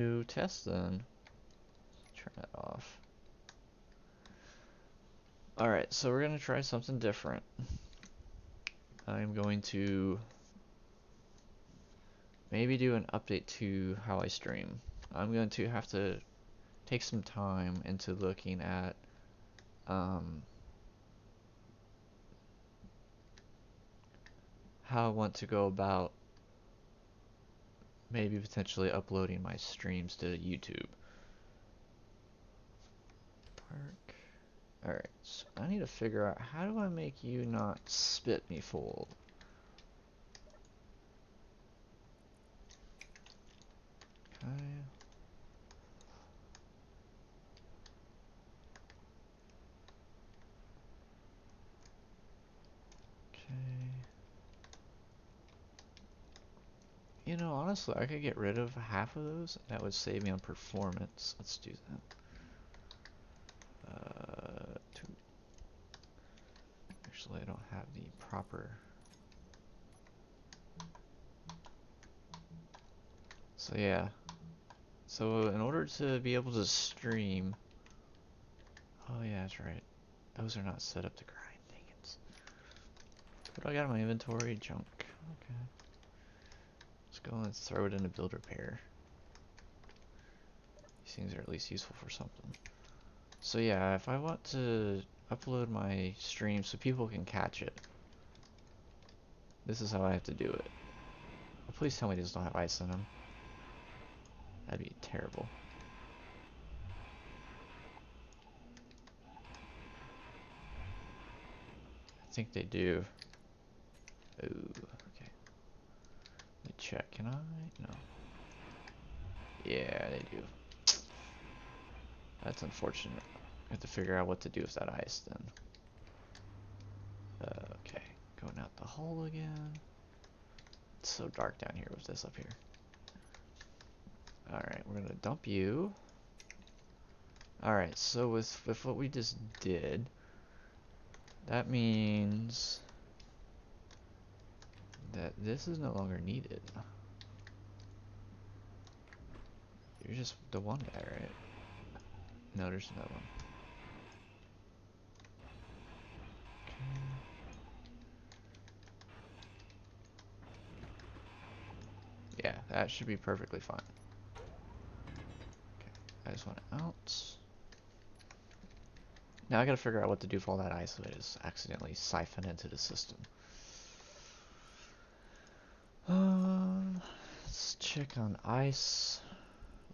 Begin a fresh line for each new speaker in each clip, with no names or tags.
New test then. Turn that off. Alright, so we're gonna try something different. I'm going to maybe do an update to how I stream. I'm going to have to take some time into looking at how I want to go about maybe potentially uploading my streams to YouTube. Park. Alright, so I need to figure out how do I make you not spit me full. Okay. Okay. You know, honestly, I could get rid of half of those. That would save me on performance. Let's do that. Actually, I don't have the proper. So yeah. So in order to be able to stream. Oh yeah, that's right. Those are not set up to grind. Dang it. What do I got in my inventory? Junk. Okay. Let's go and throw it in a build repair. These things are at least useful for something. So yeah, if I want to upload my stream so people can catch it, this is how I have to do it. Please tell me these don't have ice in them. That'd be terrible. I think they do. Oh, okay. Let me check. Can I? No. Yeah, they do. That's unfortunate. I have to figure out what to do with that ice then. Okay. Going out the hole again. It's so dark down here with this up here. Alright, we're gonna dump you. Alright, so with what we just did, that means that this is no longer needed. You're just the one guy, right? No, there's another one. Okay. Yeah, that should be perfectly fine. Okay, I just want it out. Now I gotta figure out what to do with all that ice that is accidentally siphoned into the system. Let's check on ice.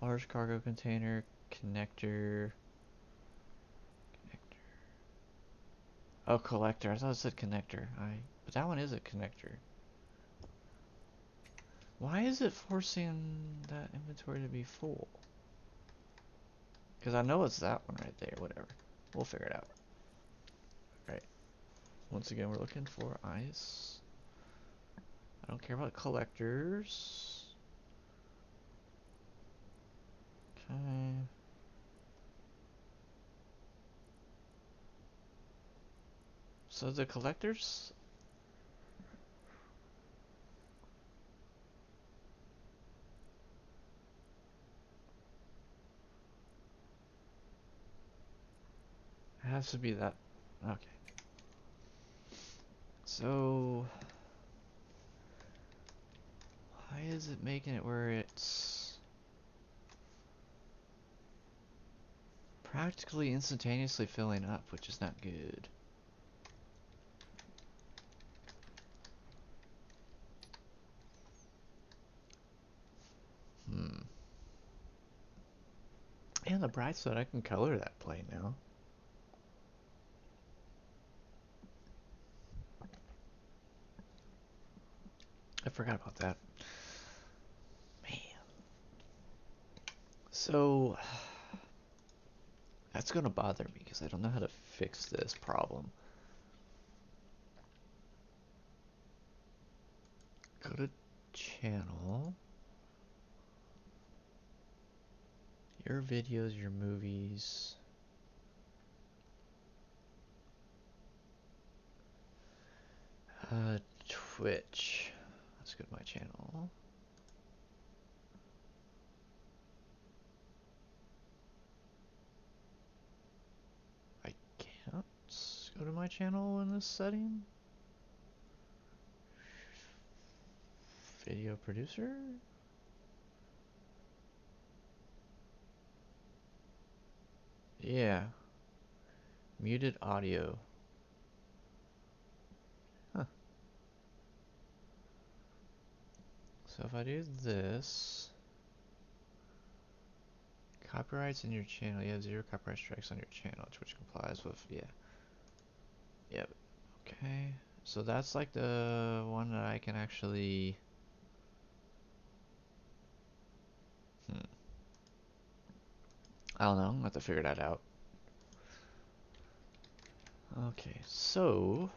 Large cargo container, connector. Oh, collector. I thought it said connector. But that one is a connector. Why is it forcing that inventory to be full? Because I know it's that one right there. Whatever. We'll figure it out. Right. Once again, we're looking for ice. I don't care about collectors. Okay. So the collectors. It has to be that. Okay. So. Why is it making it where it's practically instantaneously filling up, which is not good. And the bright side, I can color that plane now. I forgot about that. Man. So, that's gonna bother me because I don't know how to fix this problem. Go to channel. Your videos, your movies. Twitch. Let's go to my channel. my channel in this setting? Video producer? Yeah. Muted audio. Huh. So if I do this, copyrights in your channel, you have 0 copyright strikes on your channel, which complies with, yeah. Yep. Okay. So that's like the one that I can actually, I don't know, I'll have to figure that out. Okay, so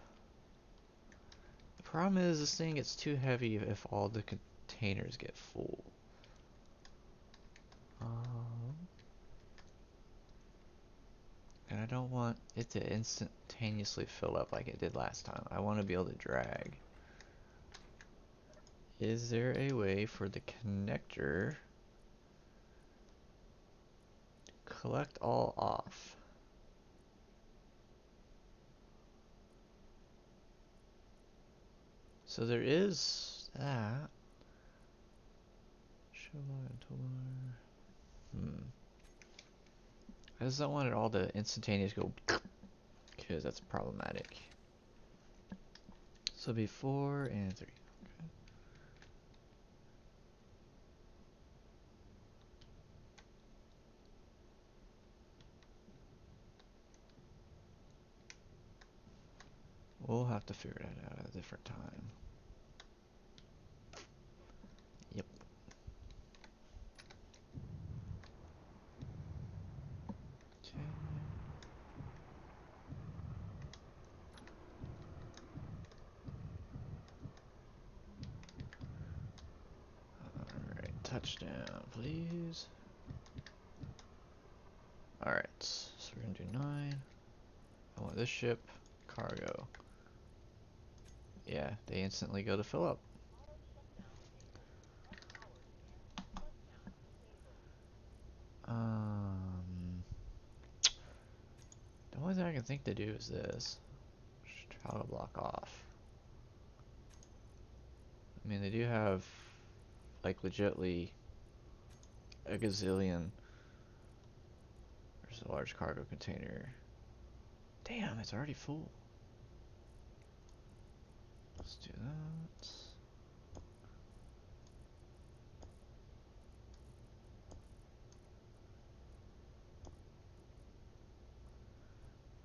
the problem is this thing gets too heavy if all the containers get full. And I don't want it to instantaneously fill up like it did last time. I want to be able to drag. Is there a way for the connector to collect all off? So there is that. Show log and toolbar. I just don't want it all to instantaneous go because that's problematic. So it'll be 4 and 3. Okay. We'll have to figure that out at a different time. Yep. Okay. Alright, touchdown, please. Alright, so we're gonna do 9. I want this ship, cargo. Yeah, they instantly go to fill up. The only thing I can think to do is this. Just toggle block off. I mean, they do have, like, legitly a gazillion. There's a large cargo container. Damn, it's already full. Let's do that.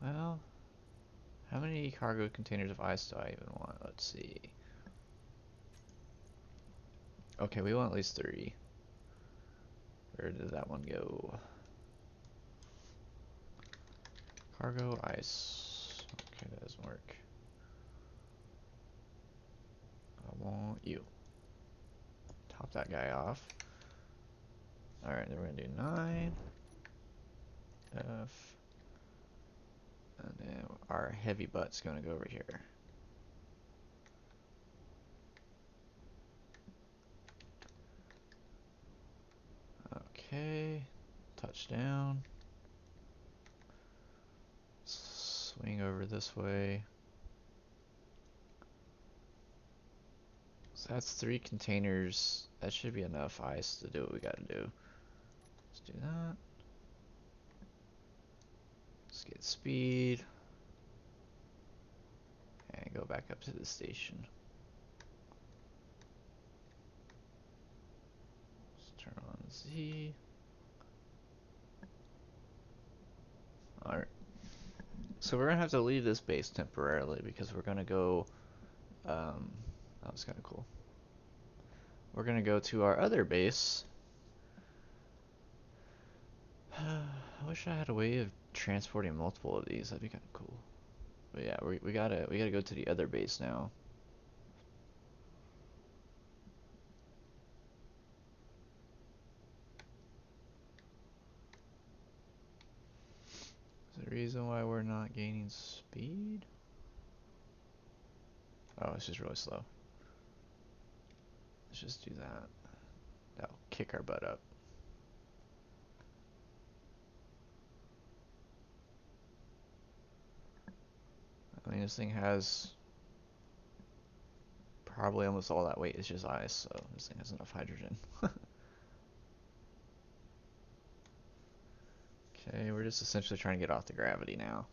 Well, how many cargo containers of ice do I even want? Let's see. Okay, we want at least 3. Where did that one go? Cargo ice. Okay, that doesn't work. I want you. Top that guy off. Alright, then we're gonna do 9. F. And then our heavy butt's gonna go over here. Okay. Touchdown. Swing over this way. So that's 3 containers. That should be enough ice to do what we gotta do. Let's do that. Let's get speed. And go back up to the station. Let's turn on Z. Alright. So we're gonna have to leave this base temporarily because we're gonna go, that was kinda cool. We're gonna go to our other base. I wish I had a way of transporting multiple of these, that'd be kinda cool. But yeah, we gotta go to the other base now. Is there a reason why we're not gaining speed? Oh, it's just really slow. Let's just do that. That'll kick our butt up. this thing has probably almost all that weight is just ice, so this thing has enough hydrogen. Okay, we're just essentially trying to get off the gravity now.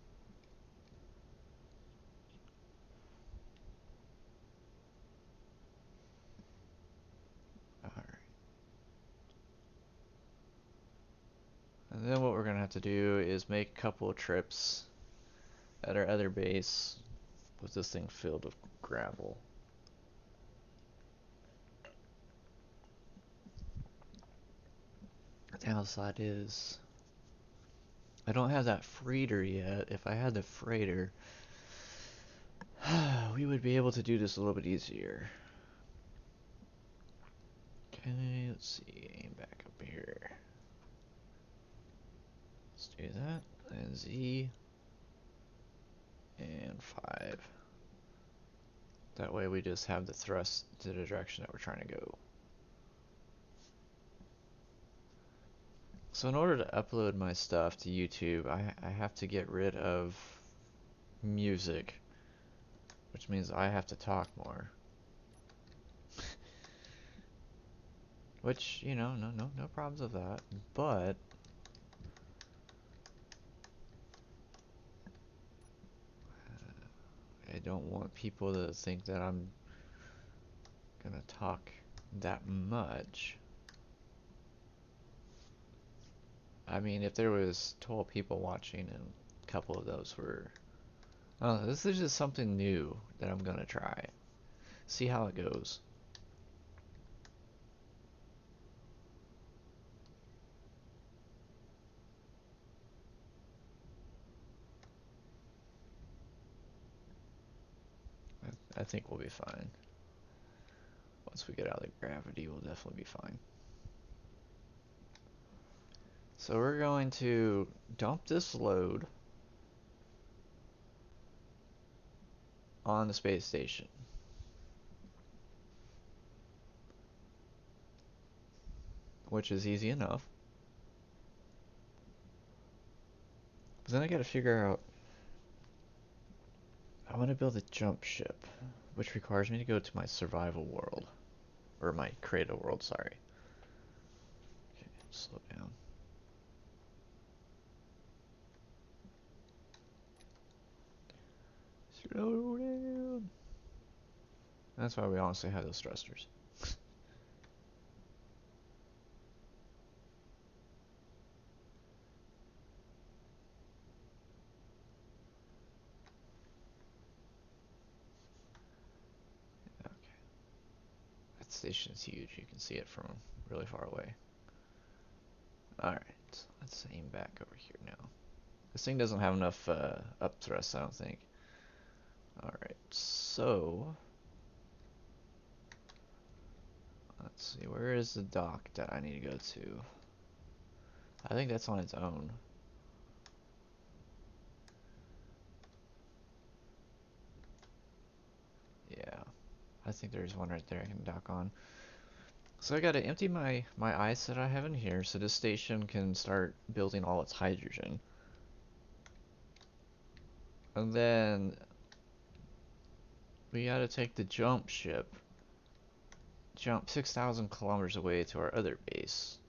Alright. And then what we're going to have to do is make a couple of trips at our other base with this thing filled with gravel. The downside is I don't have that freighter yet. If I had the freighter, we would be able to do this a little bit easier. Okay, let's see, aim back up here. Let's do that, and Z, and 5. That way we just have the thrust to the direction that we're trying to go. So in order to upload my stuff to YouTube, I have to get rid of music, which means I have to talk more. Which, you know, no problems with that, but I don't want people to think that I'm gonna talk that much. I mean, if there was 12 people watching and a couple of those were, oh, this is just something new that I'm gonna try. See how it goes. I think we'll be fine. Once we get out of the gravity, we'll definitely be fine. So we're going to dump this load on the space station. Which is easy enough. But then I gotta figure out, I want to build a jump ship, which requires me to go to my survival world. Or my creative world, sorry. Okay, slow down. Slow down. That's why we honestly have those thrusters. Okay. That station's huge. You can see it from really far away. Alright, let's aim back over here now. This thing doesn't have enough up thrust, I don't think. Alright, so let's see, where is the dock that I need to go to? I think that's on its own. Yeah, I think there's one right there I can dock on. So I gotta empty my ice that I have in here so this station can start building all its hydrogen. And then we gotta take the jump ship, jump 6,000 kilometers away to our other base,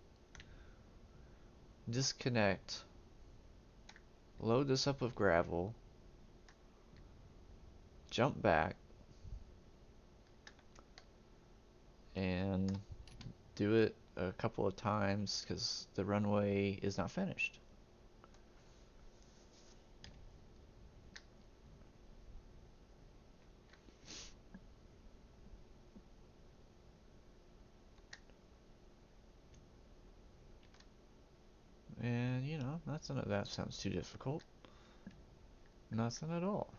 disconnect, load this up with gravel, jump back, and do it a couple of times because the runway is not finished. And you know, nothing of that sounds too difficult. Nothing at all.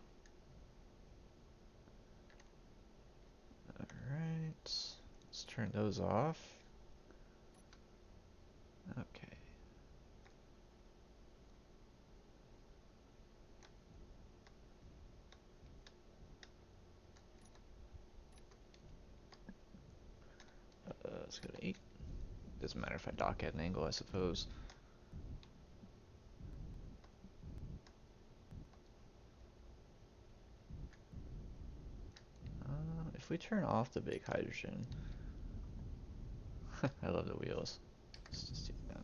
Alright, let's turn those off. Okay. Let's go to 8. Doesn't matter if I dock at an angle, I suppose. if we turn off the big hydrogen, I love the wheels. Let's just do that.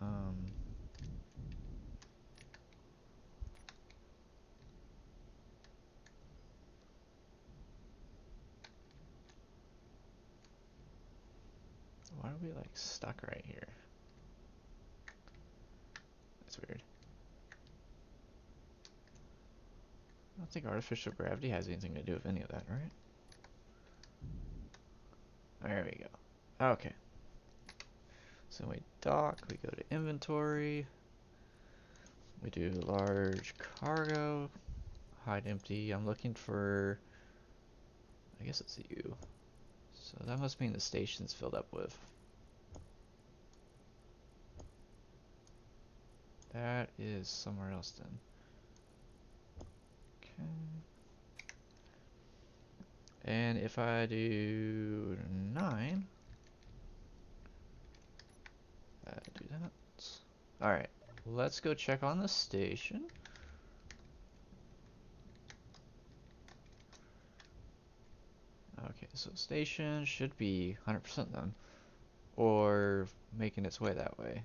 Um, why are we like stuck right here? That's weird. I don't think artificial gravity has anything to do with any of that, right? There we go. Okay. So we dock, we go to inventory, we do large cargo, hide empty. I'm looking for, I guess it's you. So that must mean the station's filled up with. That is somewhere else then. Okay. And if I do 9, do that. Alright, let's go check on the station. Okay, so station should be 100% done. Or making its way that way.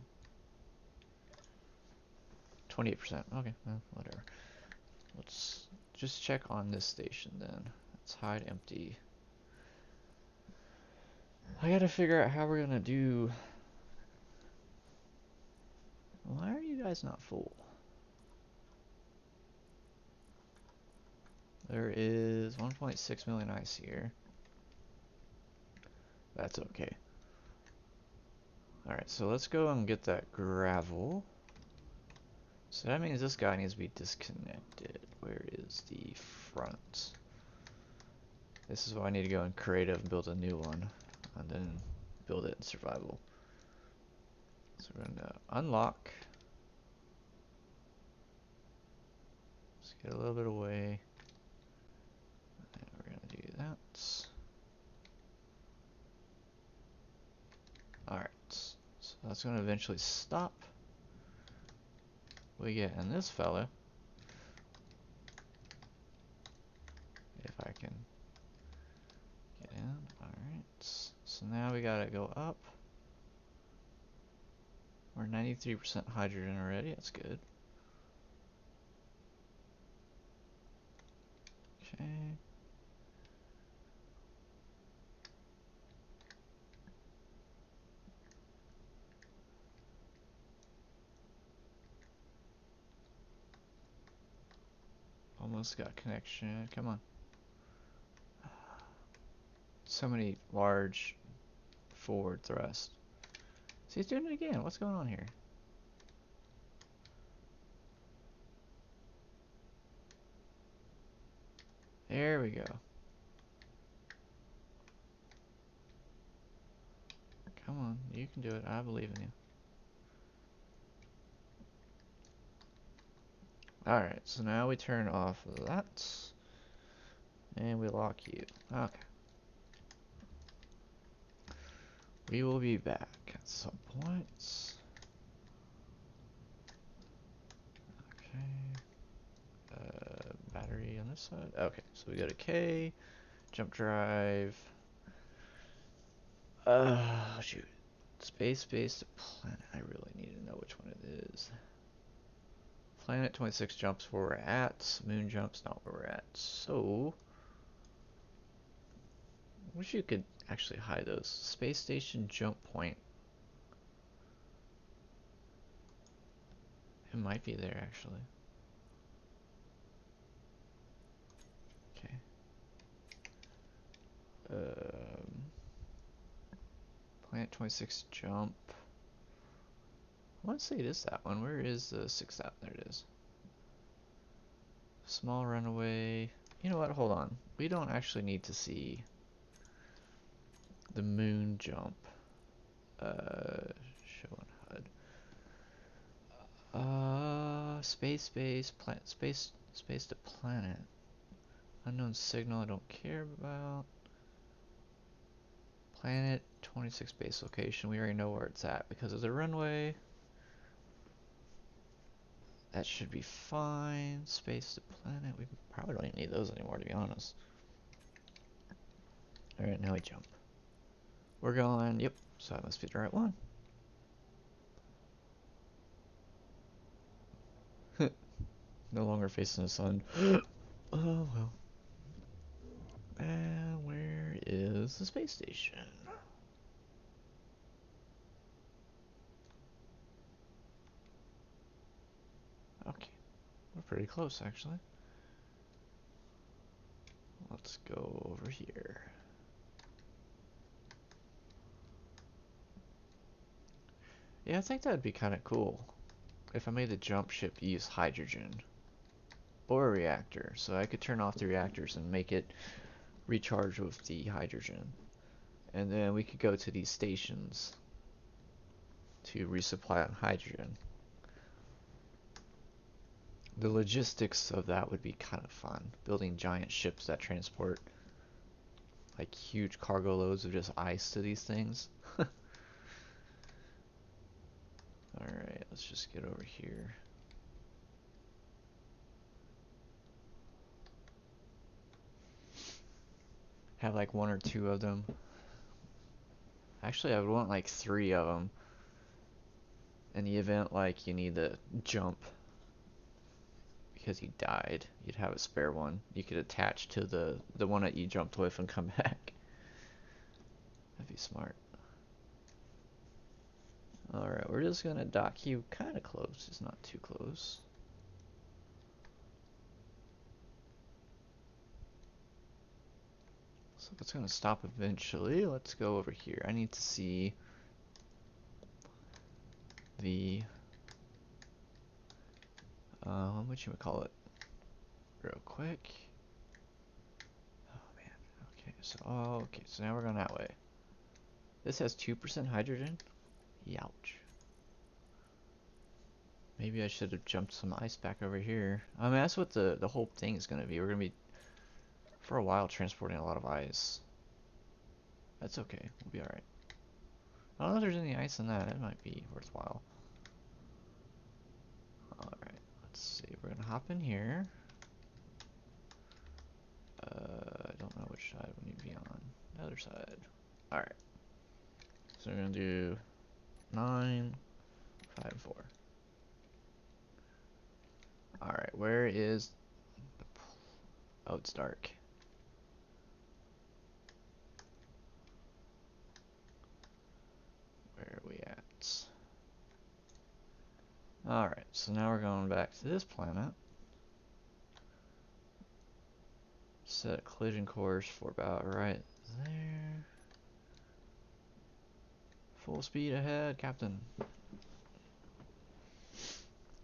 28%. Okay, well, whatever. Let's just check on this station then. Let's hide empty. I gotta figure out how we're gonna do. Why are you guys not full? There is 1.6 million ice here. That's okay. Alright, so let's go and get that gravel. So that means this guy needs to be disconnected. Where is the front? This is why I need to go in creative and build a new one. And then build it in survival. So we're gonna unlock. Let's get a little bit away. And we're gonna do that. Alright, so that's gonna eventually stop. We get in this fella. If I can get in. Alright, so now we gotta go up. We're 93% hydrogen already, that's good. Okay. Almost got connection, come on. So many large forward thrust. See, he's doing it again, what's going on here? There we go. Come on, you can do it, I believe in you. Alright, so now we turn off that. And we lock you. Okay. We will be back at some point. Okay. Battery on this side. Okay, so we go to K. Jump drive. Shoot. Space-based planet. I really need to know which one it is. Planet 26 jumps where we're at. Moon jumps not where we're at. So, I wish you could actually hide those. Space station jump point. It might be there actually. Okay. Planet 26 jump. I want to say it is that one. Where is the 6 out? There it is. Small runaway. You know what? Hold on. We don't actually need to see the moon jump. Show on HUD. Space to planet. Unknown signal I don't care about. Planet 26 base location. We already know where it's at because of the runway. That should be fine. Space to planet. We probably don't even need those anymore, to be honest. Alright, now we jump. We're going, yep, so that must be the right one. No longer facing the sun. Oh well. And where is the space station? Okay, we're pretty close actually. Let's go over here. Yeah, I think that'd be kind of cool if I made the jump ship use hydrogen or a reactor, so I could turn off the reactors and make it recharge with the hydrogen, and then we could go to these stations to resupply on hydrogen. The logistics of that would be kind of fun, building giant ships that transport like huge cargo loads of just ice to these things. Alright, let's just get over here. Have like one or two of them. Actually, I would want like 3 of them. In the event like you need to jump because you died, you'd have a spare one. You could attach to the one that you jumped with and come back. That'd be smart. Alright, we're just gonna dock you kind of close, it's not too close. So it's gonna stop eventually. Let's go over here. I need to see the what you would call it real quick. Oh man. Okay, so now we're going that way. This has 2% hydrogen. Youch. Maybe I should have jumped some ice back over here. I mean, that's what the whole thing is going to be. We're going to be, for a while, transporting a lot of ice. That's okay. We'll be alright. I don't know if there's any ice in that. It might be worthwhile. Alright, let's see. We're going to hop in here. I don't know which side we need to be on. The other side. Alright. So we're going to do 9, 5, 4. Alright, where is... Oh, it's dark. Where are we at? Alright, so now we're going back to this planet. Set a collision course for about right there. Full speed ahead, Captain.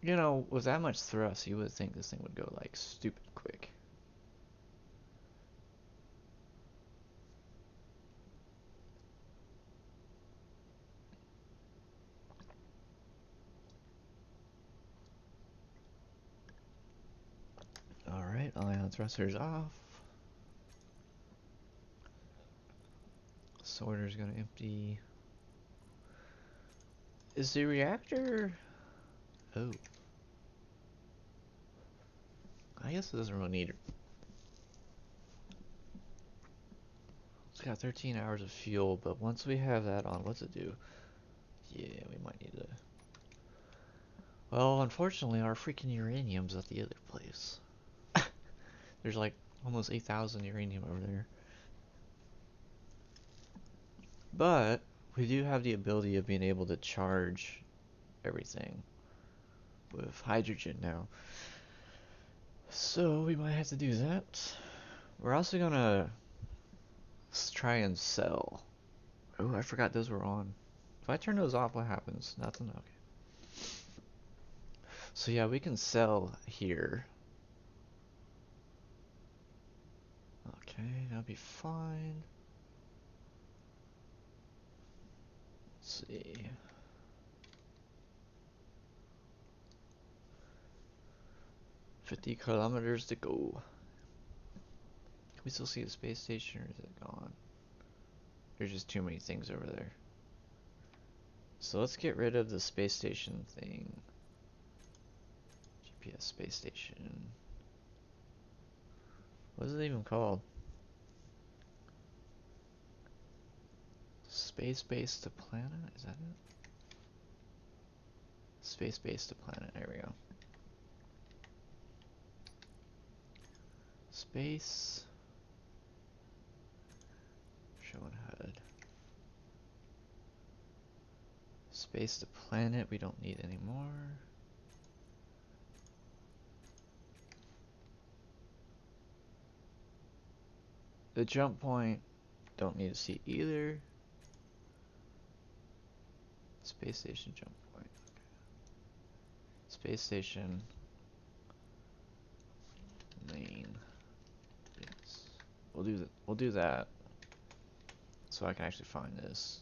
You know, with that much thrust, you would think this thing would go like stupid quick. Alright, ion thrusters off. Sorter's gonna empty. Is the reactor... Oh. I guess it doesn't really need it. It's got 13 hours of fuel, but once we have that on, what's it do? Yeah, we might need to... Well, unfortunately, our freaking uranium's at the other place. There's like almost 8,000 uranium over there. But we do have the ability of being able to charge everything with hydrogen now. So we might have to do that. We're also gonna try and sell. Oh, I forgot those were on. If I turn those off, what happens? Nothing? Okay. So yeah, we can sell here. Okay, that'll be fine. Let's see. 50 kilometers to go. Can we still see the space station, or is it gone? There's just too many things over there. So let's get rid of the space station thing. GPS space station. What is it even called? Space base to planet? Is that it? Space base to planet. There we go. Space. Showing HUD. Space to planet. We don't need anymore. The jump point. Don't need to see either. Space station jump point. Okay. Space station. Main. Yes. We'll do that. So I can actually find this.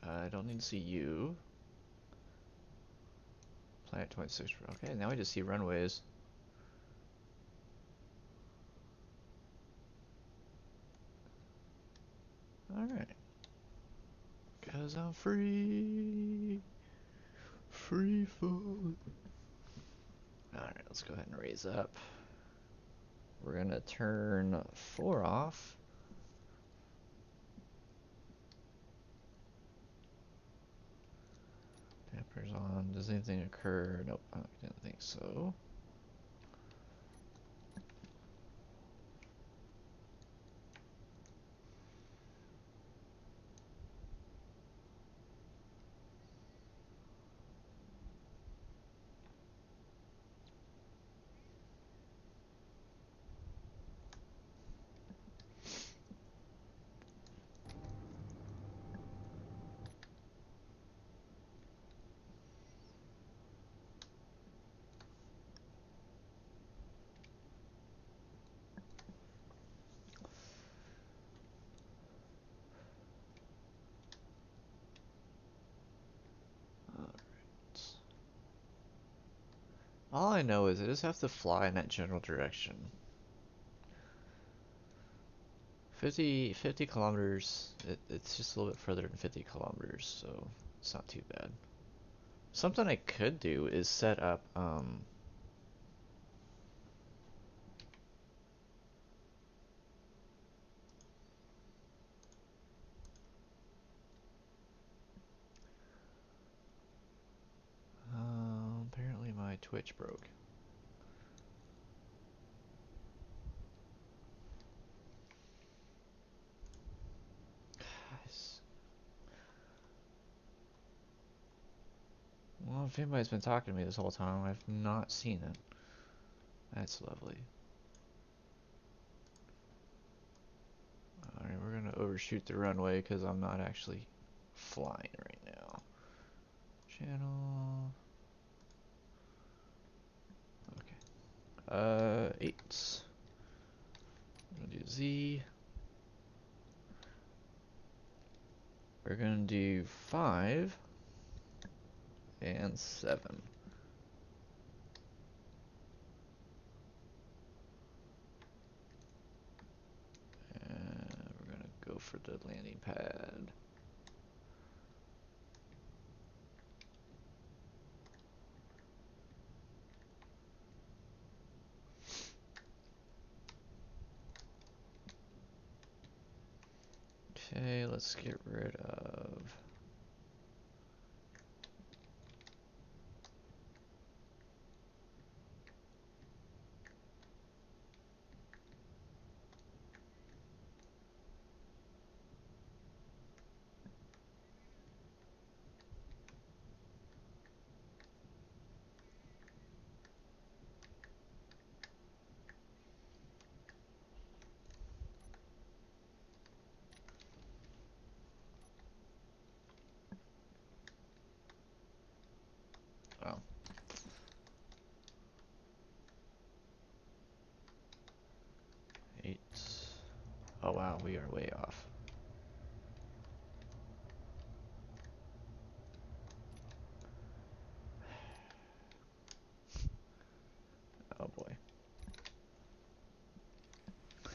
I don't need to see you. Planet 26. Okay, now we just see runways. Alright. Cause I'm free. Free fall. Alright, let's go ahead and raise up. We're gonna turn 4 off. Dampers on. Does anything occur? Nope, I didn't think so. All I know is I just have to fly in that general direction. 50 kilometers, it's just a little bit further than 50 kilometers, so it's not too bad. Something I could do is set up, apparently my Twitch broke. Guys. Well, if anybody's been talking to me this whole time, I've not seen it. That's lovely. Alright, we're gonna overshoot the runway because I'm not actually flying right now. Channel. Okay. 8. I'm gonna do Z. We're gonna do 5 and 7. And we're gonna go for the landing pad. Okay, let's get rid of oh. 8. Oh wow, we are way off.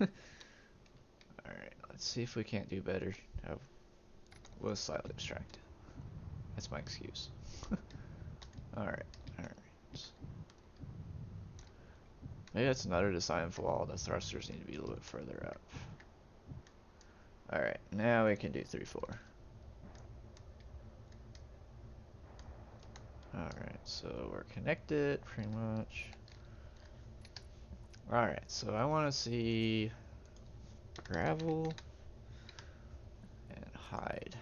Alright, let's see if we can't do better. I was slightly distracted. That's my excuse. Alright, alright. Maybe that's another design flaw. The thrusters need to be a little bit further up. Alright, now we can do 3-4. Alright, so we're connected pretty much. Alright, so I want to see gravel and hide.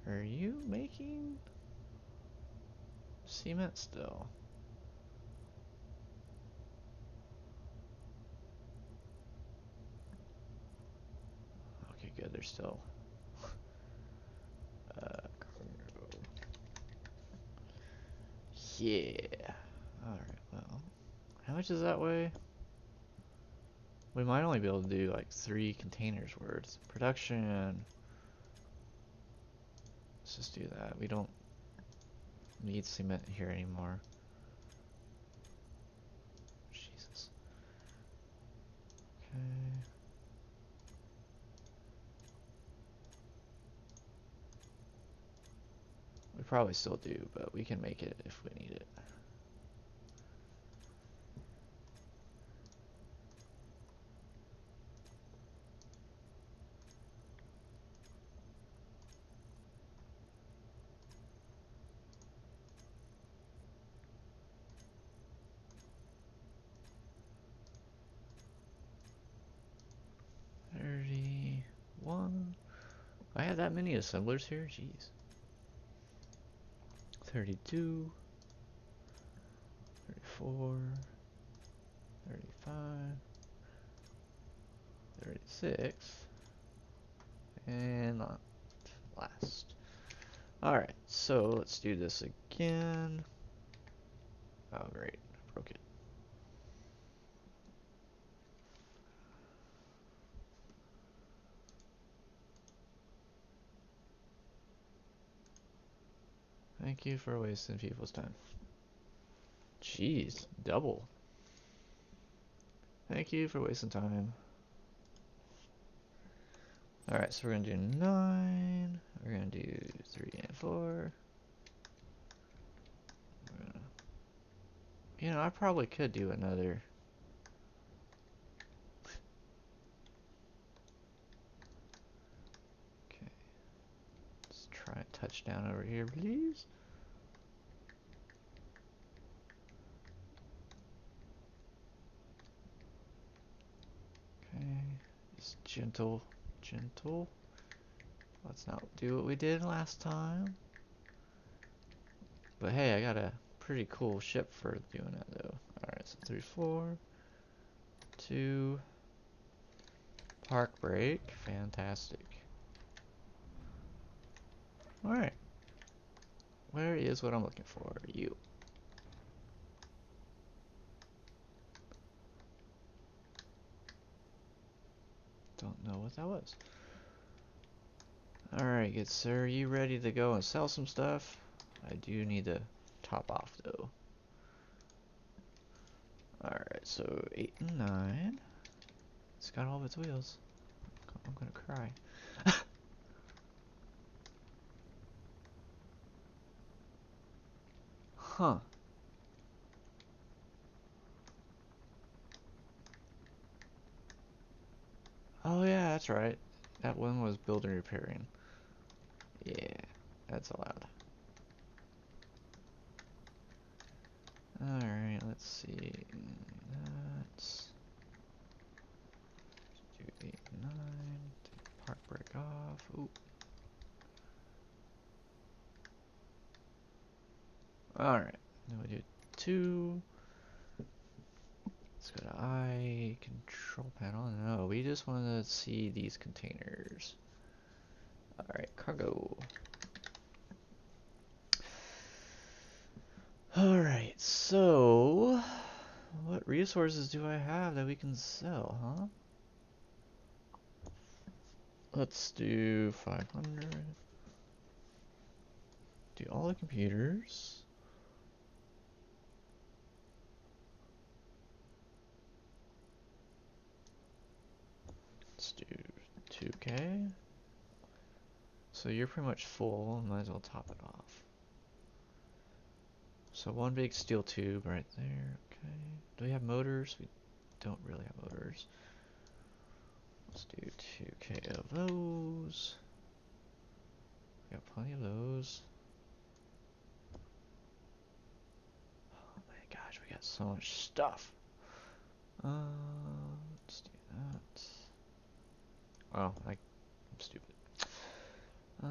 Are you making cement still? Okay, good, they're still. Yeah. Alright, well. How much is that weigh? We might only be able to do like 3 containers worth. Production. Let's just do that. We don't need cement here anymore. Jesus. Okay. We probably still do, but we can make it if we need it. I have that many assemblers here? Jeez. 32, 34, 35, 36, and not last. Alright, so let's do this again. Oh great, broke it. Thank you for wasting people's time. Jeez, double. Thank you for wasting time. Alright, so we're gonna do 9. We're gonna do 3 and 4. You know, I probably could do another. Okay. Let's try and touch down over here, please. Okay. Just gentle, gentle. Let's not do what we did last time. But hey, I got a pretty cool ship for doing that though. Alright, so 3, 4, 2, park brake, fantastic. Alright. Where is what I'm looking for? You. Don't know what that was. Alright, good sir. Are you ready to go and sell some stuff? I do need to top off though. Alright, so 8 and 9. It's got all of its wheels. I'm gonna cry. Huh. Oh yeah, that's right. That one was building and repairing. Yeah, that's allowed. Alright, let's see. That's do 8 and 9. Take park brake off. Ooh. Alright, then we do 2. Let's go to I, control panel. No, we just want to see these containers. Alright, cargo. Alright, so what resources do I have that we can sell, huh? Let's do 500. Do all the computers. Okay. So you're pretty much full, might as well top it off. So one big steel tube right there, okay. Do we have motors? We don't really have motors. Let's do 2K of those. We got plenty of those. Oh my gosh, we got so much stuff. Let's do that. Oh, I'm stupid. I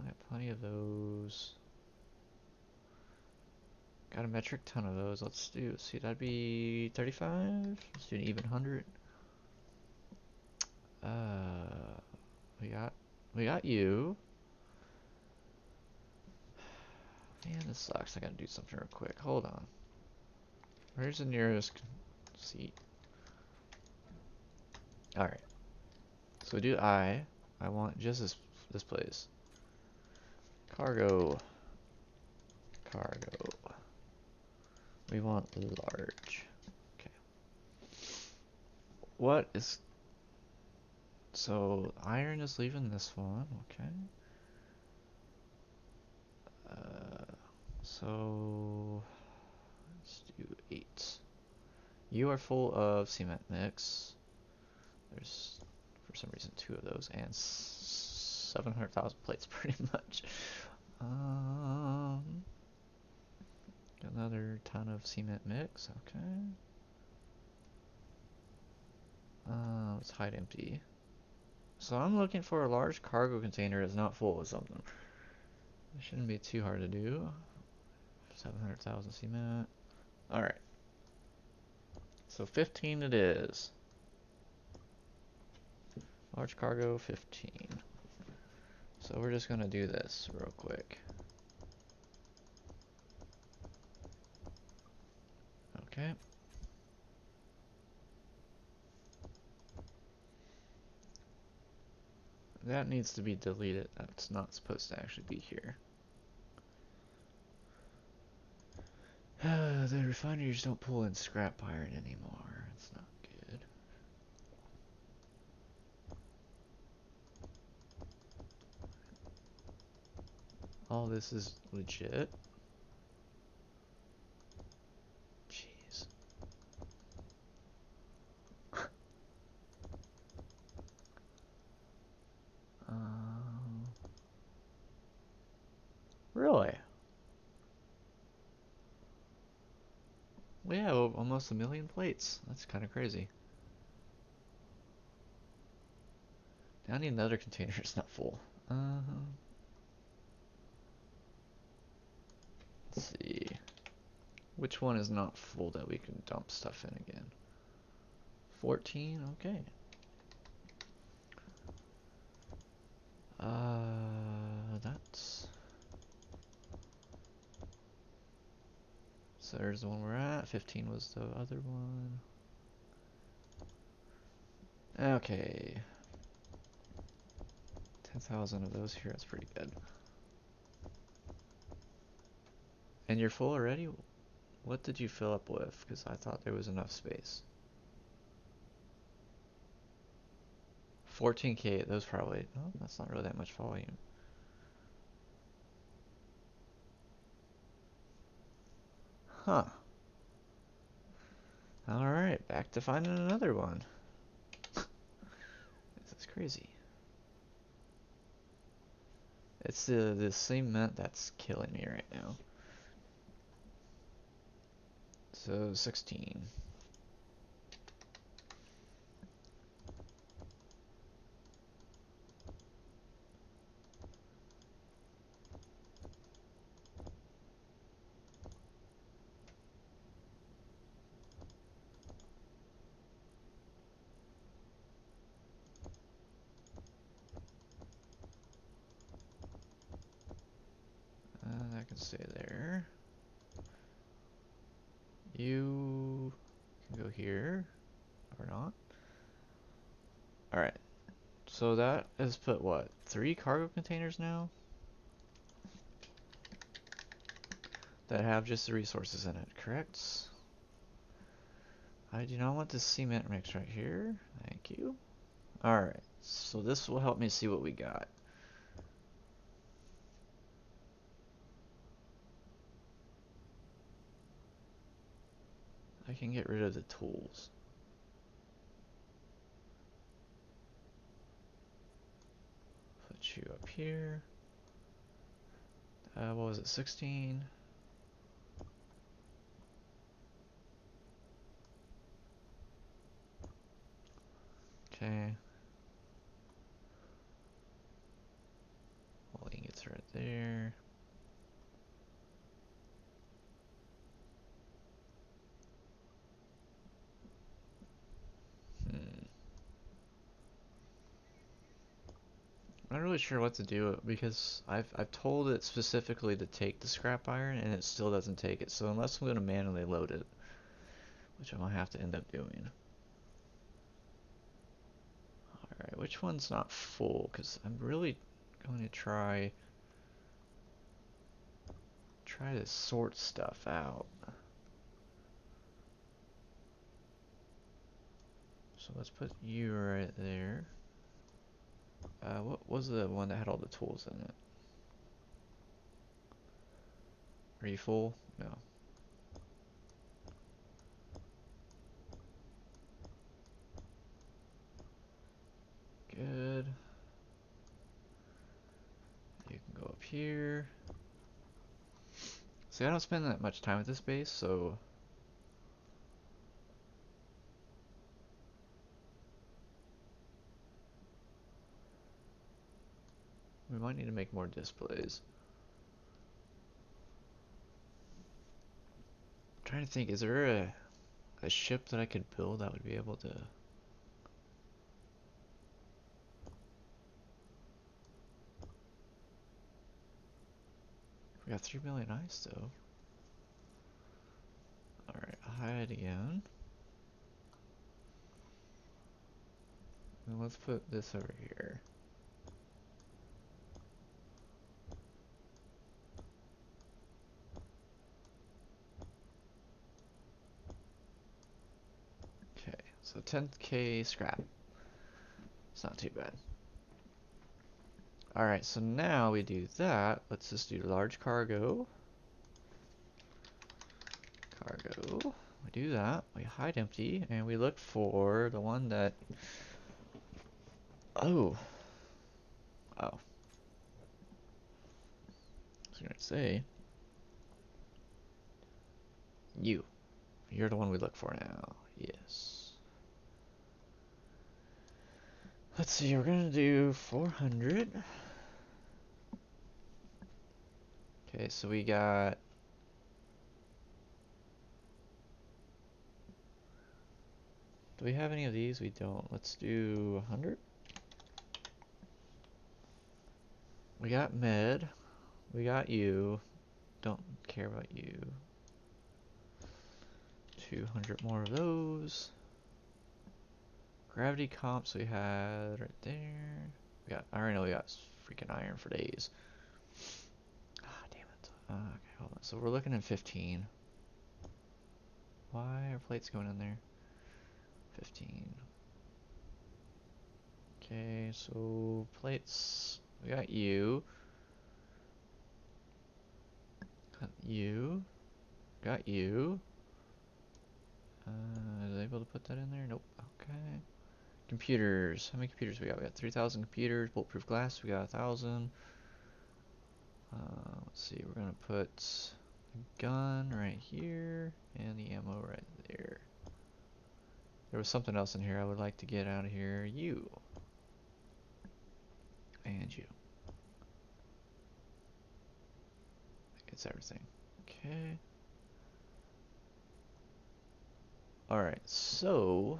got plenty of those. Got a metric ton of those. Let's see, that'd be 35. Let's do an even 100. We got you. Man, this sucks. I gotta do something real quick. Hold on. Where's the nearest seat? Alright. So do I want just this place. Cargo. We want large. Okay. What is... So, iron is leaving this one. Okay. So... Let's do 8. You are full of cement mix. There's, for some reason, 2 of those. And 700,000 plates, pretty much. Another ton of cement mix, okay. Let's hide empty. So I'm looking for a large cargo container that's not full of something. It shouldn't be too hard to do. 700,000 cement. Alright. So 15 it is. Large cargo, 15. So we're just gonna do this real quick. Okay. That needs to be deleted. That's not supposed to actually be here. The refineries don't pull in scrap iron anymore. It's not good. All this is legit. Jeez. Really? We have almost 1,000,000 plates. That's kind of crazy. Now I need another container. It's not full. Let's see. Which one is not full that we can dump stuff in again? 14? Okay. That's... So there's the one we're at. 15 was the other one. Okay. 10,000 of those here. That's pretty good. And you're full already? What did you fill up with? Because I thought there was enough space. 14K, those probably... Oh, that's not really that much volume. Huh. Alright, back to finding another one. This is crazy. It's the cement that's killing me right now. So 16. That can stay there. You can go here, or not. Alright, so that has put what? 3 cargo containers now? That have just the resources in it, correct? I do not want this cement mix right here. Thank you. Alright, So this will help me see what we got. I can get rid of the tools. Put you up here. What was it, 16? Okay. All ingots right there. I'm not really sure what to do because I've told it specifically to take the scrap iron and it still doesn't take it. So unless I'm gonna manually load it, which I'm gonna have to end up doing. Alright, which one's not full? Because I'm really going to try to sort stuff out. So let's put you right there. What was the one that had all the tools in it? Are you full? No. Good. You can go up here. See, I don't spend that much time at this base, so we might need to make more displays. I'm trying to think, is there a ship that I could build that would be able to... We got 3 million ice though. Alright, hide again. And let's put this over here. Okay, so 10k scrap. It's not too bad. Alright, so now we do that. Let's just do large cargo. Cargo. We do that. We hide empty, and we look for the one that... Oh. Oh. I was gonna say... You. You're the one we look for now. Yes. Let's see, we're gonna do 400. Okay, so we got... Do we have any of these? We don't. Let's do 100. We got med. We got you. Don't care about you. 200 more of those. Gravity comps we had right there. We got, I already know we got freaking iron for days. Ah, damn it. Okay, hold on. So we're looking at 15. Why are plates going in there? 15. Okay, so plates. We got you. Got you. Got you. Is I able to put that in there? Nope. Okay. Computers. How many computers we got? We got 3,000 computers. Bulletproof glass. We got 1,000. Let's see. We're gonna put the gun right here and the ammo right there. There was something else in here I would like to get out of here. You. And you. I think it's everything. Okay. Alright, so...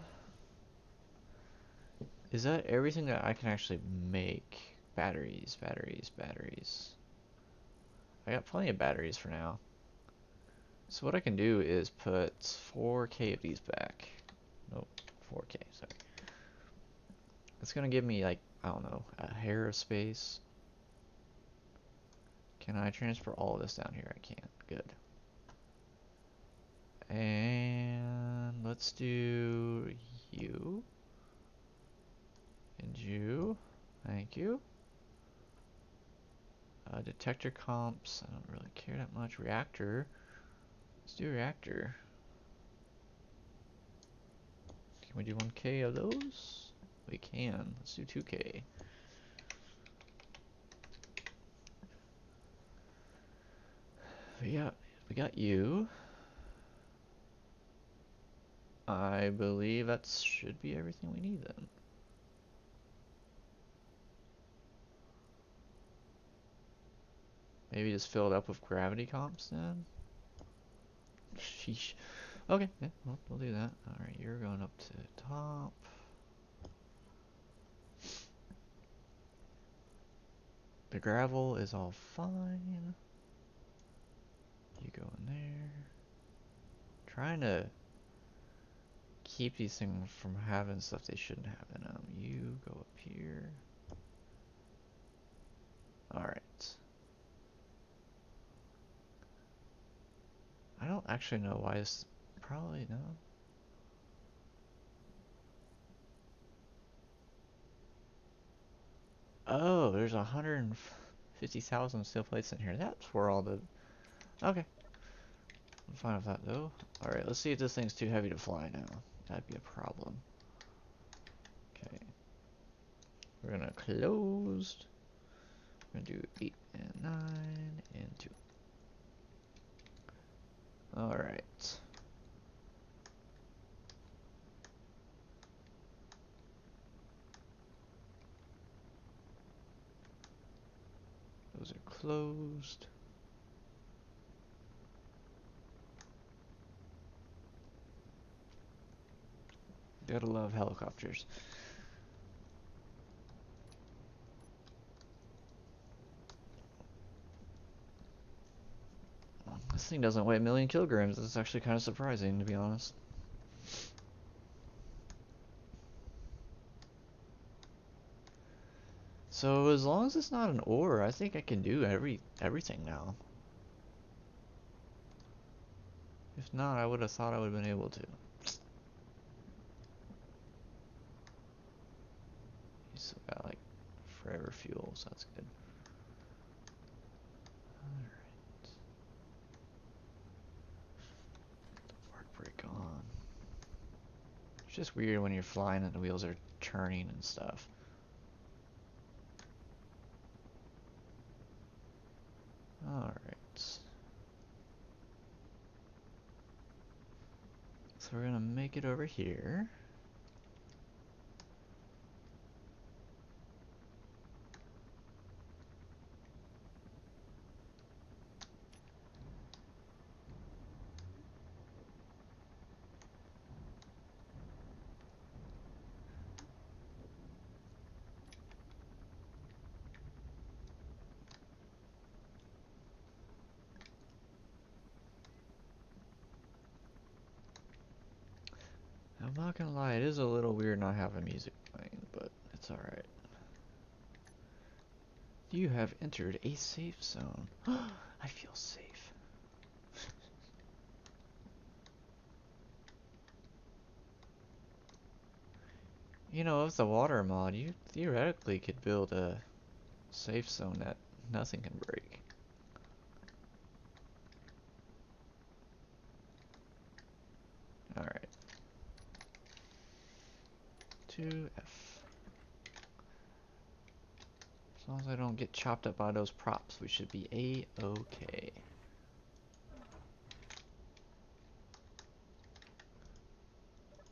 Is that everything that I can actually make? Batteries, batteries, batteries. I got plenty of batteries for now. So what I can do is put 4k of these back. Nope, 4k, sorry. It's gonna give me like, I don't know, a hair of space. Can I transfer all of this down here? I can. Good. And let's do you. And you. Thank you. Detector comps. I don't really care that much. Reactor. Let's do reactor. Can we do 1K of those? We can. Let's do 2K. Yeah, we got you. I believe that should be everything we need then. Maybe just fill it up with gravity comps then? Sheesh. Okay, yeah, we'll do that. Alright, you're going up to the top. The gravel is all fine. You go in there. Trying to keep these things from having stuff they shouldn't have in them. You go up here. Alright. I don't actually know why this... Probably no. Oh, there's 150,000 steel plates in here. That's where all the... Okay. I'm fine with that though. Alright, let's see if this thing's too heavy to fly now. That'd be a problem. Okay. We're gonna close. We're gonna do 8 and 9 and 2. Alright. Those are closed. Gotta love helicopters. This thing doesn't weigh 1,000,000 kilograms. That's actually kind of surprising, to be honest. So as long as it's not an ore, I think I can do everything now. If not, I would have thought I would have been able to. You still got like forever fuel, so that's good. Alright. Work brake on. It's just weird when you're flying and the wheels are turning and stuff. Alright. So we're gonna make it over here. I'm not gonna lie, it is a little weird not having music playing, but it's alright. You have entered a safe zone. I feel safe. You know, with the water mod, you theoretically could build a safe zone that nothing can break. Alright. 2F. As long as I don't get chopped up by those props, we should be A-okay.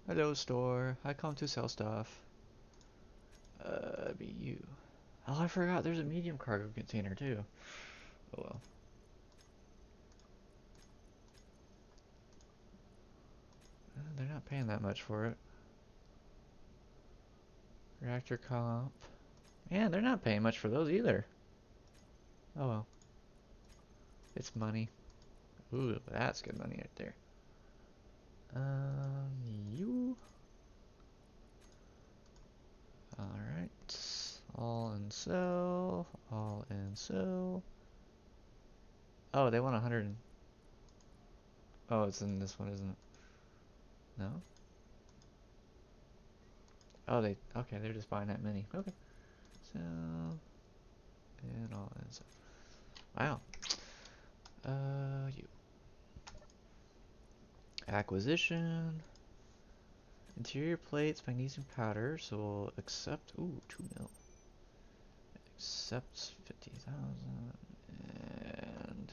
Hello, store. I come to sell stuff. Be you. Oh, I forgot there's a medium cargo container too. Oh well. They're not paying that much for it. Reactor comp. Man, they're not paying much for those either. Oh well. It's money. Ooh, that's good money right there. You. Alright. All in sell. All in sell. Oh, they want 100. Oh, it's in this one, isn't it? No? Oh, okay, they're just buying that many. Okay. So, and all that stuff. Wow. You. Acquisition. Interior plates, magnesium powder, so we'll accept, ooh, 2 mil. Accept 50,000. And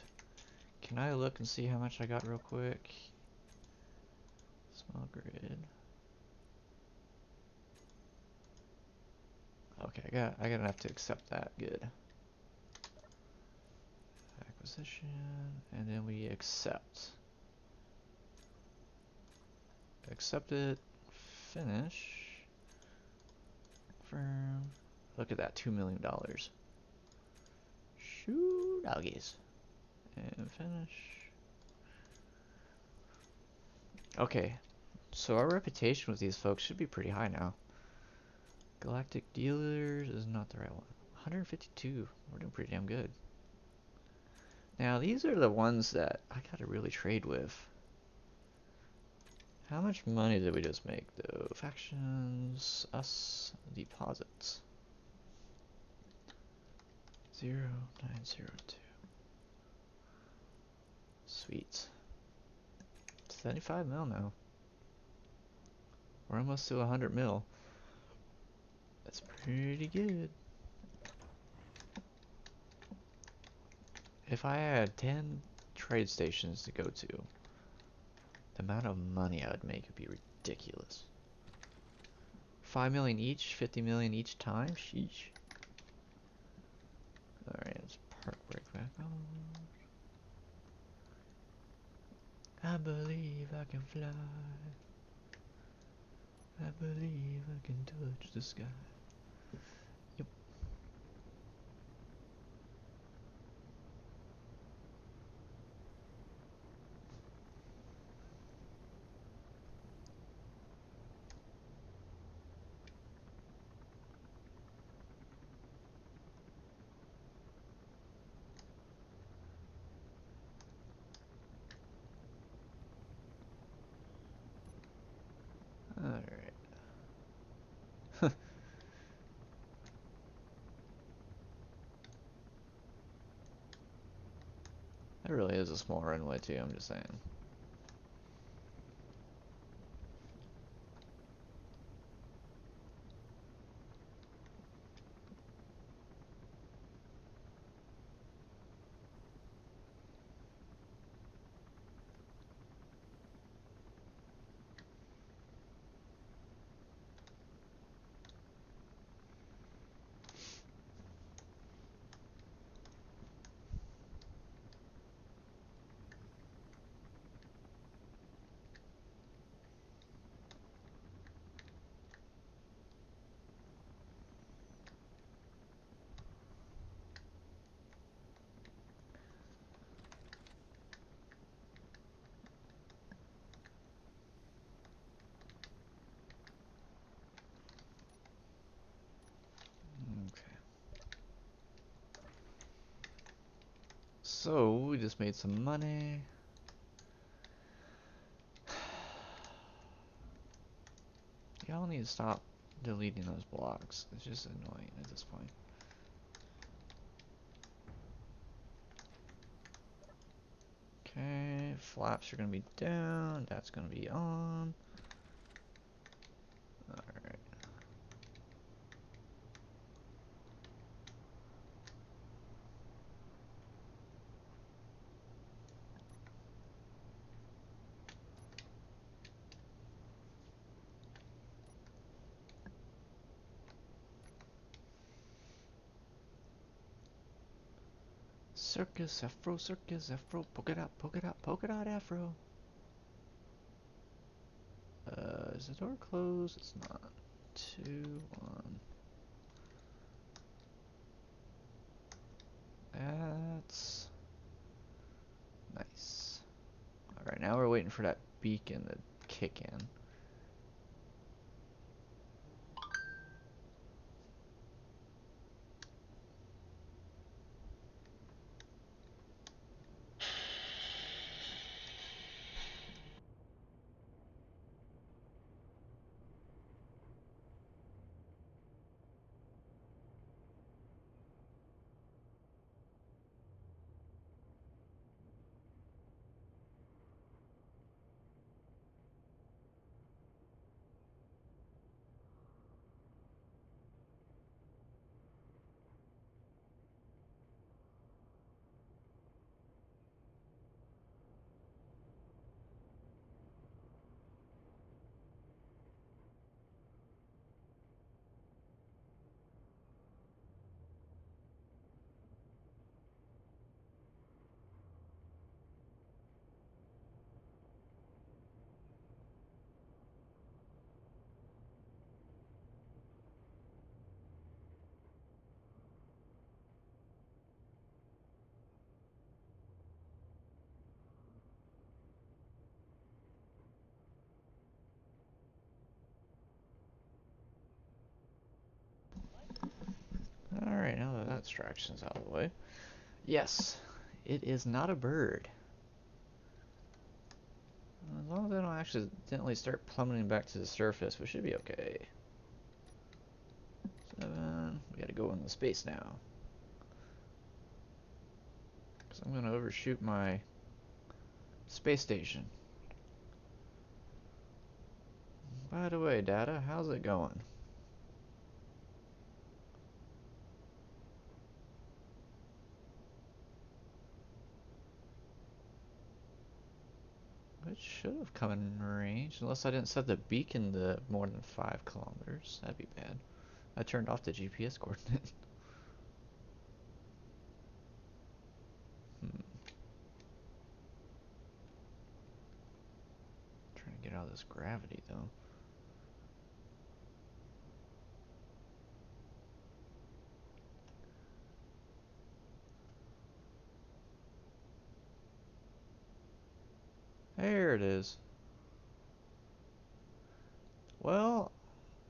can I look and see how much I got real quick? Small grid. Okay, I got enough to accept that. Good. Acquisition, and then we accept. Accept it. Finish. Confirm. Look at that, $2 million. Shoo doggies. And finish. Okay, so our reputation with these folks should be pretty high now. Galactic Dealers is not the right one. 152. We're doing pretty damn good. Now, these are the ones that I gotta really trade with. How much money did we just make, though? Factions, us, deposits. 0902. Sweet. 75 mil now. We're almost to 100 mil. That's pretty good. If I had 10 trade stations to go to, the amount of money I would make would be ridiculous. 5 million each, 50 million each time? Sheesh. Alright, let's park right back on. I believe I can fly. I believe I can touch the sky. Yep. Alright. That really is a small runway too, I'm just saying. Okay. So, we just made some money. Y'all need to stop deleting those blocks. It's just annoying at this point. Okay, flaps are gonna be down, that's gonna be on. Alright. Circus Afro, polka dot Afro. Is the door closed? It's not. 2, 1. That's nice. Alright, now we're waiting for that beacon to kick in. distractions out of the way. Yes, it is not a bird. As long as I don't accidentally start plummeting back to the surface, we should be okay. 7. We gotta go into space now. Because I'm gonna overshoot my space station. By the way, Data, how's it going? It should have come in range, unless I didn't set the beacon to more than 5 kilometers. That'd be bad. I turned off the GPS coordinate. Trying to get out of this gravity, though. There it is. Well,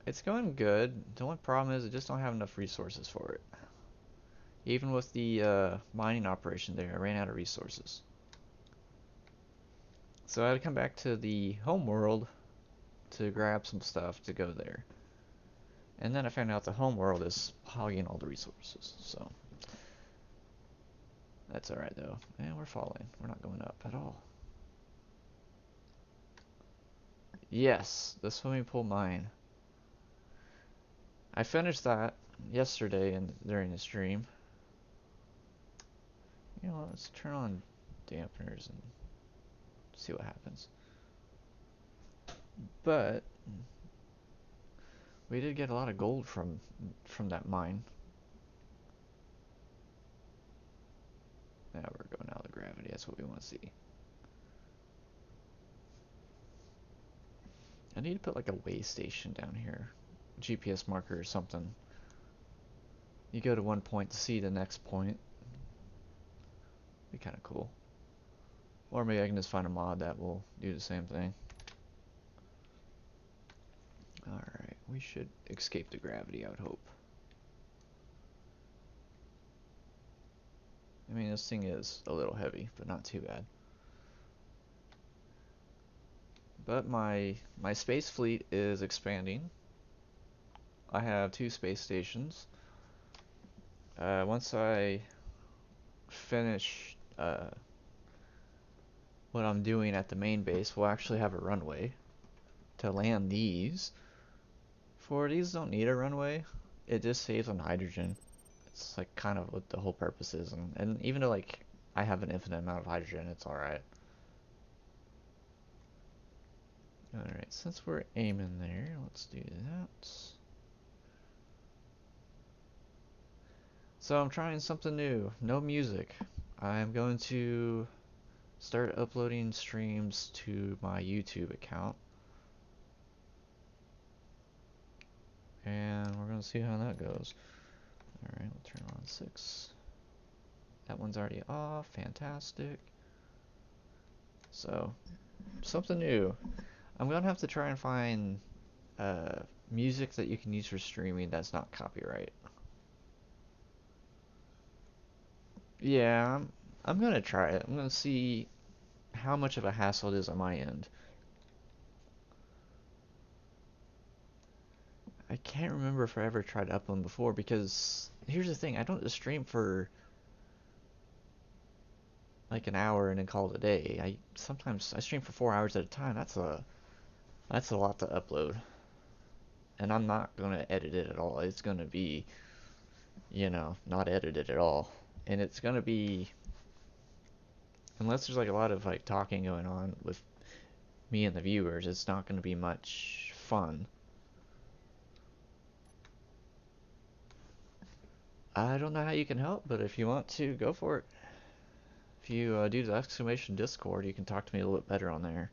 it's going good. The only problem is I just don't have enough resources for it. Even with the mining operation there, I ran out of resources. So I had to come back to the home world to grab some stuff to go there. And then I found out the home world is hogging all the resources, so that's alright though. And we're falling. We're not going up at all. Yes, the swimming pool mine. I finished that yesterday and during the stream. You know, let's turn on dampeners and see what happens. But we did get a lot of gold from that mine. Now we're going out of gravity. That's what we want to see. I need to put like a way station down here, GPS marker or something. You go to one point to see the next point. Be kind of cool. Or maybe I can just find a mod that will do the same thing. Alright, we should escape the gravity, I would hope. I mean, this thing is a little heavy, but not too bad. But my space fleet is expanding. I have 2 space stations. Once I finish what I'm doing at the main base, we'll actually have a runway to land these. For these don't need a runway. It just saves on hydrogen. It's like kind of what the whole purpose is, and even though like I have an infinite amount of hydrogen, it's alright. Alright, since we're aiming there, let's do that. So I'm trying something new. No music. I'm going to start uploading streams to my YouTube account. And we're going to see how that goes. Alright, we'll turn on 6. That one's already off. Fantastic. So, something new. I'm going to have to try and find music that you can use for streaming that's not copyright. Yeah, I'm going to try it. I'm going to see how much of a hassle it is on my end. I can't remember if I ever tried uploading before, because here's the thing, I don't just stream for like an hour and then call it a day. Sometimes I stream for 4 hours at a time. That's a lot to upload. And I'm not gonna edit it at all. It's gonna be, you know, not edited at all. And it's gonna be, unless there's like a lot of like talking going on with me and the viewers, it's not gonna be much fun. I don't know how you can help, but if you want to, go for it. If you do the exclamation Discord, you can talk to me a little bit better on there.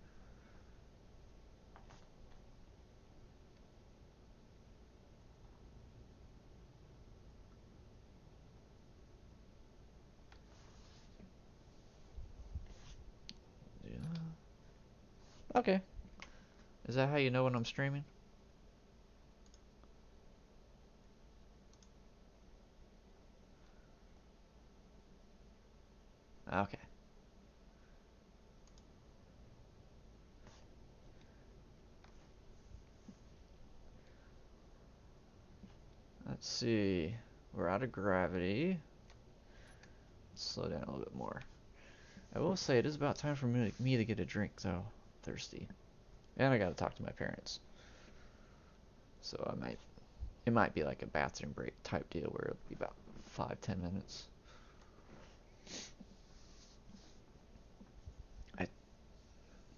Yeah. Okay. Is that how you know when I'm streaming? Okay. Let's see. We're out of gravity. Let's slow down a little bit more. I will say it is about time for me to get a drink, though. Thirsty. And I gotta talk to my parents. So it might be like a bathroom break type deal where it'll be about 5-10 minutes.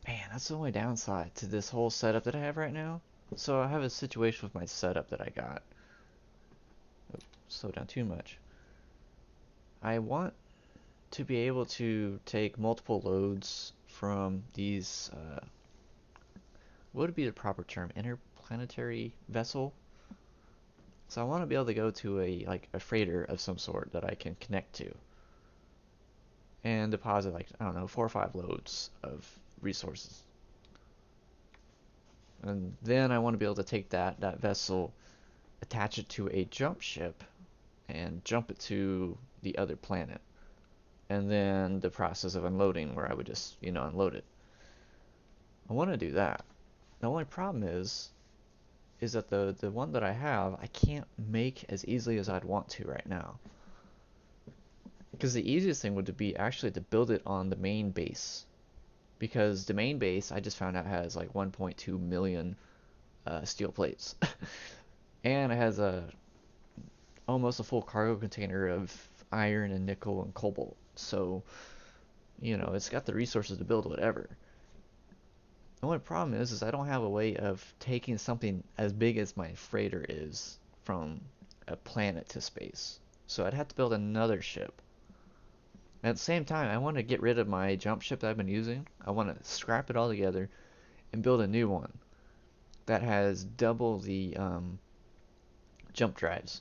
Man, that's the only downside to this whole setup that I have right now. So I have a situation with my setup that I got. Oh, slow down too much. I want to be able to take multiple loads from these, what would be the proper term? Interplanetary vessel? So I want to be able to go to a freighter of some sort that I can connect to and deposit like, I don't know, 4 or 5 loads of resources. And then I want to be able to take that vessel, attach it to a jump ship, and jump it to the other planet. And then the process of unloading where I would just, unload it. I want to do that. The only problem is that the one that I have, I can't make as easily as I'd want to right now. Because the easiest thing would be actually to build it on the main base. Because the main base, I just found out, has like 1.2 million steel plates. And it has almost a full cargo container of iron and nickel and cobalt. So, it's got the resources to build whatever. The only problem is I don't have a way of taking something as big as my freighter is from a planet to space. So I'd have to build another ship. At the same time, I want to get rid of my jump ship that I've been using. I want to scrap it all together and build a new one that has double the jump drives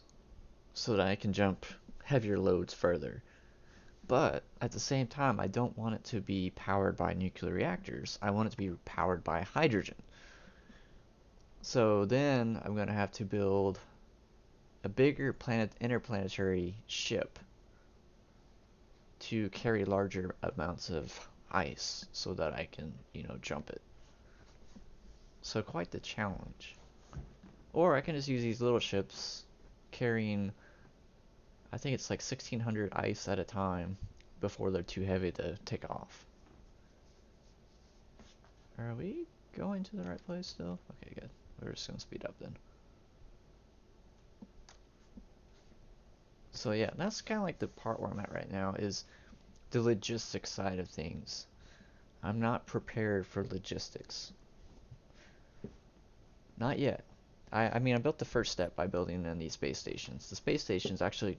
so that I can jump heavier loads further. But at the same time, I don't want it to be powered by nuclear reactors. I want it to be powered by hydrogen. So then I'm going to have to build a bigger interplanetary ship to carry larger amounts of ice so that I can, jump it. So quite the challenge. Or I can just use these little ships carrying, I think it's like 1600 ice at a time before they're too heavy to take off. Are we going to the right place still? Okay, good. We're just going to speed up then. So yeah, that's kind of like the part where I'm at right now is the logistics side of things. I'm not prepared for logistics. Not yet. I mean, I built the first step by building in these space stations. The space stations actually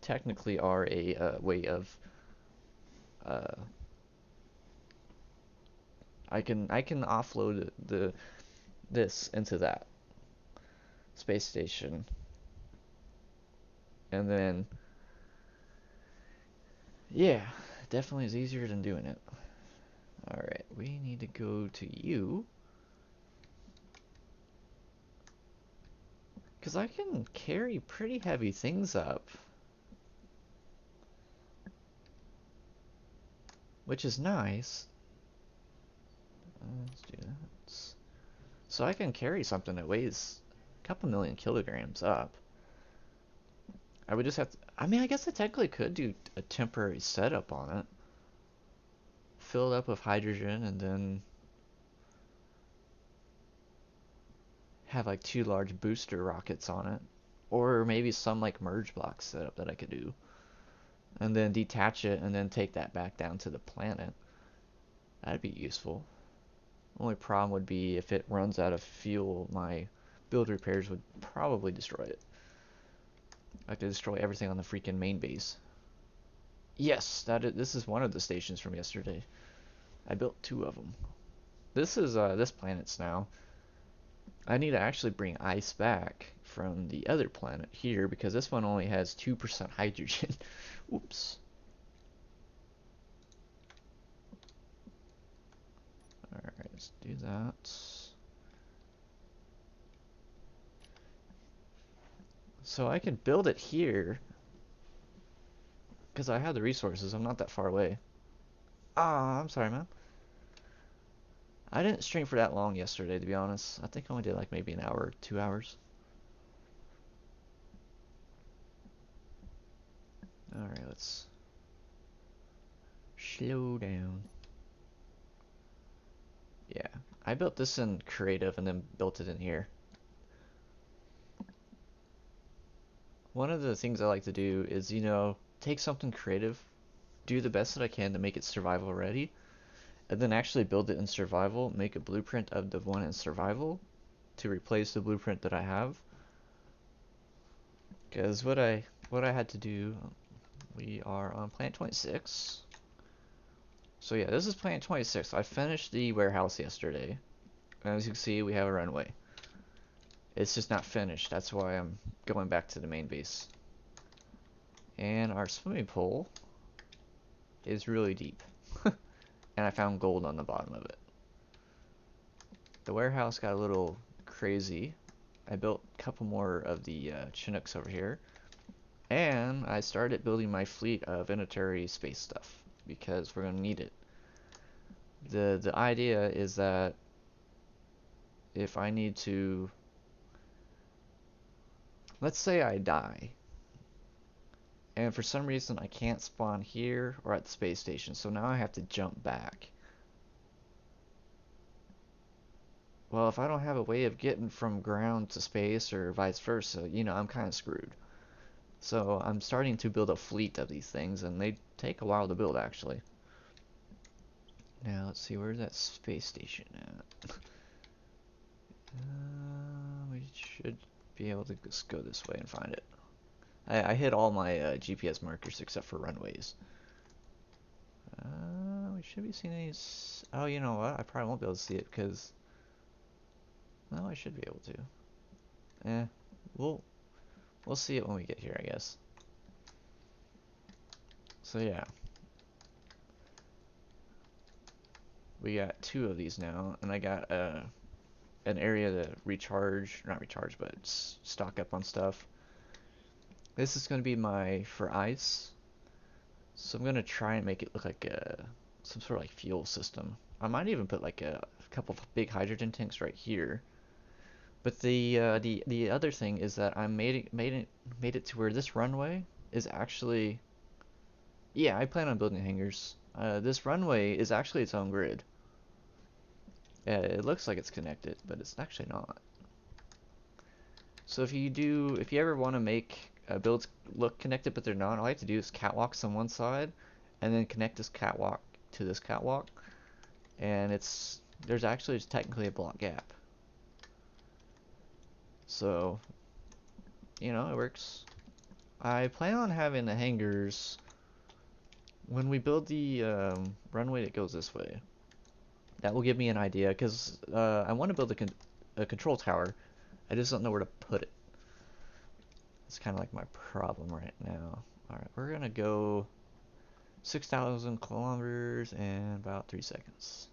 technically are a way of uh, I can offload this into that space station, and then yeah, definitely is easier than doing it. All right, we need to go to you because I can carry pretty heavy things up, which is nice. Let's do that. So I can carry something that weighs a couple million kilograms up. I would just have to, I mean, I guess I technically could do a temporary setup on it. Fill it up with hydrogen and then have like 2 large booster rockets on it. Or maybe some like merge block setup that I could do. And then detach it and then take that back down to the planet. That'd be useful. Only problem would be if it runs out of fuel, my build repairs would probably destroy it. I have to destroy everything on the freaking main base. Yes, this is one of the stations from yesterday. I built 2 of them. This is this planet's now. I need to actually bring ice back from the other planet here because this one only has 2% hydrogen. Oops. Alright, let's do that. So I can build it here. Because I have the resources, I'm not that far away. Ah, I'm sorry, man. I didn't stream for that long yesterday, to be honest. I think I only did like maybe an hour, 2 hours. Alright, let's slow down. Yeah, I built this in creative and then built it in here. One of the things I like to do is, take something creative, do the best that I can to make it survival ready, and then actually build it in survival, make a blueprint of the one in survival to replace the blueprint that I have. Because what I had to do, we are on Planet 26. So yeah, this is Planet 26. I finished the warehouse yesterday. As you can see, we have a runway. It's just not finished. That's why I'm going back to the main base. And our swimming pool is really deep. And I found gold on the bottom of it. The warehouse got a little crazy. I built a couple more of the Chinooks over here. And I started building my fleet of Initary space stuff because we're going to need it. The idea is that if I need to, let's say I die, and for some reason I can't spawn here or at the space station, so now I have to jump back. Well, if I don't have a way of getting from ground to space or vice versa, I'm kind of screwed. So I'm starting to build a fleet of these things, and they take a while to build, actually. Now, let's see, where's that space station at? We should be able to just go this way and find it. I hit all my GPS markers except for runways. We should be seeing these. Oh, you know what? I probably won't be able to see it because. No, I should be able to. We'll see it when we get here, I guess. So yeah, we got 2 of these now, and I got an area to recharge, not recharge, but stock up on stuff. This is going to be my for ice, so I'm going to try and make it look like some sort of like fuel system. I might even put like a couple of big hydrogen tanks right here. But the other thing is that I made it to where this runway is actually, yeah, I plan on building hangars. This runway is actually its own grid. It looks like it's connected, but it's actually not. So if you ever want to make builds look connected but they're not, all I have to do is catwalks on one side, and then connect this catwalk to this catwalk, and there's actually technically a block gap. So, it works. I plan on having the hangars when we build the runway that goes this way. That will give me an idea, because I want to build a control tower. I just don't know where to put it. It's kind of like my problem right now. Alright, we're going to go 6,000 kilometers in about 3 seconds.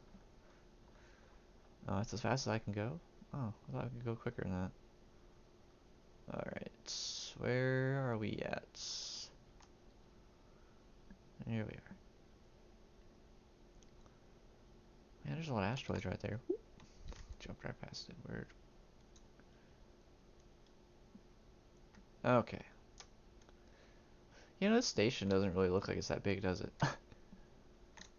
Oh, that's as fast as I can go? Oh, I thought I could go quicker than that. Alright, where are we at? Here we are. Man, there's a lot of asteroids right there. Jumped right past it. Weird. Okay. This station doesn't really look like it's that big, does it?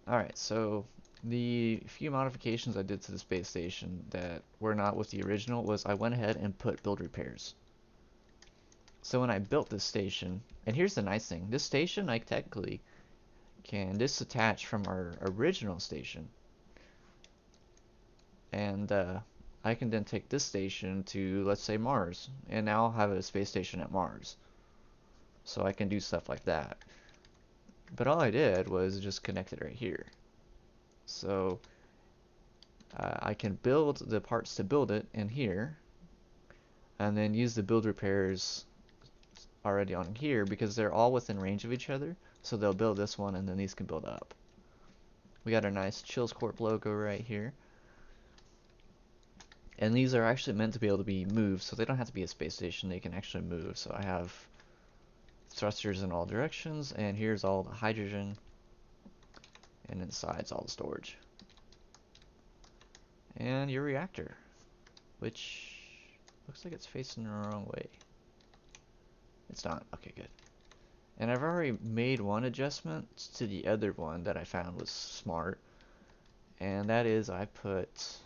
Alright, so the few modifications I did to the space station that were not with the original was I went ahead and put build repairs. So when I built this station, and here's the nice thing, this station I technically can disattach from our original station. And I can then take this station to, let's say, Mars, and now I'll have a space station at Mars. So I can do stuff like that. But all I did was just connect it right here. So I can build the parts to build it in here, and then use the build repairs already on here because they're all within range of each other. So they'll build this one, and then these can build up. We got our nice Chills Corp logo right here. And these are actually meant to be able to be moved, so they don't have to be a space station, they can actually move. So I have thrusters in all directions, and here's all the hydrogen, and inside's all the storage. And your reactor, which looks like it's facing the wrong way. It's not. Okay, good. And I've already made one adjustment to the other one that I found was smart, and that is I put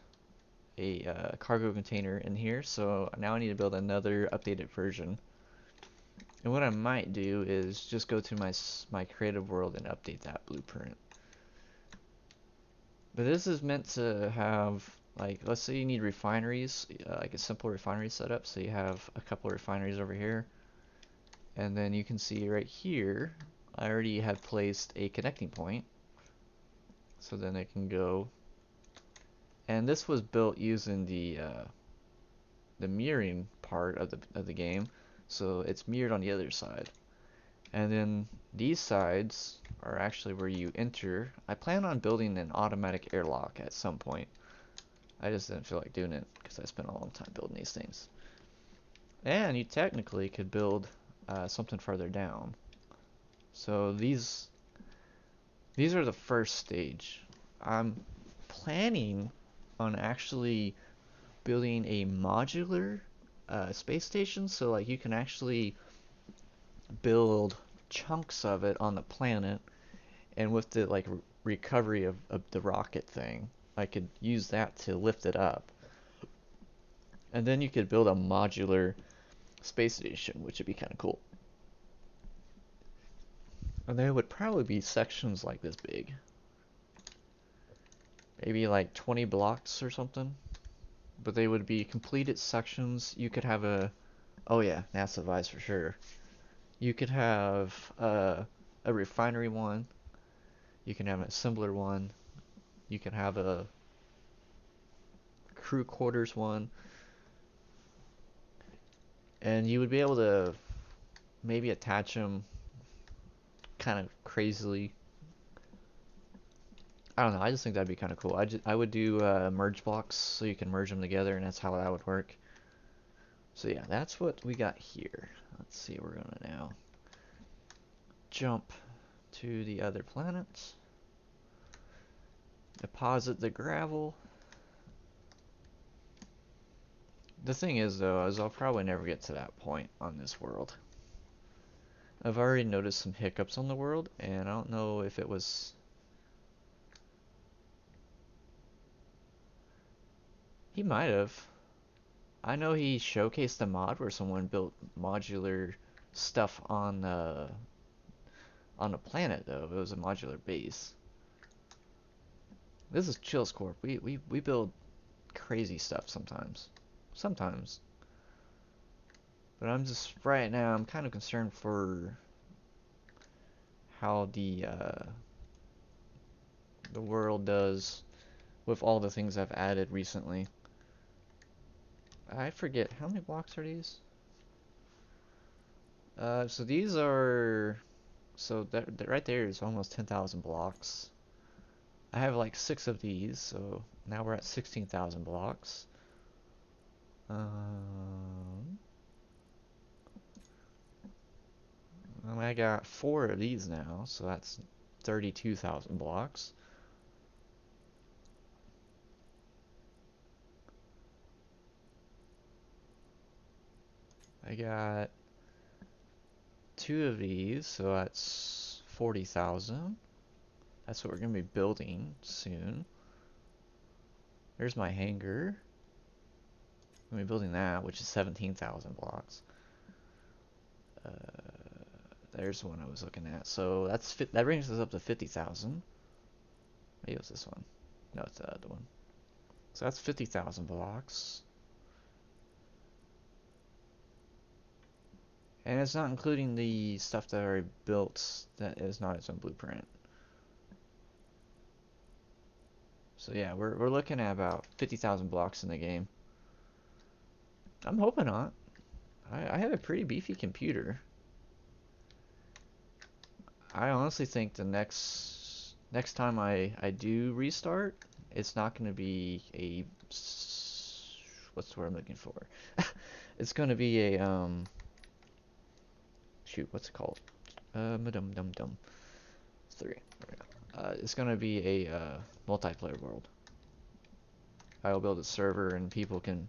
a cargo container in here, so now I need to build another updated version. And what I might do is just go to my creative world and update that blueprint. But this is meant to have, like, let's say you need refineries, like a simple refinery setup. So you have a couple of refineries over here, and then you can see right here, I already have placed a connecting point. So then it can go, and this was built using the mirroring part of the game, so it's mirrored on the other side. And then these sides are actually where you enter. I plan on building an automatic airlock at some point. I just didn't feel like doing it because I spent a long time building these things. And you technically could build something further down. So these are the first stage. I'm planning on actually building a modular space station, so like you can actually build chunks of it on the planet, and with the like recovery of the rocket thing, I could use that to lift it up, and then you could build a modular space station, which would be kind of cool. And there would probably be sections like this big, maybe like 20 blocks or something, but they would be completed sections. You could have oh yeah, NASA Vice for sure. You could have a refinery one. You can have an assembler one. You can have a crew quarters one. And you would be able to maybe attach them kind of crazily. I don't know. I just think that'd be kind of cool. I would do merge blocks so you can merge them together, and that's how that would work. So yeah, that's what we got here. Let's see. We're gonna now jump to the other planets. Deposit the gravel. The thing is, though, is I'll probably never get to that point on this world. I've already noticed some hiccups on the world, and I don't know if it was... He might have. I know he showcased a mod where someone built modular stuff on a planet, though. It was a modular base. This is Chills Corp. We build crazy stuff sometimes. Sometimes. But I'm just, right now, I'm kind of concerned for how the world does with all the things I've added recently. I forget, how many blocks are these? So these are, so that right there is almost 10,000 blocks. I have like 6 of these, so now we're at 16,000 blocks. I got 4 of these now, so that's 32,000 blocks. I got 2 of these, so that's 40,000. That's what we're going to be building soon. There's my hangar. I'm going to be building that, which is 17,000 blocks. There's the one I was looking at. So that brings us up to 50,000. Maybe it was this one. No, it's the other one. So that's 50,000 blocks. And it's not including the stuff that I already built that is not its own blueprint. So yeah, we're looking at about 50,000 blocks in the game. I'm hoping not. I have a pretty beefy computer. I honestly think the next time I do restart, it's not going to be a, what's the word I'm looking for? It's going to be a shoot, what's it called? Dum dum dum. 3. There we go. It's gonna be a multiplayer world. I will build a server and people can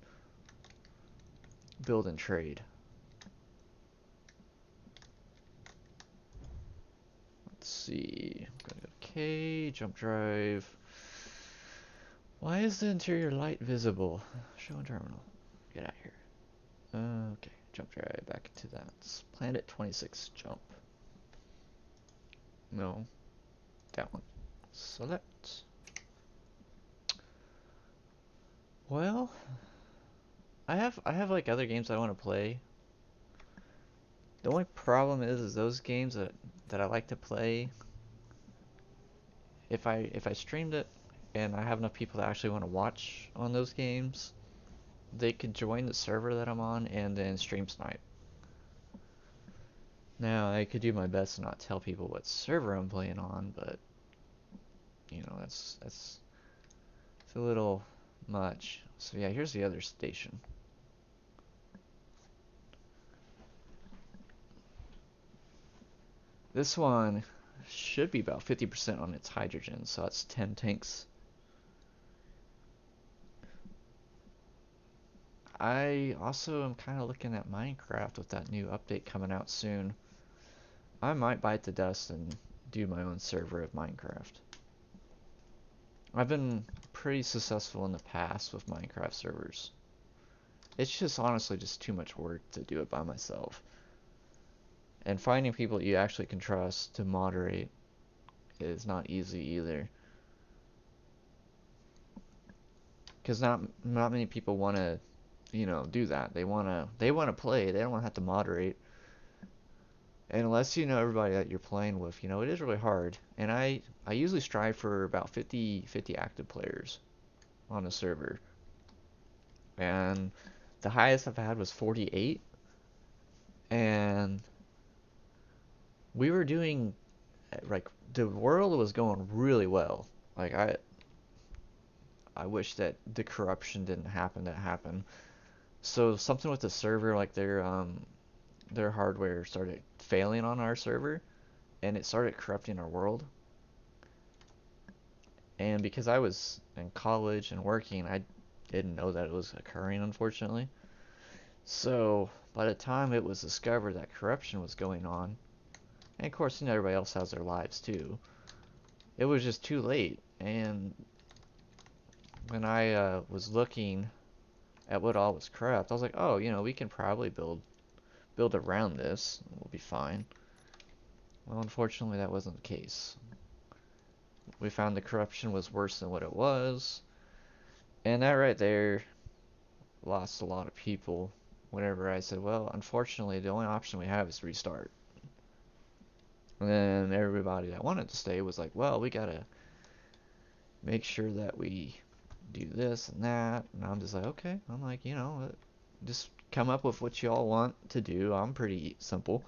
build and trade. Let's see. I'm gonna go K, jump drive. Why is the interior light visible? Show in terminal. Get out of here. Okay, jump drive back into that. It's Planet 26 jump. No, that one. Select. Well, I have like other games I want to play. The only problem is those games that I like to play. If I streamed it and I have enough people that actually want to watch on those games, they could join the server that I'm on and then stream snipe. Now I could do my best to not tell people what server I'm playing on, but you know that's it's a little much. So yeah, here's the other station. This one should be about 50% on its hydrogen, so that's 10 tanks. I also am kind of looking at Minecraft with that new update coming out soon. I might bite the dust and do my own server of Minecraft. I've been pretty successful in the past with Minecraft servers. It's just honestly just too much work to do it by myself. And finding people you actually can trust to moderate is not easy either. Because not many people want to, you know, do that. They want to play. They don't want to have to moderate. And unless you know everybody that you're playing with, you know, it is really hard. And I usually strive for about 50 active players on a server. And the highest I've had was 48. And we were doing, like, the world was going really well. Like, I wish that the corruption didn't happen that happened. So something with the server, like their hardware started failing on our server, and it started corrupting our world. And because I was in college and working, I didn't know that it was occurring, unfortunately. So by the time it was discovered that corruption was going on, and of course, you know, everybody else has their lives too, it was just too late. And when I was looking at what all was corrupt, I was like, oh, you know, we can probably build around this. We'll be fine. Well, unfortunately, that wasn't the case. We found the corruption was worse than what it was, and that right there lost a lot of people. Whenever I said, well, unfortunately, the only option we have is restart. And then everybody that wanted to stay was like, well, we gotta make sure that we do this and that. And I'm just like, okay. I'm like, you know, just come up with what you all want to do. I'm pretty simple.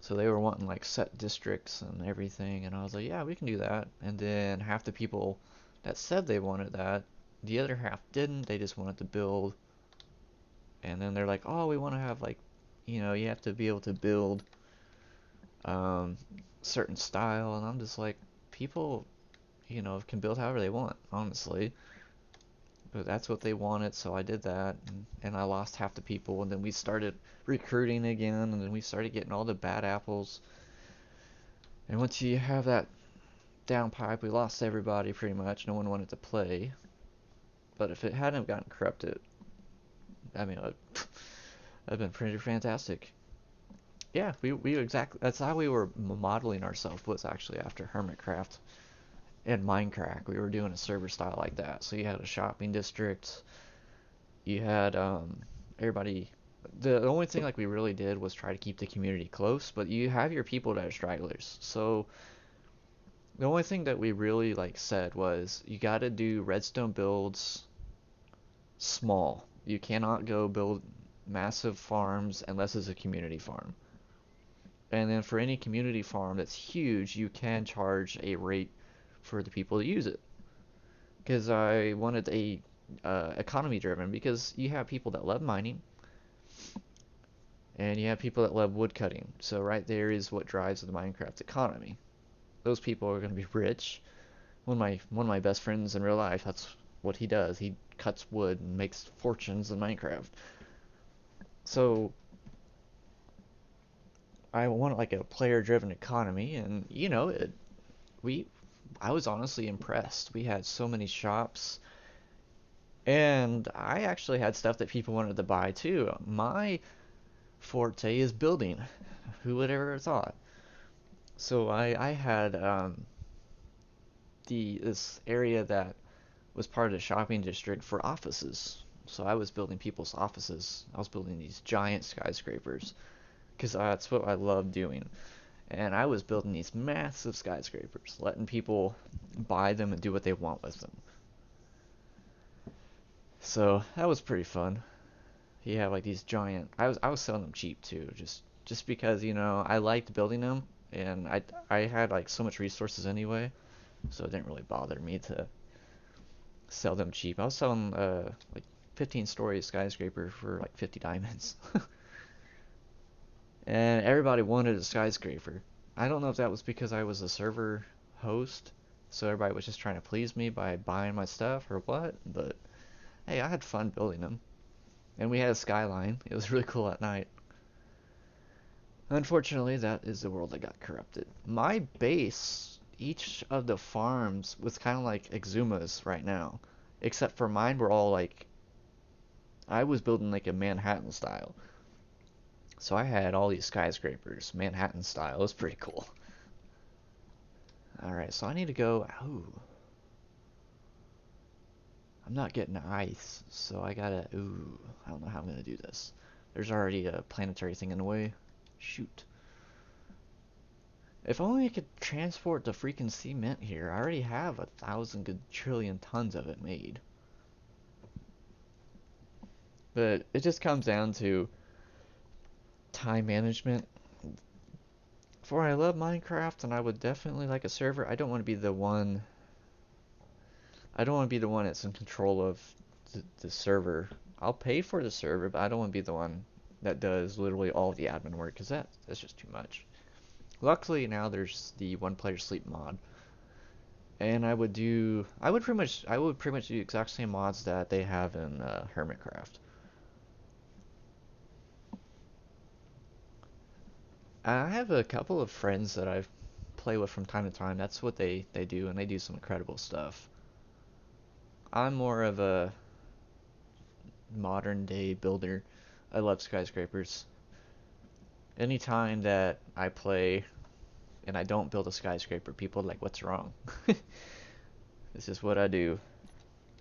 So they were wanting like set districts and everything, and I was like, yeah, we can do that. And then half the people that said they wanted that, the other half didn't. They just wanted to build. And then they're like, oh, we want to have like, you know, you have to be able to build certain style. And I'm just like, people, you know, can build however they want, honestly. But that's what they wanted, so I did that, and I lost half the people, and then we started recruiting again, and then we started getting all the bad apples. And once you have that down pipe, we lost everybody pretty much. No one wanted to play. But if it hadn't gotten corrupted, I mean, that'd been pretty fantastic. Yeah, we exactly, that's how we were modeling ourselves, was actually after Hermitcraft and Minecraft. We were doing a server style like that. So you had a shopping district, you had everybody. The only thing like we really did was try to keep the community close, but you have your people that are stragglers. So the only thing that we really like said was you got to do redstone builds small. You cannot go build massive farms unless it's a community farm. And then for any community farm that's huge, you can charge a rate for the people to use it. Because I wanted a economy driven, because you have people that love mining, and you have people that love woodcutting. So right there is what drives the Minecraft economy. Those people are going to be rich. One of my best friends in real life, that's what he does. He cuts wood and makes fortunes in Minecraft. So I want like a player-driven economy, and we I was honestly impressed. We had so many shops, and I actually had stuff that people wanted to buy too. My forte is building. Who would ever have thought? So I had this area that was part of the shopping district for offices. So I was building people's offices. I was building these giant skyscrapers because that's what I love doing. And I was building these massive skyscrapers, letting people buy them and do what they want with them. So that was pretty fun. He had like these giant. I was selling them cheap too, just because I liked building them, and I had like so much resources anyway, so it didn't really bother me to sell them cheap. I was selling like 15-story skyscraper for like 50 diamonds. And everybody wanted a skyscraper. I don't know if that was because I was a server host, so everybody was just trying to please me by buying my stuff or what, but hey, I had fun building them. And we had a skyline. It was really cool at night. Unfortunately, that is the world that got corrupted. My base, each of the farms was kind of like Exuma's right now, except for mine were all like, I was building like a Manhattan style. So I had all these skyscrapers, Manhattan style. It was pretty cool. Alright, so I need to go. Ooh. I'm not getting ice, so I gotta. Ooh. I don't know how I'm gonna do this. There's already a planetary thing in the way. Shoot. If only I could transport the freaking cement here. I already have 1,000 gajillion tons of it made. But it just comes down to time management. For I love Minecraft and I would definitely like a server. I don't want to be the one. I don't want to be the one that's in control of the server. I'll pay for the server, but I don't want to be the one that does literally all of the admin work because that's just too much. Luckily now there's the one player sleep mod, and I would pretty much do the exact same mods that they have in Hermitcraft. I have a couple of friends that I play with from time to time. That's what they do, and they do some incredible stuff. I'm more of a modern day builder. I love skyscrapers. Anytime that I play and I don't build a skyscraper, people are like, "What's wrong?" This is what I do.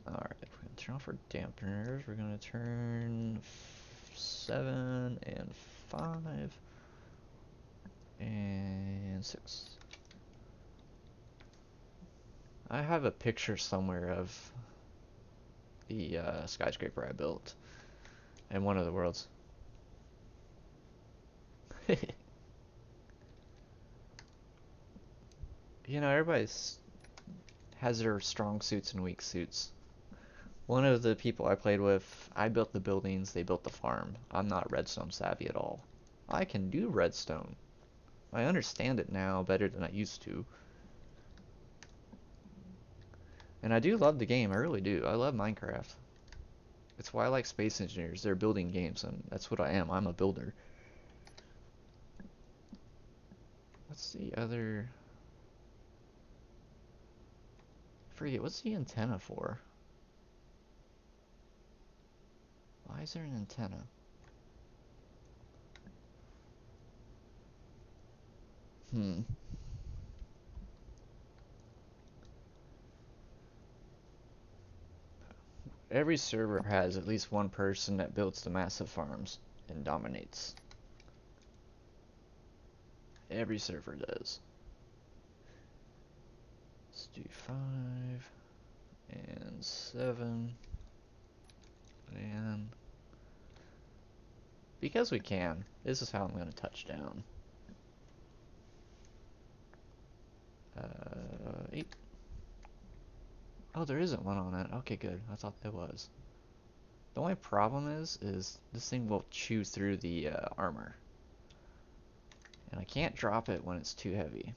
Alright, we're gonna turn off our dampeners. We're gonna turn 7 and 5 and 6. I have a picture somewhere of the skyscraper I built in one of the worlds. Everybody's has their strong suits and weak suits. One of the people I played with, I built the buildings, they built the farm. I'm not redstone savvy at all. I can do redstone. I understand it now better than I used to. And I do love the game, I really do. I love Minecraft. It's why I like Space Engineers. They're building games, and that's what I am. I'm a builder. What's the other... I forget, what's the antenna for? Why is there an antenna? Hmm. Every server has at least one person that builds the massive farms and dominates. Every server does. Let's do 5 and 7 and because we can, this is how I'm going to touch down. 8. Oh, there isn't one on it. Okay, good. I thought there was. The only problem is this thing will chew through the armor. And I can't drop it when it's too heavy.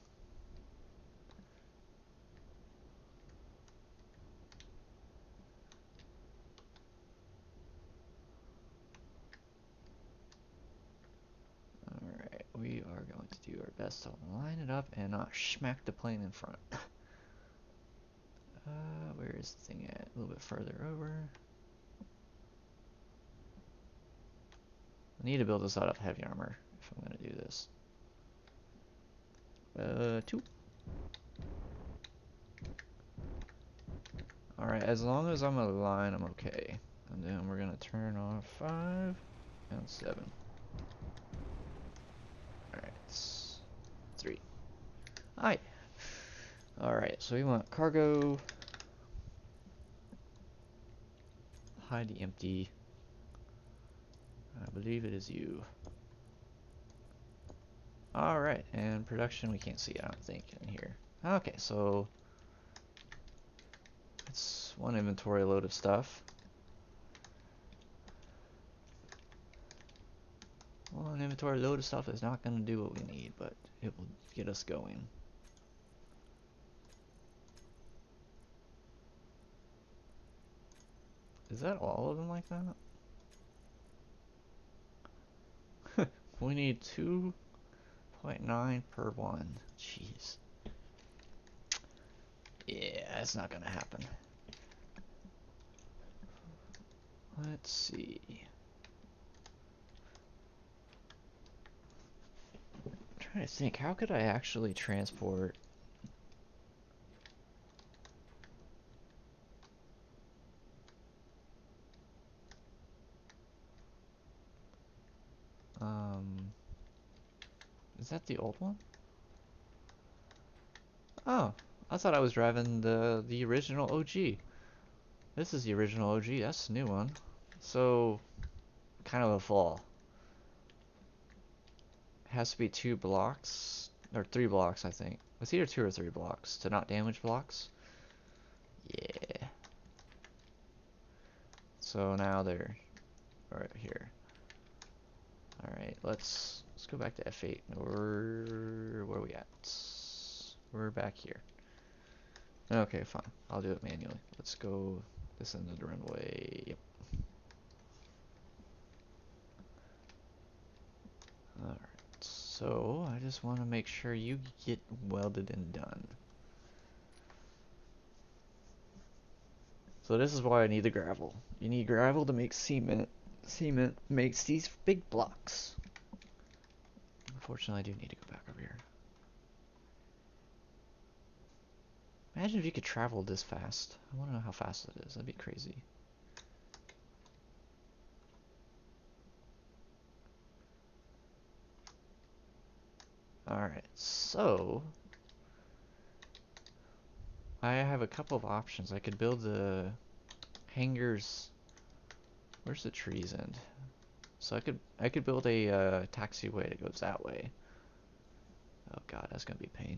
Alright, we are going to do our best to line it up and not smack the plane in front. Where is the thing at? A little bit further over. I need to build this out of heavy armor if I'm going to do this. 2. Alright, as long as I'm aligned, I'm okay. And then we're going to turn off 5 and 7. Alright, 3. Hi. Alright, so we want cargo. Hide the empty. I believe it is you. Alright, and production we can't see, I don't think, in here. Okay, so it's one inventory load of stuff. Well, an inventory load of stuff is not going to do what we need, but it will get us going. Is that all of them like that? We need 2.9 per one. Jeez. Yeah, that's not gonna happen. Let's see. I'm trying to think, how could I actually transport... Is that the old one? Oh, I thought I was driving the original OG. This is the original OG, that's the new one. So, kind of a flaw. It has to be 2 blocks, or 3 blocks I think. It's either 2 or 3 blocks to not damage blocks. Yeah. So now they're right here. Alright, let's go back to F8. Where are we at? We're back here. Okay, fine. I'll do it manually. Let's go this end of the runway. Yep. Alright, so I just want to make sure you get welded and done. So this is why I need the gravel. You need gravel to make cement. Cement makes these big blocks. Unfortunately, I do need to go back over here. Imagine if you could travel this fast. I want to know how fast it is. That'd be crazy. Alright, so I have a couple of options. I could build the hangars. Where's the trees end? So I could build a taxiway that goes that way. Oh god, that's gonna be a pain.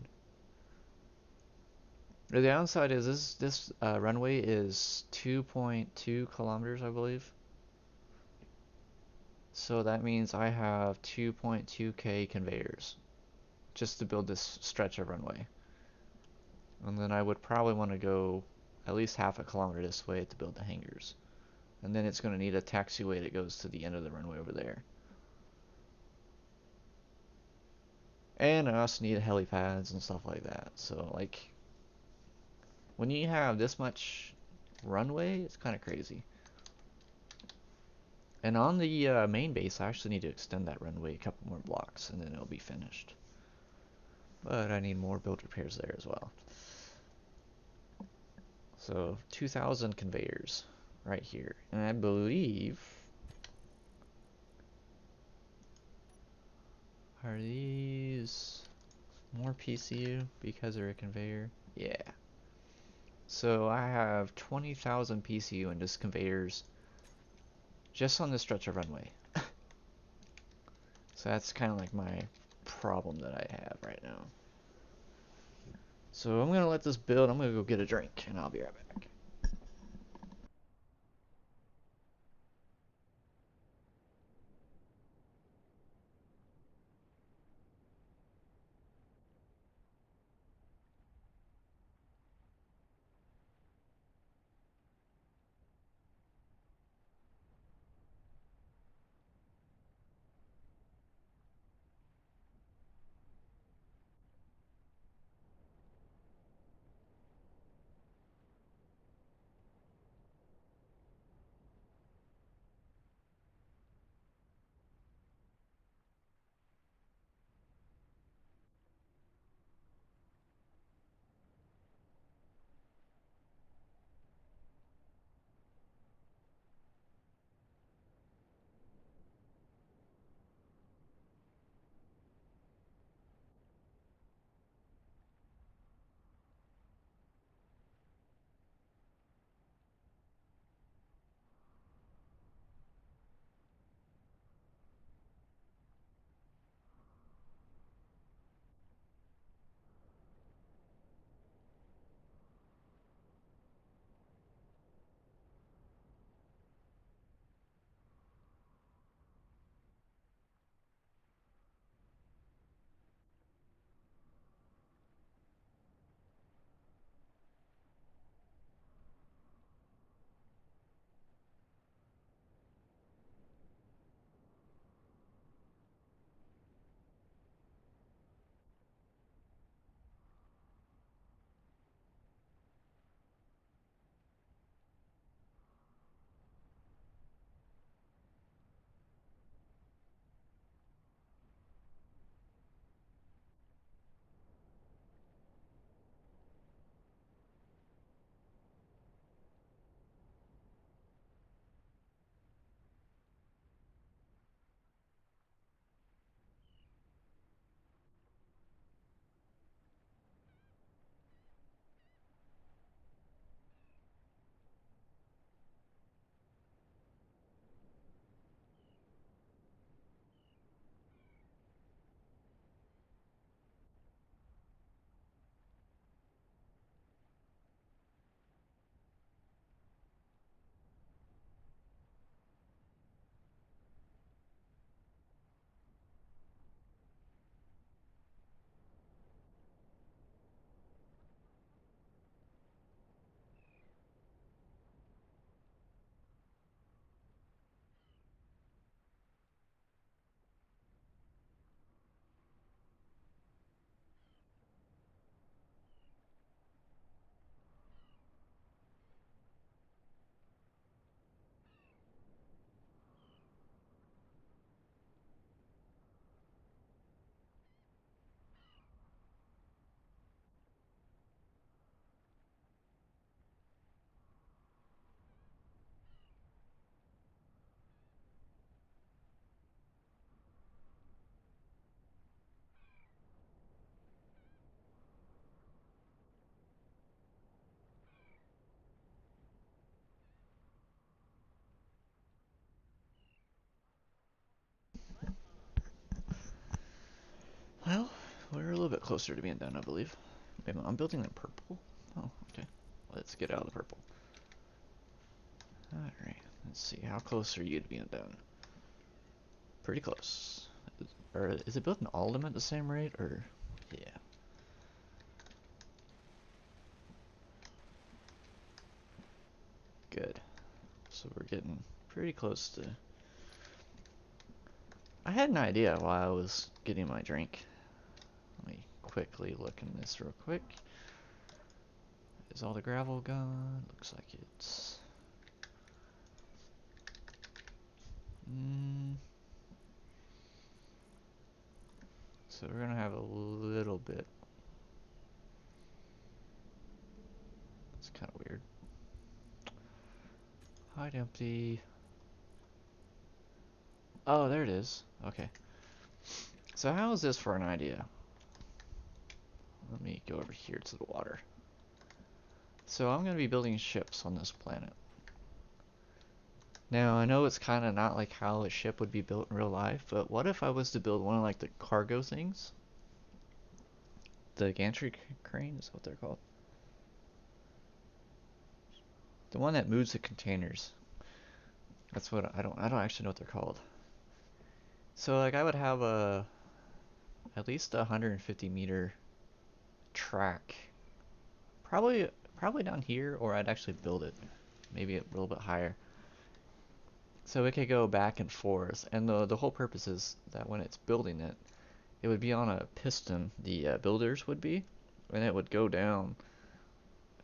The downside is this runway is 2.2 kilometers, I believe. So that means I have 2.2k conveyors just to build this stretch of runway. And then I would probably want to go at least half a kilometer this way to build the hangars. And then it's going to need a taxiway that goes to the end of the runway over there. And I also need helipads and stuff like that. So, like, when you have this much runway, it's kind of crazy. And on the main base, I actually need to extend that runway a couple more blocks, and then it'll be finished. But I need more build repairs there as well. So 2,000 conveyors right here. And I believe... Are these more PCU because they're a conveyor? Yeah. So I have 20,000 PCU in just conveyors just on this stretch of runway. So that's kind of like my problem that I have right now. So I'm gonna let this build. I'm gonna go get a drink and I'll be right back. closer to being done, I believe. Wait a minute, I'm building in purple? Oh, okay. Let's get out of the purple. Alright, let's see. How close are you to being done? Pretty close. Or is it building all of them at the same rate? Or, yeah. Good. So we're getting pretty close to... I had an idea while I was getting my drink. Let me quickly look in this real quick. Is all the gravel gone? Looks like it's... So we're gonna have a little bit. It's kind of weird. Hide empty. Oh, there it is. Okay. So how is this for an idea? Let me go over here to the water. So I'm going to be building ships on this planet. Now, I know it's kind of not like how a ship would be built in real life, but what if I was to build one of like the cargo things? The gantry crane is what they're called. The one that moves the containers. That's what I don't actually know what they're called. So like I would have at least a 150-meter track. Probably down here, or I'd actually build it. Maybe a little bit higher. So it could go back and forth, and the whole purpose is that when it's building it, it would be on a piston, the builders would be, and it would go down,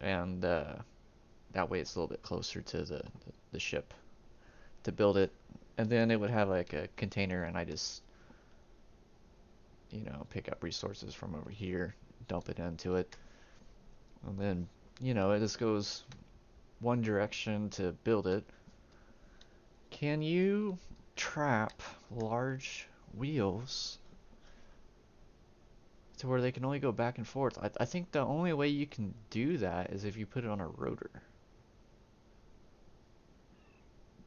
and that way it's a little bit closer to the ship to build it, and then it would have like a container, and I just, you know, pick up resources from over here, dump it into it, and then, you know, it just goes one direction to build it. Can you trap large wheels to where they can only go back and forth? I think the only way you can do that is if you put it on a rotor.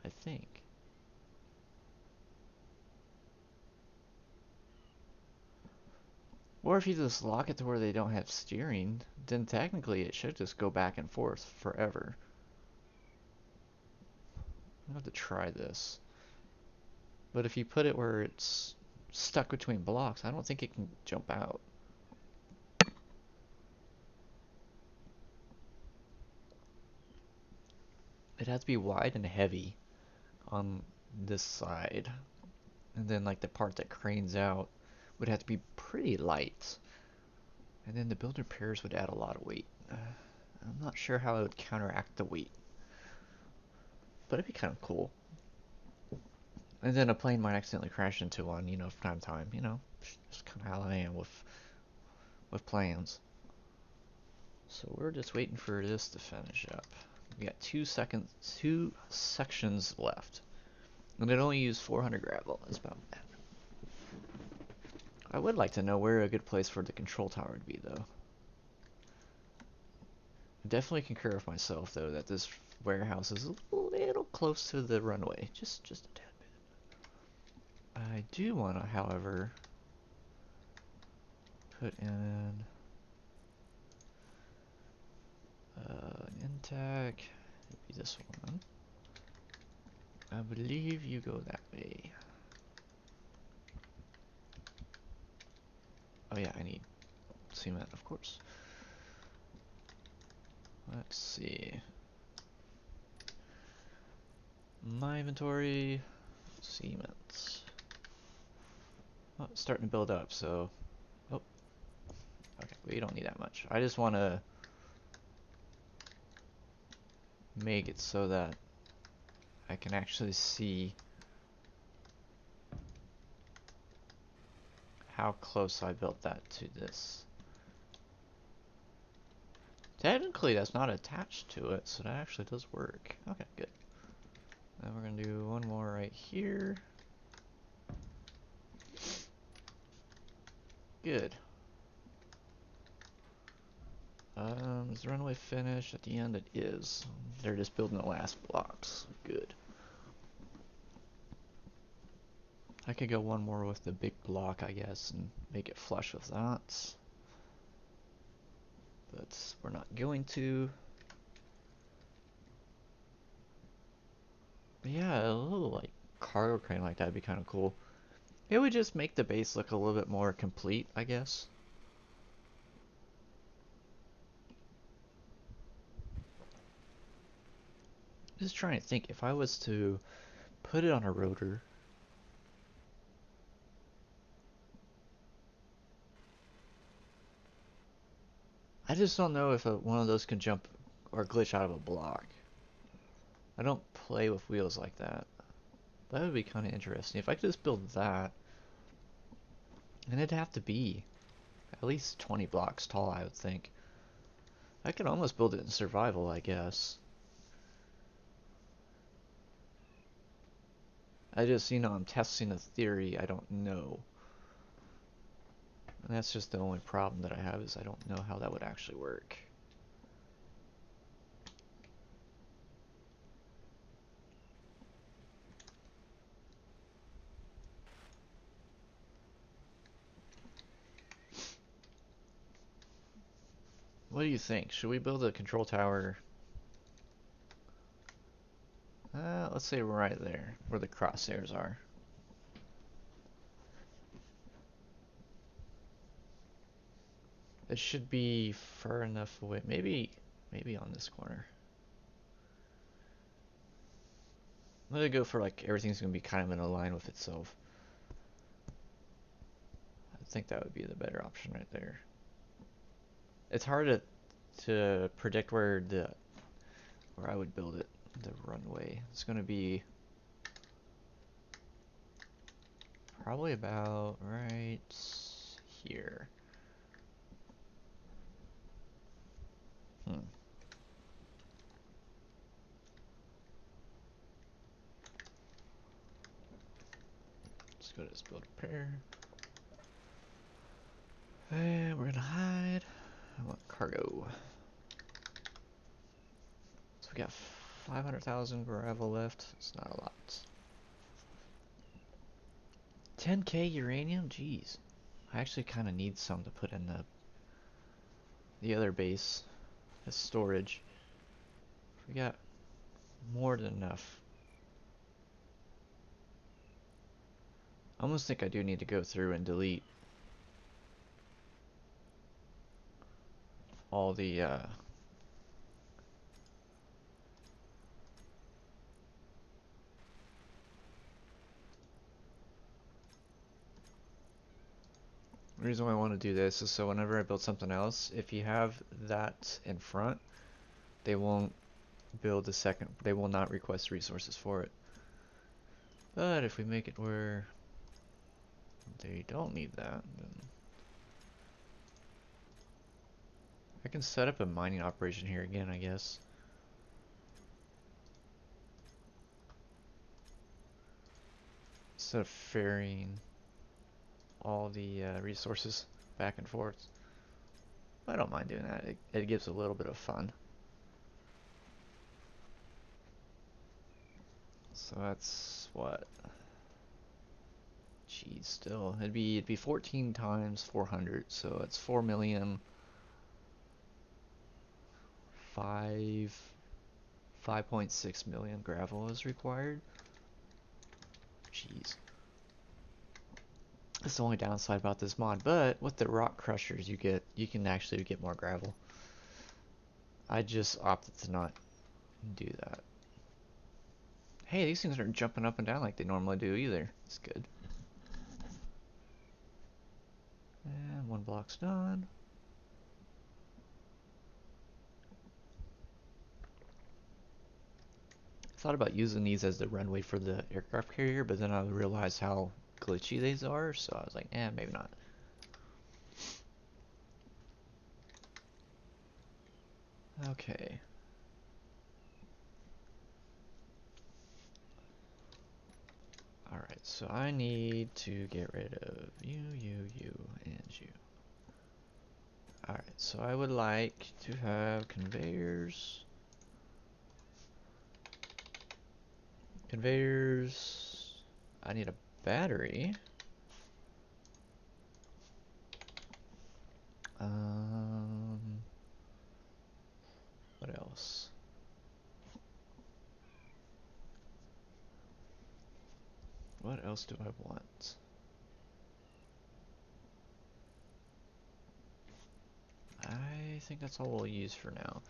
I think. Or if you just lock it to where they don't have steering, then technically it should just go back and forth forever. I'm going to have to try this. But if you put it where it's stuck between blocks, I don't think it can jump out. It has to be wide and heavy on this side. And then like the part that cranes out would have to be pretty light. And then the builder pairs would add a lot of weight. I'm not sure how it would counteract the weight. But it'd be kind of cool. And then a plane might accidentally crash into one, you know, from time to time. You know, just kind of how I am with plans. So we're just waiting for this to finish up. We got 2 sections left. And it only used 400 gravel. That's about that. I would like to know where a good place for the control tower would be, though. I definitely concur with myself, though, that this warehouse is a little close to the runway. Just a tad bit. I do want to, however, put in an intake. Maybe this one. I believe you go that way. Oh yeah, I need cement, of course. Let's see. My inventory, cement. Oh, it's starting to build up, so... Oh. Okay, we don't need that much. I just want to make it so that I can actually see how close I built that to this. Technically, that's not attached to it, so that actually does work. Okay, good. Then we're going to do one more right here. Good. Is the runway finished? At the end it is. They're just building the last blocks. Good. I could go one more with the big block, I guess, and make it flush with that. but we're not going to. But yeah, a little like cargo crane like that would be kind of cool. It would just make the base look a little bit more complete, I guess. Just trying to think, if I was to put it on a rotor, I just don't know if one of those can jump or glitch out of a block. I don't play with wheels like that. That would be kind of interesting. If I could just build that, and it'd have to be at least 20 blocks tall, I would think. I could almost build it in survival, I guess. I just, I'm testing a theory, I don't know. And that's just the only problem that I have, is I don't know how that would actually work. What do you think? Should we build a control tower? Let's say right there, where the crosshairs are. It should be far enough away. Maybe on this corner. I'm gonna go for like everything's gonna be kind of in a line with itself. I think that would be the better option right there. It's hard to predict where I would build it. The runway. It's gonna be probably about right here. Let's go to this build repair. And we're gonna hide. I want cargo. So we got 500,000 gravel left. It's not a lot. 10k uranium? Jeez. I actually kind of need some to put in the other base as storage. We got more than enough. I almost think I do need to go through and delete all the the reason why I want to do this is so whenever I build something else, if you have that in front, they won't build the second, they will not request resources for it. But if we make it where they don't need that, then I can set up a mining operation here again, I guess. Instead of ferrying all the resources back and forth. I don't mind doing that. It gives a little bit of fun. So that's what? Geez, still it'd be 14 times 400, so it's 4 million. 5.6 million gravel is required. Jeez. That's the only downside about this mod, but with the rock crushers you can actually get more gravel. I just opted to not do that. Hey, these things aren't jumping up and down like they normally do either. It's good. And one block's done. Thought about using these as the runway for the aircraft carrier, but then I realized how glitchy these are, so I was like, maybe not. Okay. Alright, so I need to get rid of you, and you. Alright, so I would like to have conveyors. Conveyors. I need a battery. Um, What else do I want? I think that's all we'll use for now.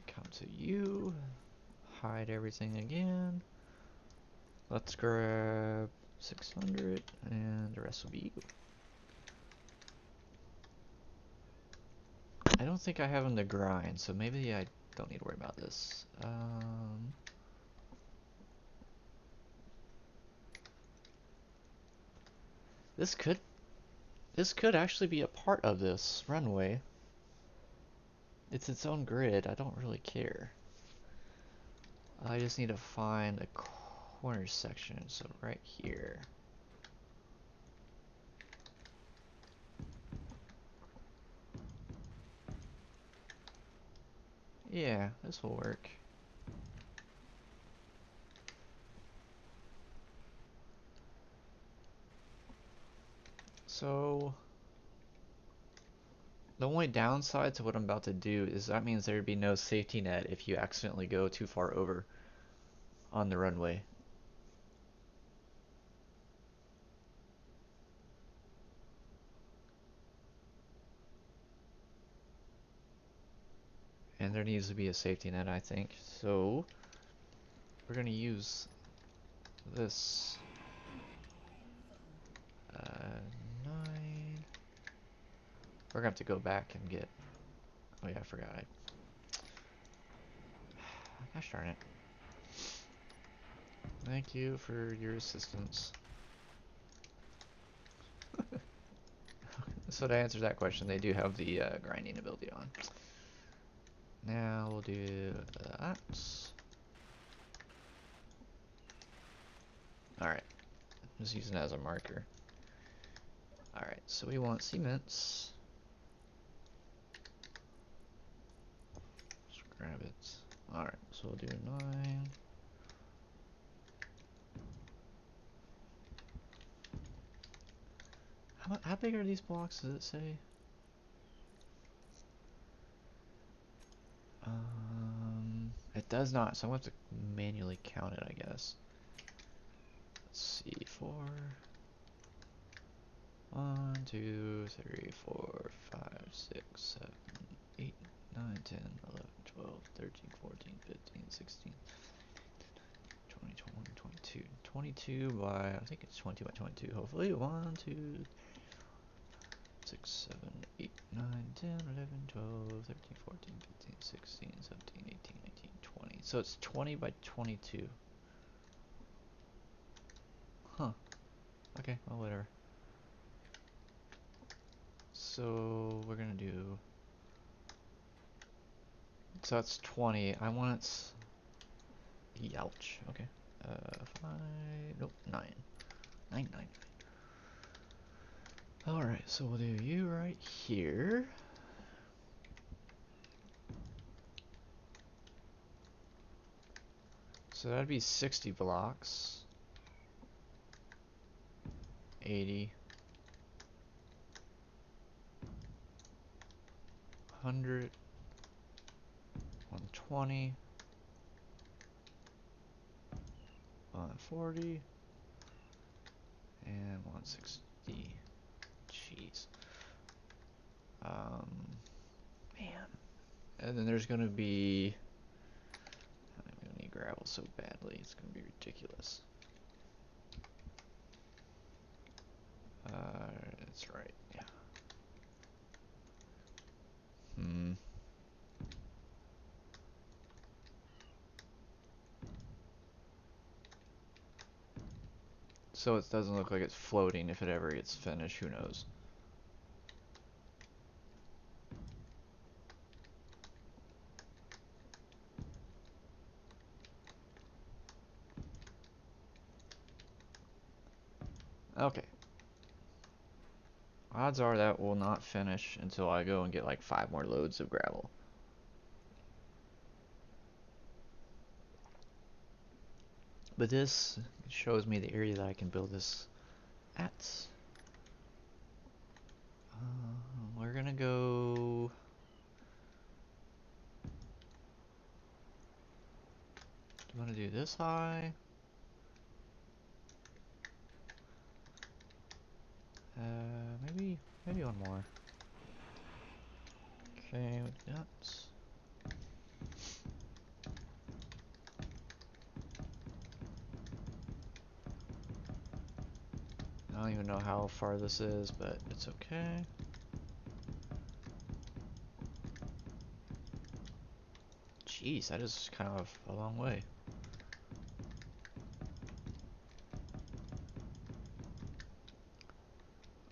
Come to you, hide everything again. Let's grab 600 and the rest will be you. I don't think I have them to grind, so maybe I don't need to worry about this. This could actually be a part of this runway. It's its own grid. I don't really care. I just need to find a corner section, so right here. Yeah, this will work. So the only downside to what I'm about to do is that means there'd be no safety net if you accidentally go too far over on the runway. And there needs to be a safety net, I think. So we're gonna use this 9. We're gonna have to go back and get. Oh yeah, I forgot. Gosh darn it. Thank you for your assistance. So to answer that question, they do have the grinding ability on. Now we'll do that. Alright, just using it as a marker. Alright, so we want cements. Just grab it. Alright, so we'll do 9. How big are these blocks, does it say? It does not, so I'm going to have to manually count it, I guess. Let's see, 4. 1, 2, 3, 4, 5, 6, 7, 8, 9, 10, 11, 12, 13, 14, 15, 16, 20, 21, 22. 22 by, I think it's 22 by 22, hopefully. 1, 2, 6, 7, 8, 9, 10, 11, 12, 13, 14, 15, 16, 17, 18, 19, 20. So it's 20 by 22. Huh. Okay, well, whatever. So we're gonna do. So that's 20. I want it. Ouch. Okay. 5. Nope. 9. 9, 9. Alright, so we'll do you right here. So that'd be 60 blocks. 80. 100. 120. 140. And 160. Jeez. Man. And then there's gonna be. I'm gonna need gravel so badly. It's gonna be ridiculous. That's right. Yeah. So it doesn't look like it's floating if it ever gets finished. Who knows? Okay. Odds are that will not finish until I go and get like 5 more loads of gravel. But this shows me the area that I can build this at. We're gonna go. Do you want to do this high? maybe one more. Okay, we got. I don't even know how far this is, but it's okay. Jeez, that is kind of a long way.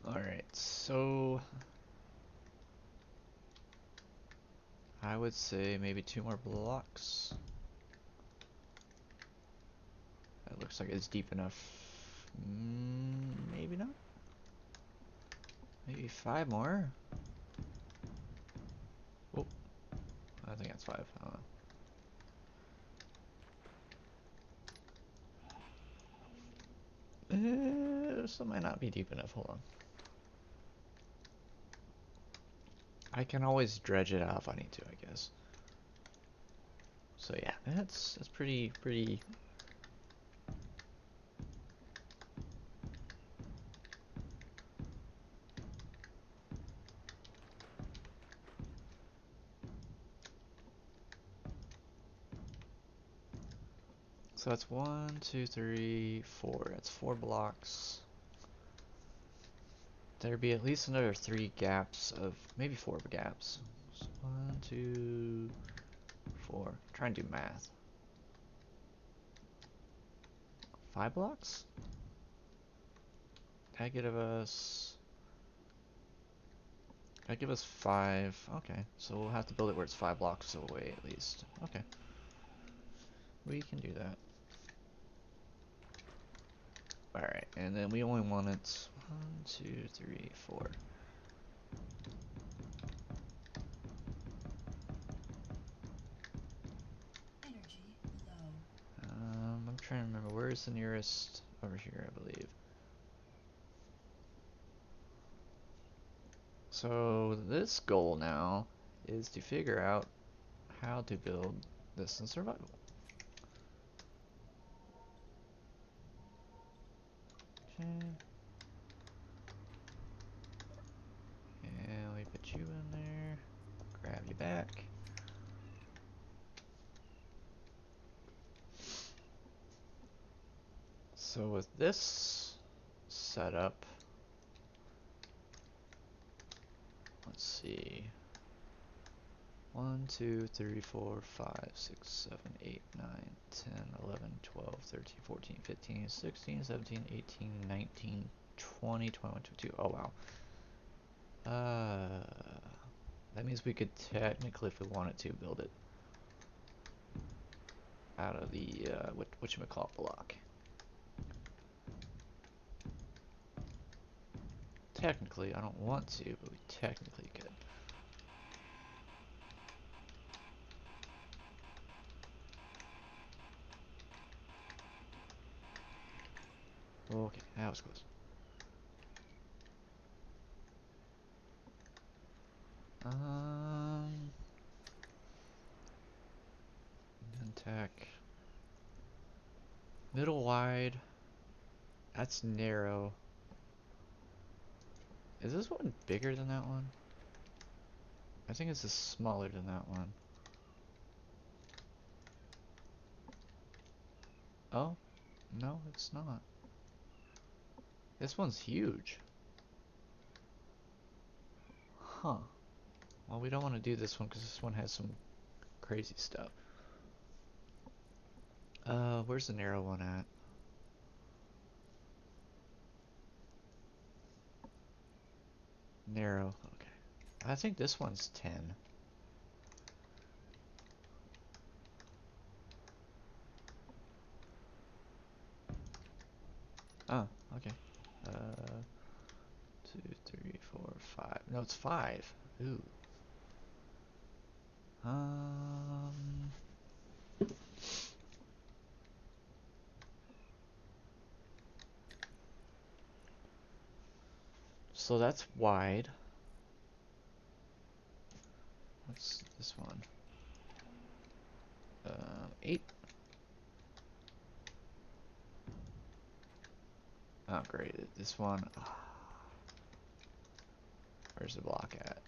Alright, so I would say maybe 2 more blocks. That looks like it's deep enough. Maybe not. Maybe 5 more. Oh, I think that's 5. I don't know. This might not be deep enough. Hold on. I can always dredge it out if I need to, I guess. So yeah, that's pretty. So that's 1, 2, 3, 4. That's 4 blocks. There'd be at least another 3 gaps of maybe 4 gaps. So 1, 2, 4. Try and do math. 5 blocks? That'd give us. That'd give us 5. Okay, so we'll have to build it where it's 5 blocks away at least. Okay, we can do that. Alright, and then we only want it 1, 2, 3, 4.
Energy low.
I'm trying to remember, where's the nearest? Over here, I believe. So this goal now is to figure out how to build this in survival. Okay. And we put you in there. Grab you back. So with this setup, let's see. 1, 2, 3, 4, 5, 6, 7, 8, 9, 10, 11, 12, 13, 14, 15, 16, 17, 18, 19, 20, 21, 22. Oh wow. That means we could technically, if we wanted to, build it out of the whatchamacallit block. Technically, I don't want to, but we technically could. Okay, that was close. Tech. Middle wide. That's narrow. Is this one bigger than that one? I think this is smaller than that one. Oh, no, it's not. This one's huge. Huh. Well, we don't want to do this one because this one has some crazy stuff. Where's the narrow one at? Narrow, okay. I think this one's 10. Oh, okay. 2, 3, 4, 5. No, it's 5. Ooh. Um. So that's wide. What's this one? 8. Oh, great. This one. Where's the block at?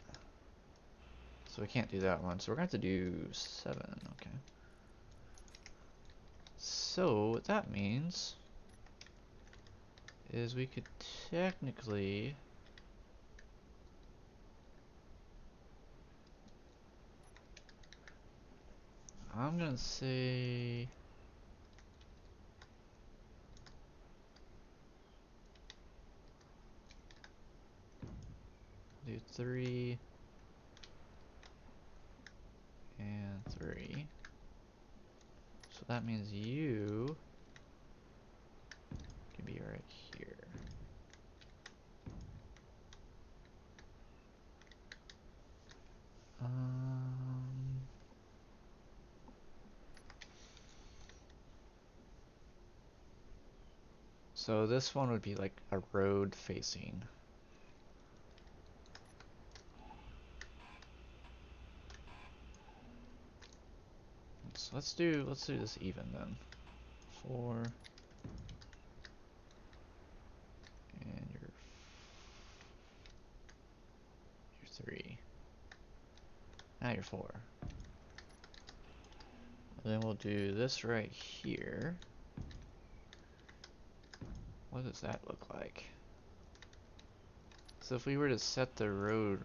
So we can't do that one. So we're going to have to do 7. Okay. So what that means is we could technically I'm gonna say do 3 and 3. So that means you can be right here. So this one would be like a road facing. So let's do this even then. 4 and you're 3. Now you're 4. And then we'll do this right here. What does that look like? So if we were to set the road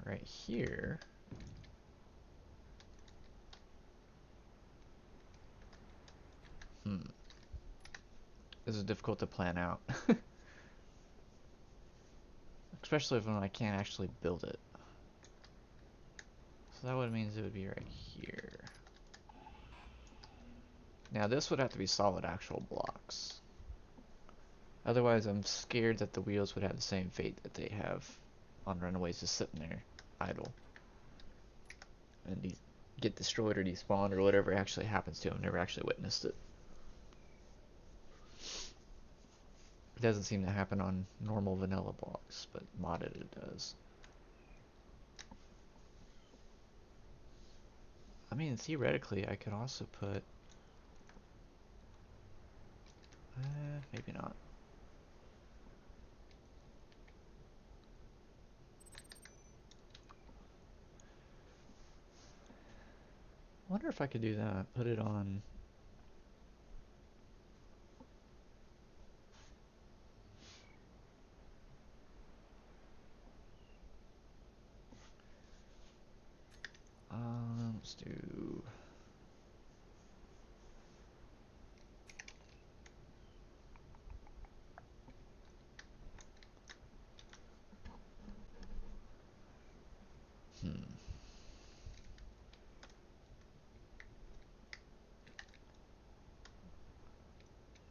right here, this is difficult to plan out. Especially when I can't actually build it. So that would mean it would be right here. Now this would have to be solid actual blocks. Otherwise I'm scared that the wheels would have the same fate that they have on Runaways, just sitting there idle. And get destroyed or despawned or whatever actually happens to them. Never actually witnessed it. It doesn't seem to happen on normal vanilla blocks, but modded it does. I mean, theoretically, I could also put... maybe not. I wonder if I could do that. Put it on... let's do...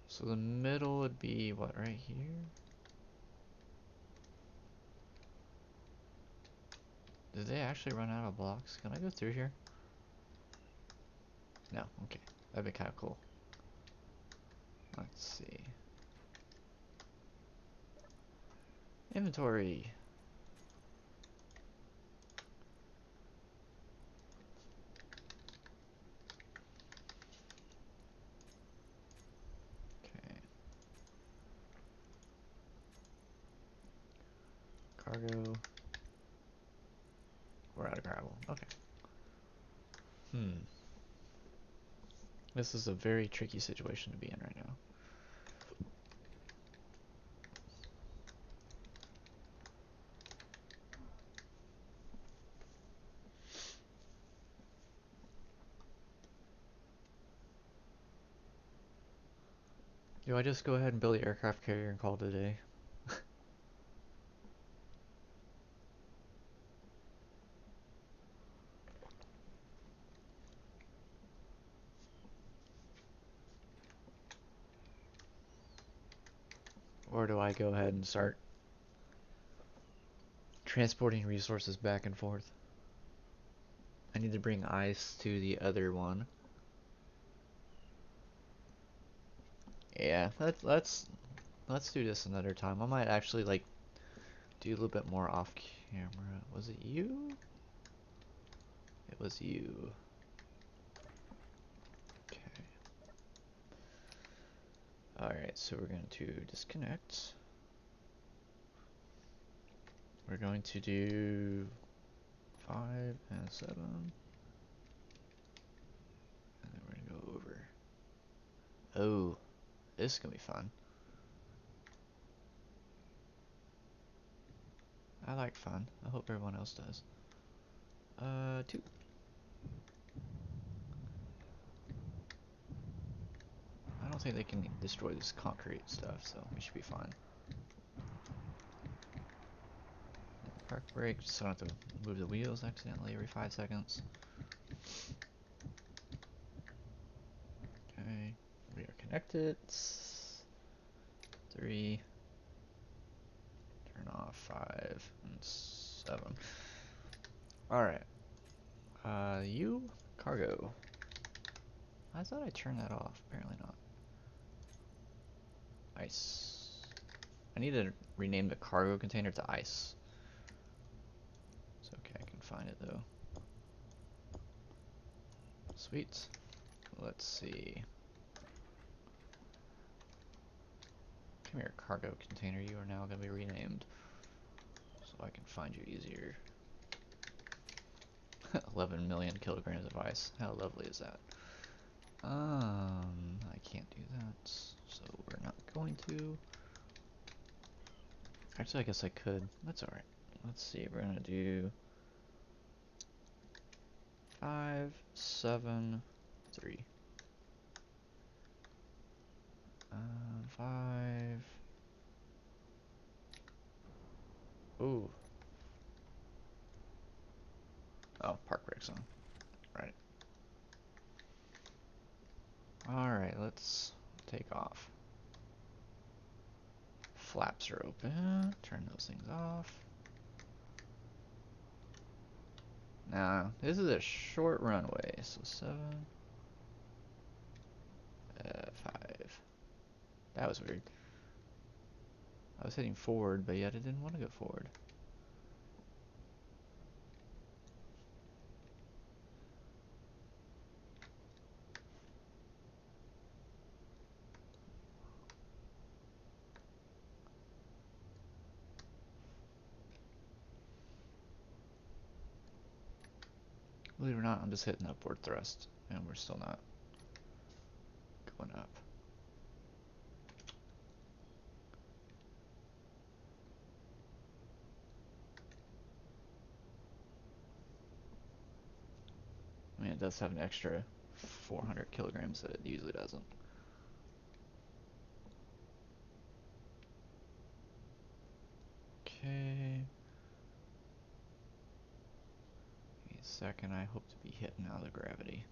So the middle would be, what, right here? Did they actually run out of blocks? Can I go through here? No, okay. That'd be kind of cool. Let's see. Inventory. Okay. Cargo. We're out of gravel. Okay. This is a very tricky situation to be in right now. Do I just go ahead and build the aircraft carrier and call it a day? Or do I go ahead and start transporting resources back and forth? I need to bring ice to the other one. Yeah, let's do this another time. I might actually like do a little bit more off camera. Was it you? It was you. Okay. Alright, so we're going to disconnect. We're going to do 5 and 7. And then we're gonna go over. Oh, this is gonna be fun. I like fun. I hope everyone else does. 2. I don't think they can destroy this concrete stuff, so we should be fine. Park brake, just so I don't have to move the wheels accidentally every 5 seconds. Okay, we are connected. 3. Turn off 5 and 7. Alright. You cargo. I thought I turned that off. Apparently not. Ice. I need to rename the cargo container to ice. It's okay, I can find it though. Sweet. Let's see. Come here, cargo container. You are now going to be renamed so I can find you easier. 11 million kilograms of ice. How lovely is that? I can't do that, so we're not going to. Actually, I guess I could. That's alright. Let's see, we're gonna do 5, 7, 3. 5. Ooh. Oh, park brakes on. Right. Alright, let's take off. Flaps are open. Turn those things off. Now, this is a short runway, so 7, 5. That was weird. I was heading forward, but yet I didn't want to go forward. Believe it or not, I'm just hitting upward thrust, and we're still not going up. I mean, it does have an extra 400 kilograms that it usually doesn't. Okay. Give me a second, I hope to be hitting out of the gravity.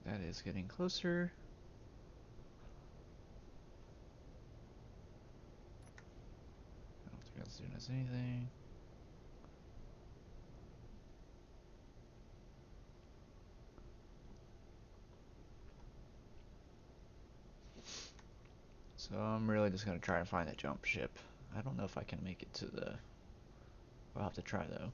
That is getting closer. I don't think that's doing us anything. So I'm really just gonna try and find the jump ship. I don't know if I can make it to the... We'll have to try though.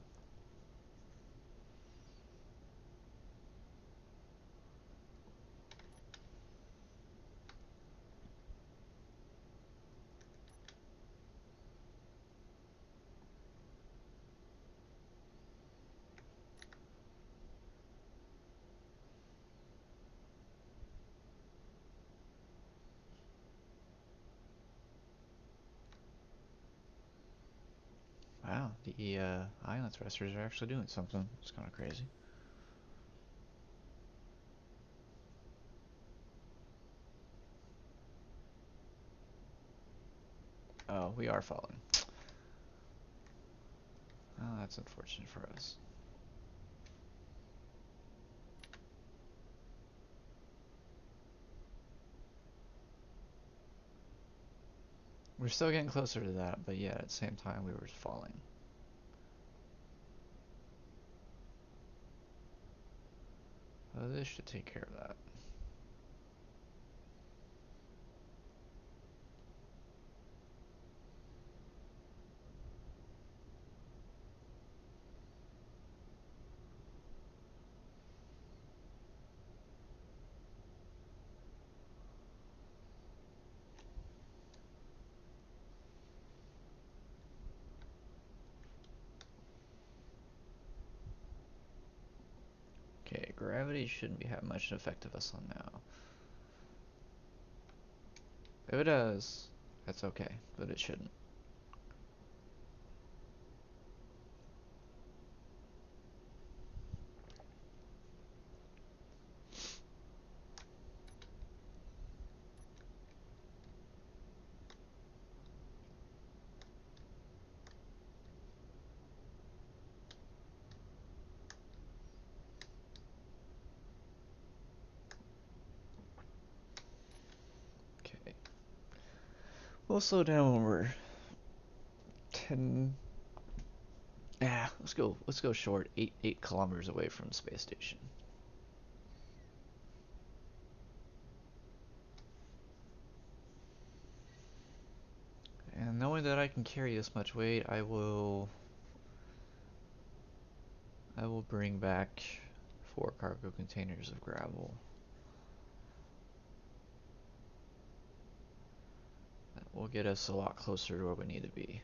Wow, the island thrusters are actually doing something. It's kind of crazy. Oh, we are falling. Oh, that's unfortunate for us. We're still getting closer to that, but yeah, at the same time we were falling. This should take care of that. gravity shouldn't be having much effect of us on now. If it does, that's okay, but it shouldn't. Okay. We'll slow down when we're 10. Yeah, let's go short. 8 kilometers away from the space station. And knowing that I can carry this much weight, I will bring back 4 cargo containers of gravel. That will get us a lot closer to where we need to be.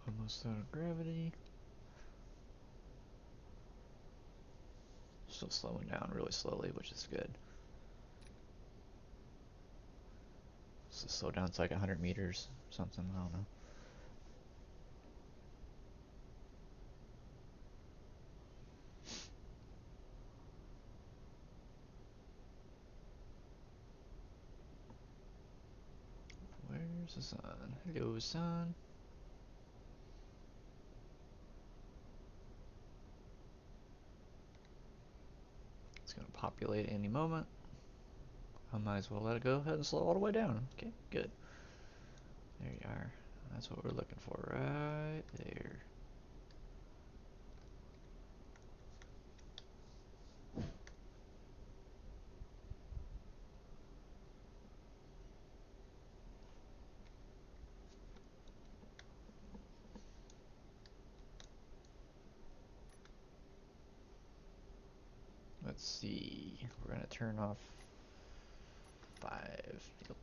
Almost out of gravity. Still slowing down really slowly, which is good. So slow down to like 100 meters, something, I don't know. Where's the sun? Hello, sun. It's gonna populate any moment. I might as well let it go ahead and slow all the way down. Okay, good. There you are. That's what we're looking for right there. Let's see. We're gonna turn off 5. Yep.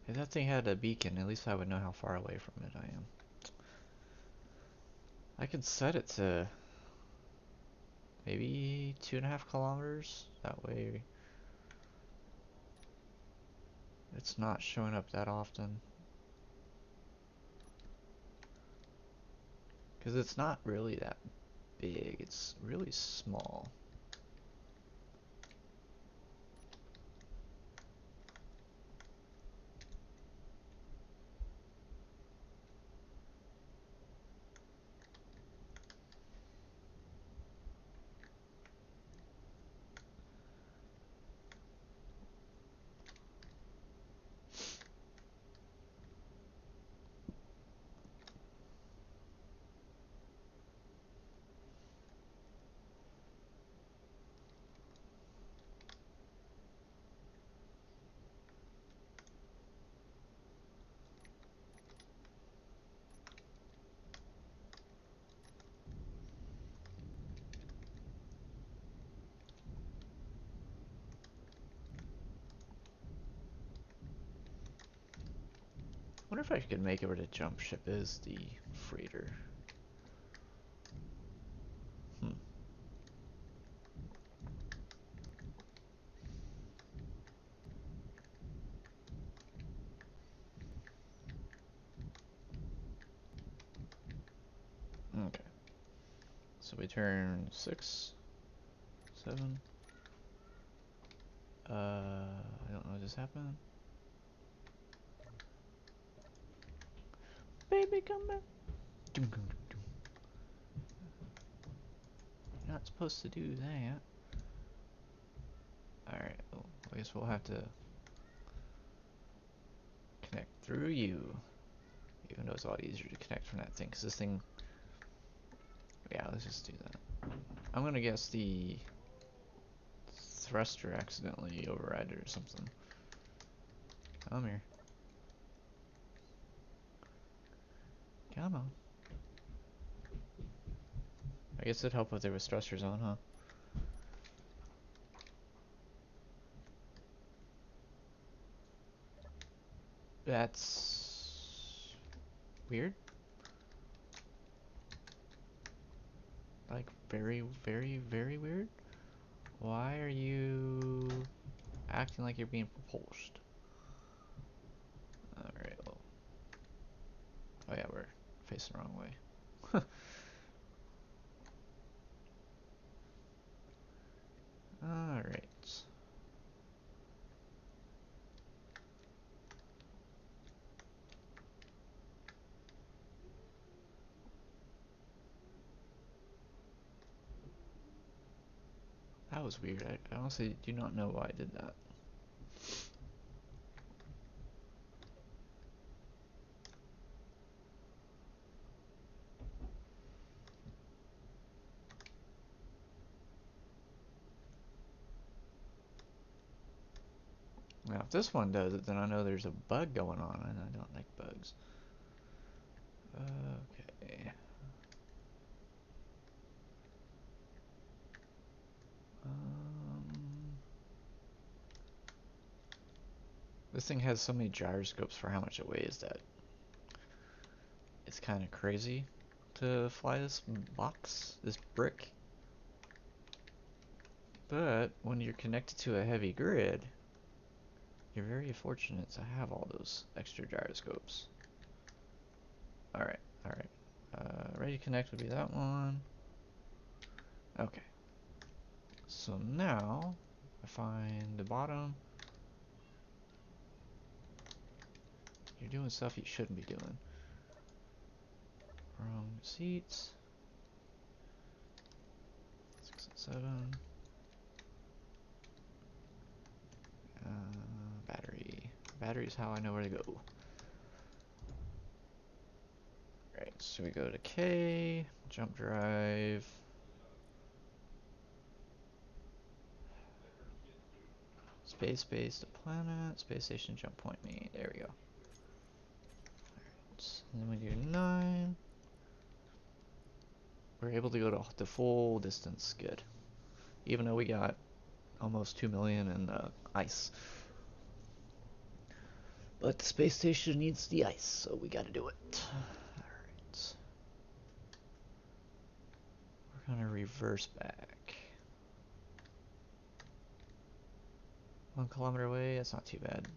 If that thing had a beacon, at least I would know how far away from it I am. I could set it to maybe 2.5 kilometers. That way it's not showing up that often. Because it's not really that big, it's really small. Wonder if I could make it where the jump ship is the freighter. Hmm. Okay. So we turn 6, 7. I don't know what just happened. Baby, come back. You're not supposed to do that. Alright, well, I guess we'll have to connect through you. Even though it's a lot easier to connect from that thing, because this thing, yeah, let's just do that. I'm gonna guess the thruster accidentally overrided or something. Come here. Come on. I guess it'd help if there was thrusters on, huh? That's weird. Like, very, very, very weird. Why are you acting like you're being propulsed? Alright, well. Oh yeah, we're facing the wrong way. Alright. That was weird. I honestly do not know why I did that. Now, if this one does it, then I know there's a bug going on, and I don't like bugs. Okay. This thing has so many gyroscopes for how much it weighs that it's kind of crazy to fly this box, this brick. But when you're connected to a heavy grid, you're very fortunate to have all those extra gyroscopes. Alright, alright. Ready to connect would be that one. Okay. So now, I find the bottom. You're doing stuff you shouldn't be doing. Wrong seats. 6 and 7. Battery. Battery is how I know where to go. Right, so we go to K, jump drive. Space base to planet, space station jump point me. There we go. Alright, and then we do 9. We're able to go to the full distance. Good. Even though we got almost 2 million in ice. But the space station needs the ice, so we gotta do it. Alright. We're gonna reverse back. 1 kilometer away, that's not too bad.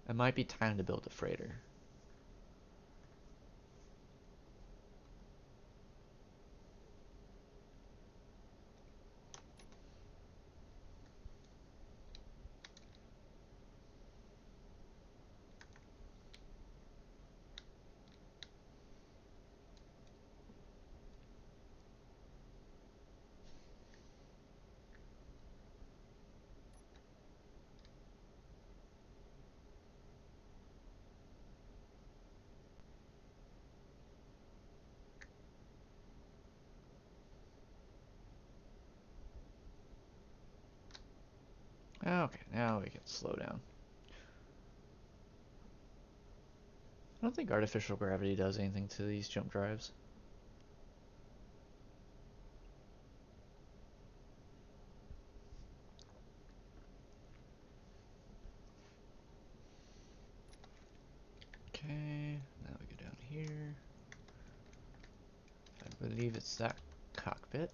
It might be time to build a freighter. Okay, now we can slow down. I don't think artificial gravity does anything to these jump drives. Okay, now we go down here. I believe it's that cockpit.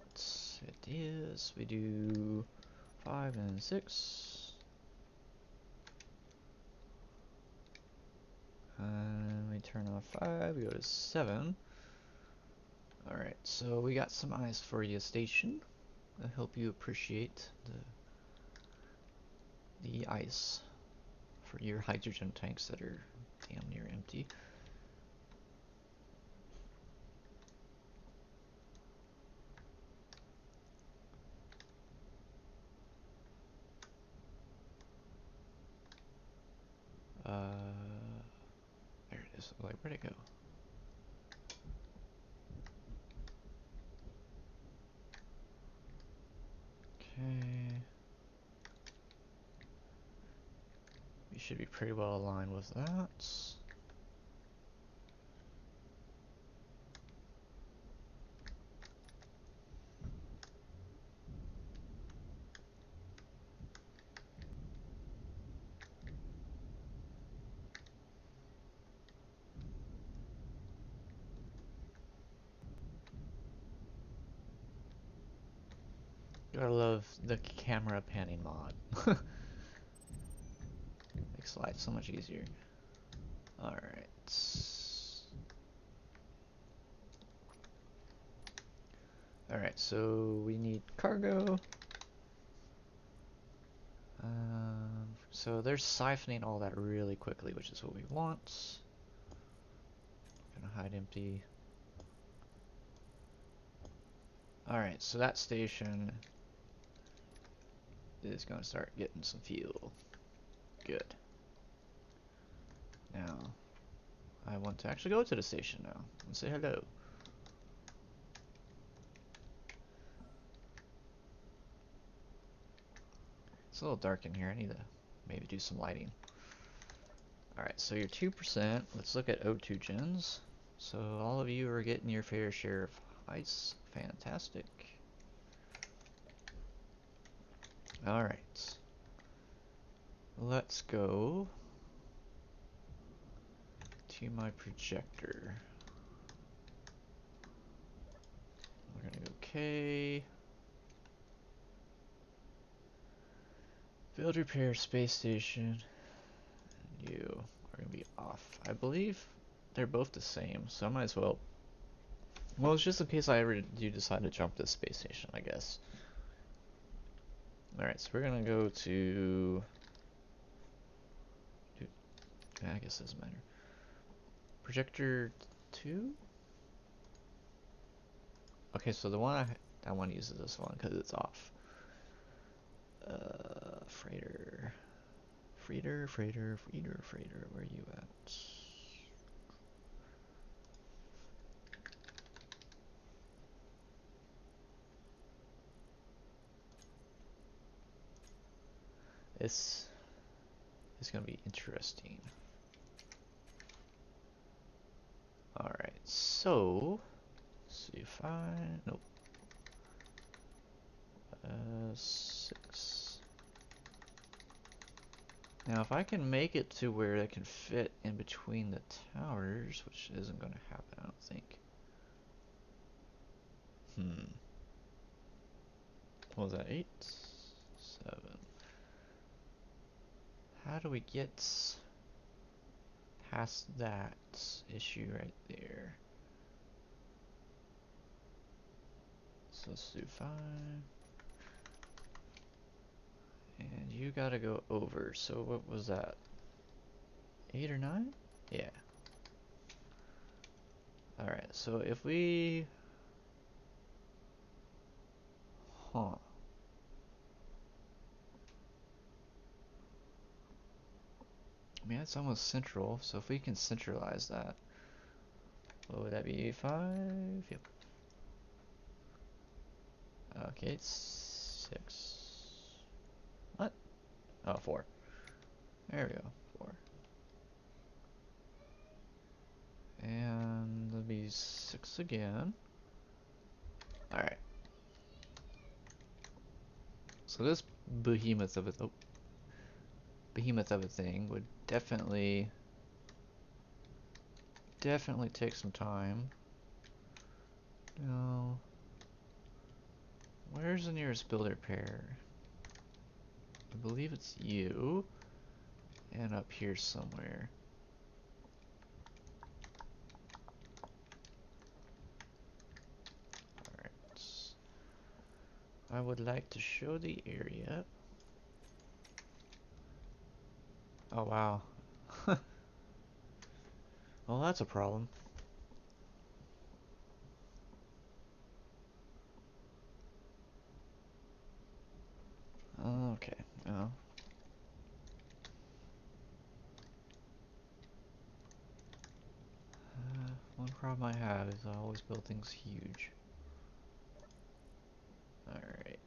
It is. We do 5 and 6. And we turn off 5, we go to 7. Alright, so we got some ice for you, station. I hope you appreciate the ice for your hydrogen tanks that are damn near empty. like, where'd it go? Okay. We should be pretty well aligned with that. Gotta love the camera panning mod. Makes life so much easier. Alright. Alright, so we need cargo. So they're siphoning all that really quickly, which is what we want. Gonna hide empty. Alright, so that station is gonna start getting some fuel. Good. Now, I want to actually go to the station now and say hello. It's a little dark in here. I need to maybe do some lighting. Alright, so you're 2%. Let's look at O2 gens. So all of you are getting your fair share of ice. Fantastic. Alright. Let's go to my projector. We're gonna go K. Build repair space station. And you are gonna be off. I believe they're both the same, so I might as well. Well, it's just in case I ever do decide to jump this space station, I guess. Alright, so we're gonna go to. Yeah, I guess it doesn't matter. Projector 2? Okay, so the one I want to use is this one because it's off. Freighter. Freighter. Where are you at? It's gonna be interesting. Alright, so let's see if I nope. 6. Now if I can make it to where it can fit in between the towers, which isn't gonna happen, I don't think. What was that? 8? 7. How do we get past that issue right there? So let's do 5. And you gotta go over. So what was that? 8 or 9? Yeah. Alright, so if we... Huh. I mean, it's almost central, so if we can centralize that, what would that be? 5? Yep. Okay, it's 6. What? Oh, 4. There we go. 4. And that'll be 6 again. Alright. So this behemoth of a thing would definitely take some time. No. Where's the nearest builder pair? I believe it's you. And up here somewhere. Alright. I would like to show the area. Oh wow. Well, that's a problem. Okay. Oh. problem I have is I always build things huge. Alright.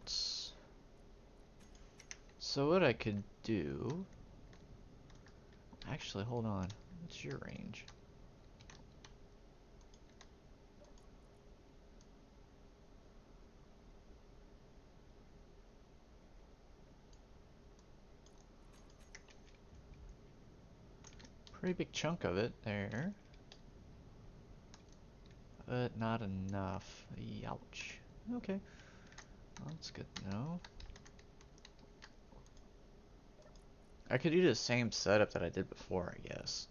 So what I could do... Actually, hold on. What's your range? Pretty big chunk of it there. But not enough. Ouch. Okay. Well, that's good to know. I could do the same setup that I did before, I guess.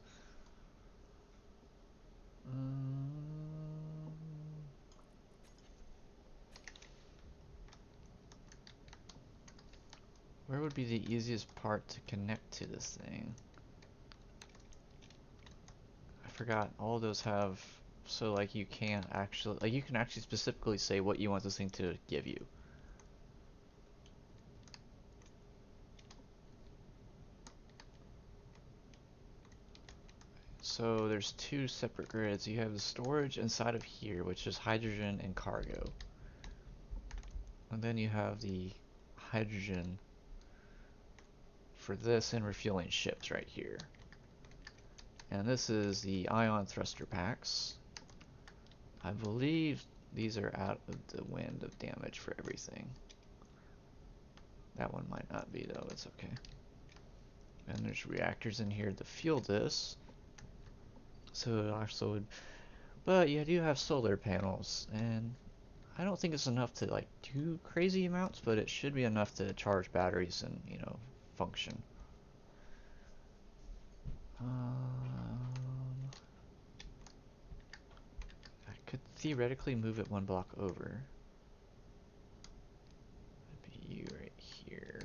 Where would be the easiest part to connect to this thing? I forgot, all of those have, so like you can't actually, like you can actually specifically say what you want this thing to give you. So there's two separate grids. You have the storage inside of here, which is hydrogen and cargo. And then you have the hydrogen for this and refueling ships right here. And this is the ion thruster packs. I believe these are out of the wind of damage for everything. That one might not be though, it's okay. And there's reactors in here to fuel this. So it also would, but you do have solar panels, and I don't think it's enough to like do crazy amounts, but it should be enough to charge batteries and, you know, function. I could theoretically move it one block over. That'd be you right here.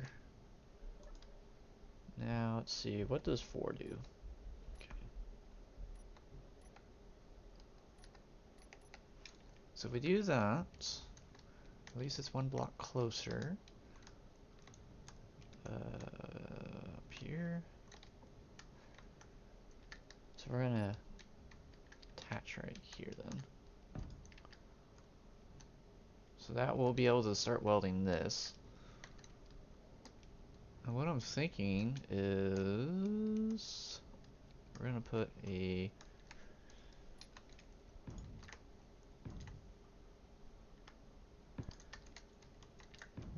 Now let's see, what does 4 do? Okay. So if we do that, at least it's one block closer. Up here. So we're gonna attach right here then. So that will be able to start welding this. And what I'm thinking is we're gonna put a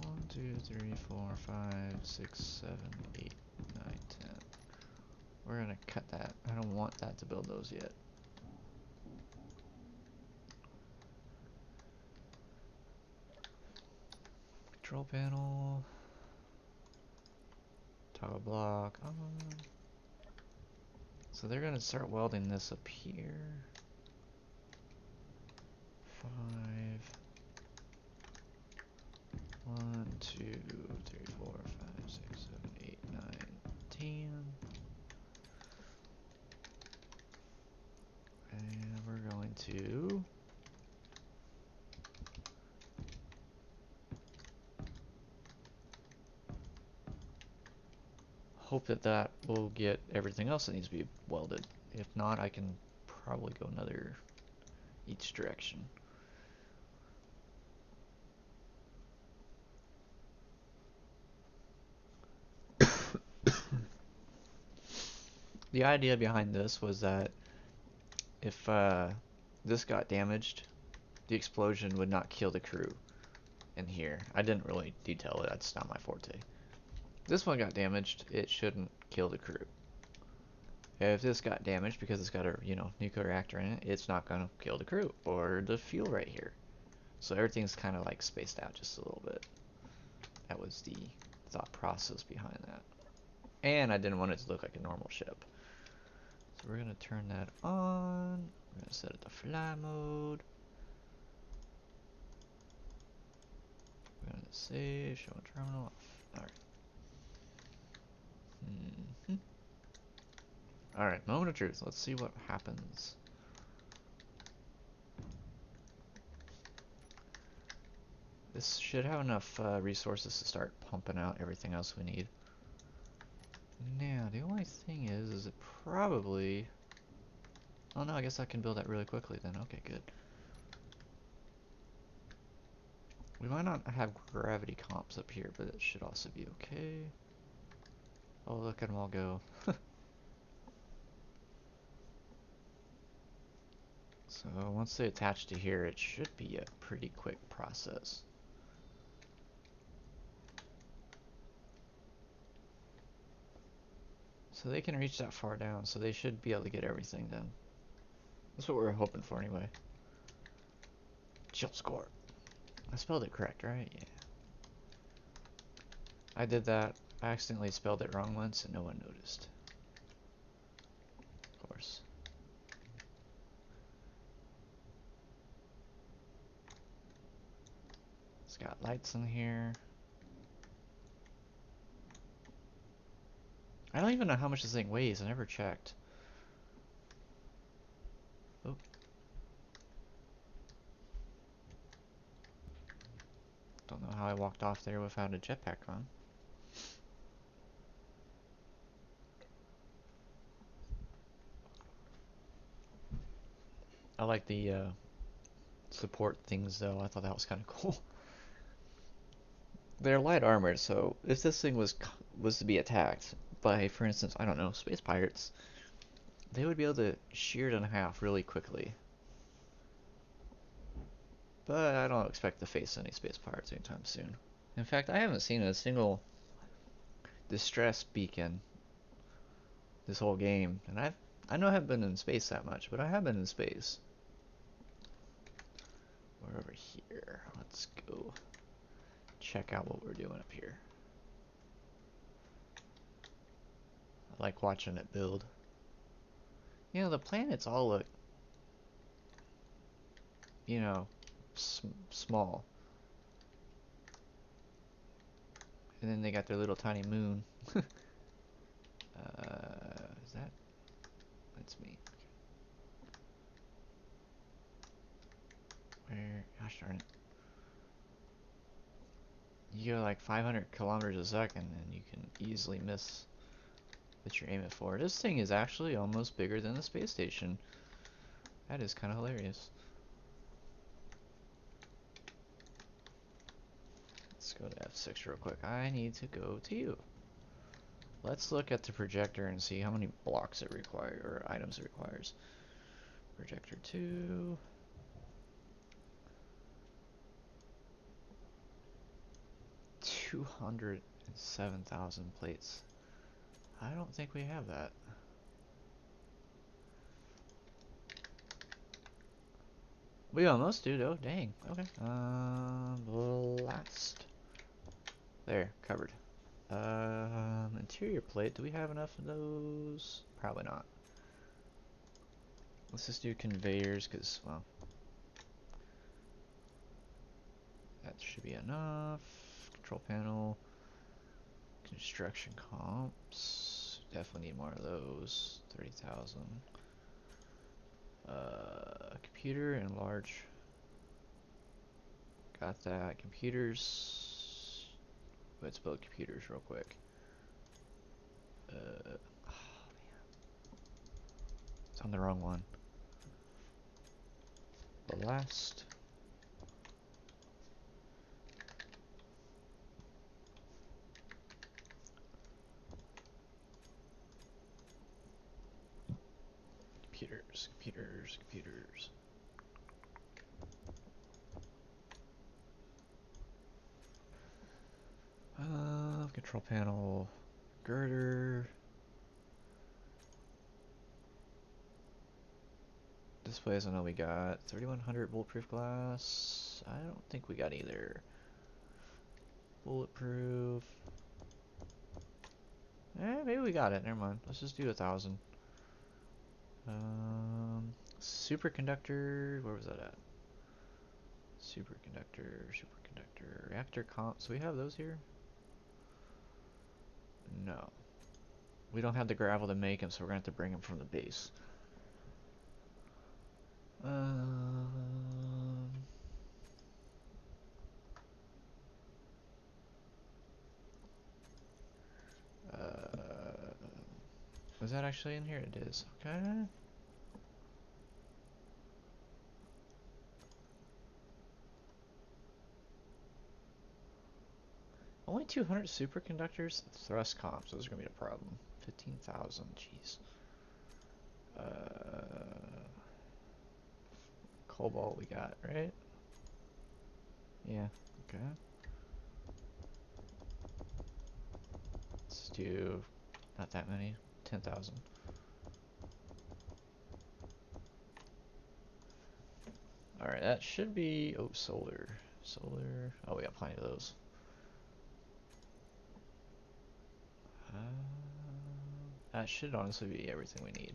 1, 2, 3, 4, 5, 6, 7, 8, 9, 10. We're gonna cut that. I don't want that to build those yet. Control panel. Toggle block. So they're gonna start welding this up here. 5. 1, 2, 3, 4, 5, 6, 7, 8, 9, 10. And we're going to hope that that will get everything else that needs to be welded. If not, I can probably go another each direction. The idea behind this was that if this got damaged, the explosion would not kill the crew in here. I didn't really detail it, that's not my forte. This one got damaged, it shouldn't kill the crew. If this got damaged because it's got a, you know, nuclear reactor in it, it's not gonna kill the crew or the fuel right here. So everything's kind of like spaced out just a little bit. That was the thought process behind that. And I didn't want it to look like a normal ship. So we're gonna turn that on. We're gonna set it to fly mode. We're gonna save, show terminal off. Alright. Alright, moment of truth. Let's see what happens. This should have enough resources to start pumping out everything else we need. Now, the only thing is it probably Oh no, I guess I can build that really quickly then. Okay, good. We might not have gravity comps up here, but it should also be okay. Oh, look at them all go. So once they attach to here, it should be a pretty quick process. So they can reach that far down, so they should be able to get everything done. That's what we were hoping for anyway. Chill score. I spelled it correct, right? Yeah. I did that. I accidentally spelled it wrong once and no one noticed. Of course. It's got lights in here. I don't even know how much this thing weighs. I never checked. Oh. Don't know how I walked off there without a jetpack on. I like the support things though. I thought that was kind of cool. They're light armored, so if this thing was to be attacked by, for instance, I don't know, space pirates, they would be able to shear it in half really quickly. But I don't expect to face any space pirates anytime soon. In fact, I haven't seen a single distress beacon this whole game, and I know I haven't been in space that much, but I have been in space. We're over here. Let's go check out what we're doing up here. I like watching it build. You know, the planets all look, you know, small. And then they got their little tiny moon. Is that? That's me. Where? Gosh darn it. You go like 500 kilometers a second and you can easily miss what you're aiming for. This thing is actually almost bigger than the space station. That is kind of hilarious. Let's go to F6 real quick. I need to go to you. Let's look at the projector and see how many blocks it requires, or items it requires. Projector 2. 207,000 plates. I don't think we have that. We almost do though, dang. Okay. Blast. There, covered. Interior plate, do we have enough of those? Probably not. Let's just do conveyors, because, well, that should be enough. Control panel. Construction comps. Definitely need more of those. 30,000. Computer and large. Got that. Computers. Let's build computers real quick. Oh man. It's on the wrong one. Blast. Computers, computers, computers. Control panel, girder. Displays, I know we got 3100 bulletproof glass. I don't think we got either. Bulletproof. Maybe we got it. Never mind. Let's just do 1,000. Superconductor. Where was that at? Superconductor, superconductor, reactor comps. We have those here? No. We don't have the gravel to make them, so we're gonna have to bring them from the base. Was that actually in here? It is. Okay. Only 200 superconductors? Thrust comps, those are gonna be a problem. 15,000, jeez. Cobalt we got, right? Yeah, okay. Let's do not that many, 10,000. Alright, that should be, oh, solar. Solar, oh, we got plenty of those. That should honestly be everything we need.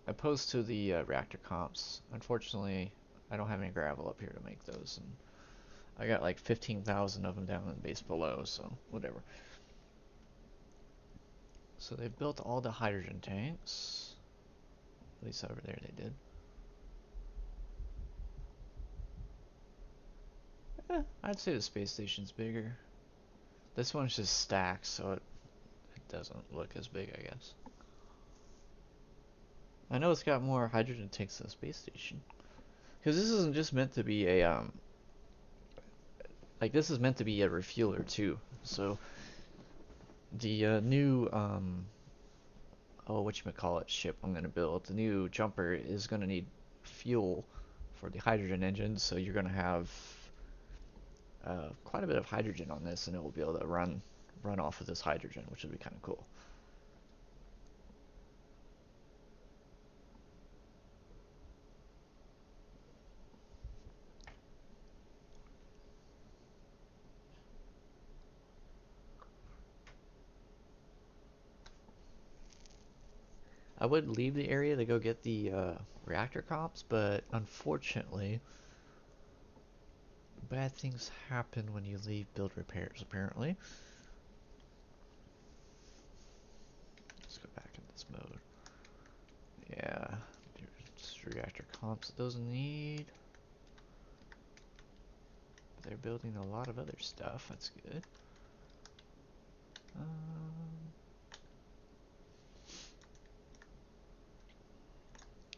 Opposed to the reactor comps, unfortunately, I don't have any gravel up here to make those, and I got like 15,000 of them down in the base below, so whatever. So they built all the hydrogen tanks. At least over there they did. I'd say the space station's bigger. This one's just stacked, so it doesn't look as big, I guess. I know it's got more hydrogen tanks than the space station. Because this isn't just meant to be a, like this is meant to be a refueler too. So the new, oh, whatchamacallit ship I'm going to build, the new jumper is going to need fuel for the hydrogen engine, so you're going to have quite a bit of hydrogen on this, and it will be able to run off of this hydrogen, which would be kind of cool. I would leave the area to go get the reactor comps, but unfortunately, bad things happen when you leave build repairs, apparently. Let's go back in this mode. Yeah, just reactor comps that those need. But they're building a lot of other stuff, that's good.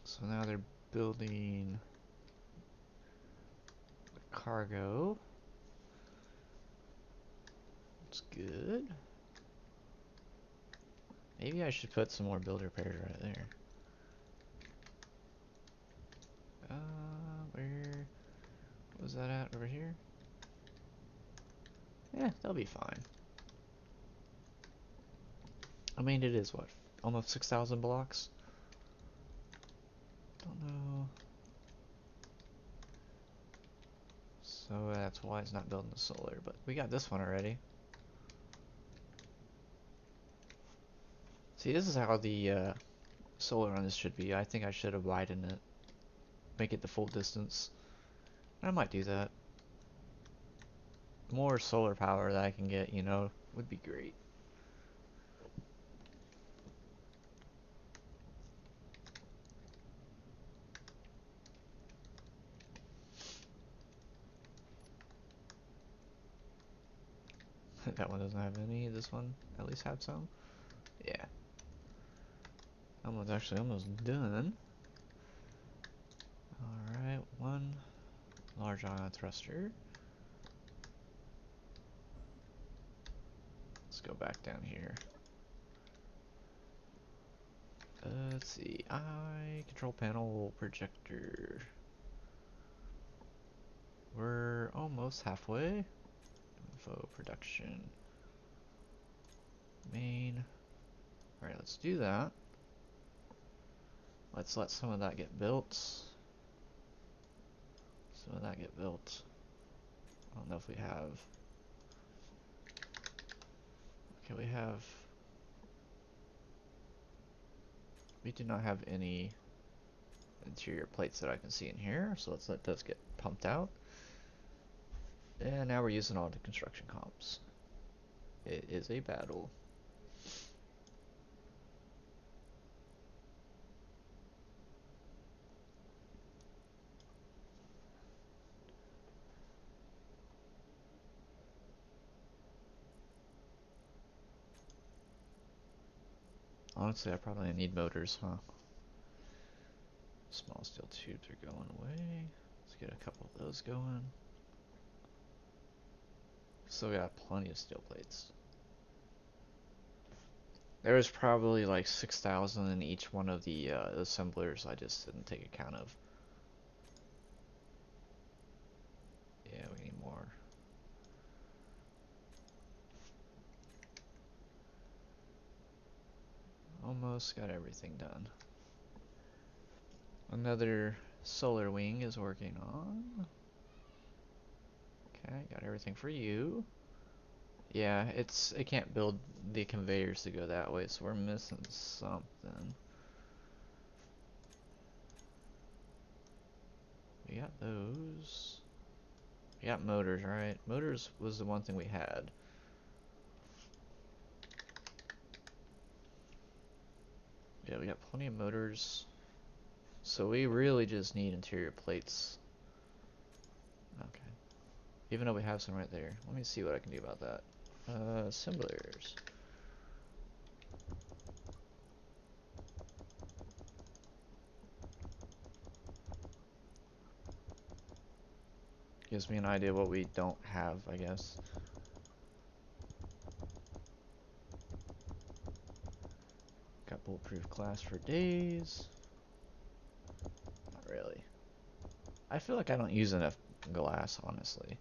So now they're building the cargo. That's good. Maybe I should put some more build repairs right there. Where was that at? Over here? Yeah, they'll be fine. I mean, it is what? Almost 6,000 blocks? Don't know. So that's why it's not building the solar, but we got this one already. See, this is how the solar on this should be. I think I should have widened it. Make it the full distance. I might do that. More solar power that I can get, you know, would be great. That one doesn't have any. This one at least had some. Yeah. That one's actually almost done. Alright, one large ion thruster. Let's go back down here. Let's see. Control panel projector. We're almost halfway. Info production. Main. Alright, let's do that. Let's let some of that get built. Some of that get built. I don't know if we have. Okay, we have. We do not have any interior plates that I can see in here, so let's let those get pumped out. And now we're using all the construction comps. It is a battle. Honestly, I probably need motors, huh? Small steel tubes are going away. Let's get a couple of those going. Still got plenty of steel plates. There was probably like 6,000 in each one of the assemblers I just didn't take account of. Yeah, we need more. Almost got everything done. Another solar wing is working on. Okay, got everything for you. Yeah, it can't build the conveyors to go that way, so we're missing something. We got those. We got motors, right? Motors was the one thing we had. Yeah, we got plenty of motors. So we really just need interior plates. Okay. Even though we have some right there. Let me see what I can do about that. Assemblers. Gives me an idea what we don't have, I guess. Got bulletproof glass for days. Not really. I feel like I don't use enough glass, honestly.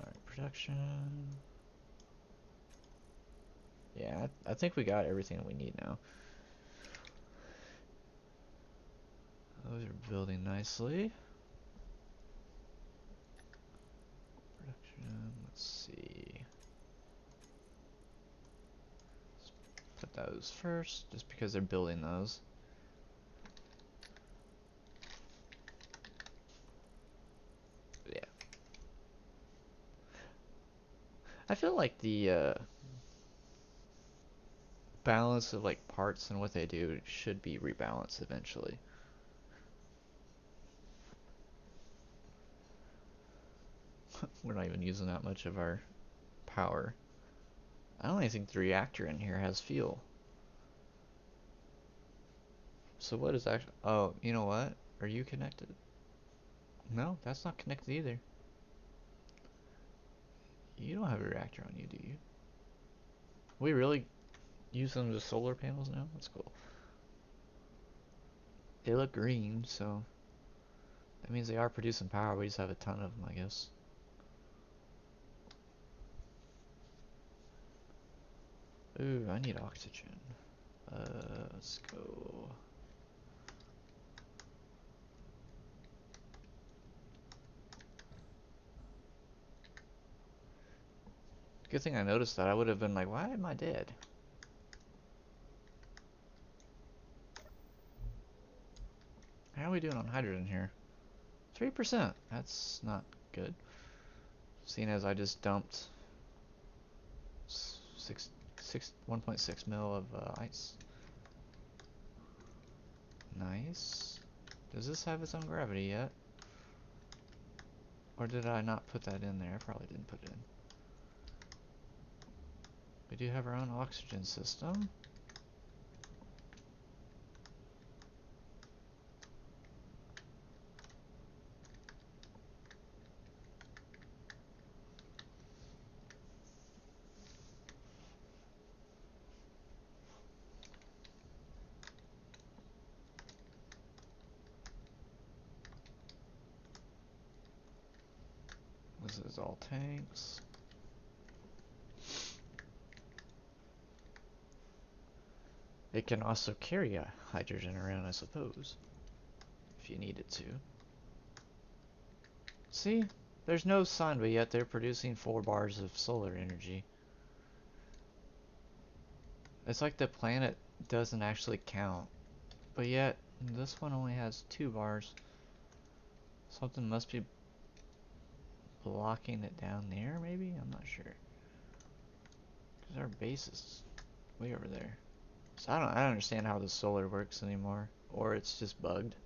Alright, production. Yeah, I think we got everything we need now. Those are building nicely. Production, let's see. Let's put those first, just because they're building those. Yeah. I feel like the balance of like parts and what they do should be rebalanced eventually. We're not even using that much of our power. I don't even think the reactor in here has fuel. So what is actually... Oh, you know what? Are you connected? No, that's not connected either. You don't have a reactor on you, do you? We really use them as solar panels now? That's cool. They look green, so... That means they are producing power, we just have a ton of them, I guess. Ooh, I need oxygen. Let's go... Good thing I noticed that. I would have been like, why am I dead? How are we doing on hydrogen here? 3%. That's not good. Seeing as I just dumped 1.6 mil of ice. Nice. Does this have its own gravity yet? Or did I not put that in there? I probably didn't put it in. We do have our own oxygen system. This is all tanks. It can also carry a hydrogen around, I suppose, if you needed to. See? There's no sun, but yet they're producing 4 bars of solar energy. It's like the planet doesn't actually count, but yet this one only has 2 bars. Something must be blocking it down there, maybe? I'm not sure. Because our base is way over there. So I don't understand how the solar works anymore. Or it's just bugged.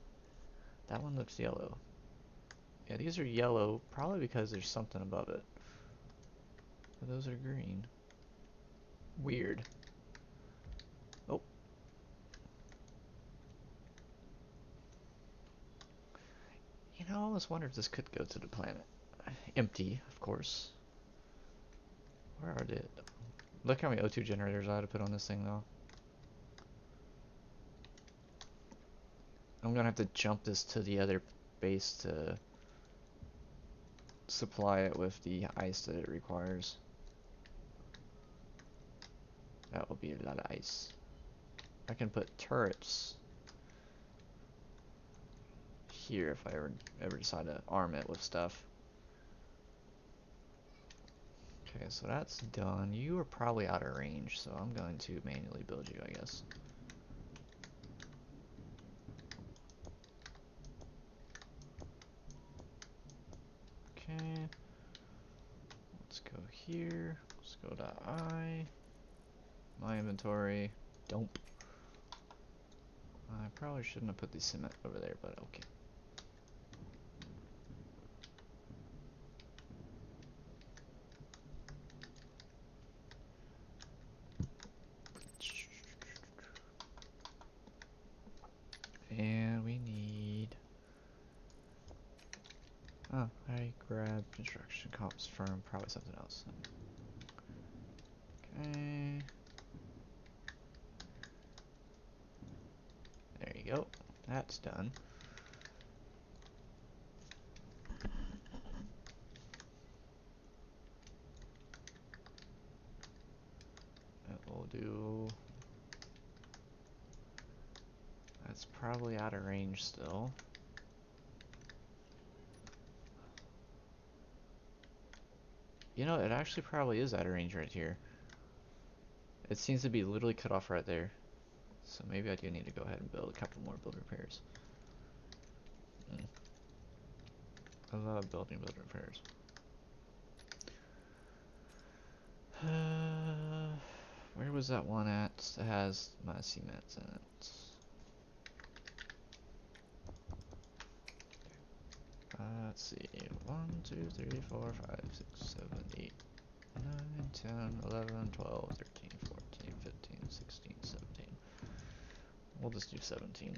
That one looks yellow. Yeah, these are yellow, probably because there's something above it. But those are green. Weird. Oh. You know, I almost wonder if this could go to the planet. Empty, of course. Where are they? Look how many O2 generators I had to put on this thing though. I'm gonna have to jump this to the other base to supply it with the ice that it requires. That will be a lot of ice. I can put turrets here if I ever decide to arm it with stuff. Okay, so that's done. You are probably out of range, so I'm going to manually build you, I guess. Okay. Let's go here. Let's go to I. My inventory. Dump. I probably shouldn't have put the cement over there, but okay. And we need... Oh, I grabbed construction comps from probably something else. Okay. There you go. That's done. And we'll do... That's probably out of range still. You know, it actually probably is out of range right here. It seems to be literally cut off right there. So maybe I do need to go ahead and build a couple more build repairs. I love building build repairs. Where was that one at that has my cement in it? Let's see. 1, 2, 3, 4, 5, 6, 7, 8, 9, 10, 11, 12, 13, 14, 15, 16, 17. We'll just do 17.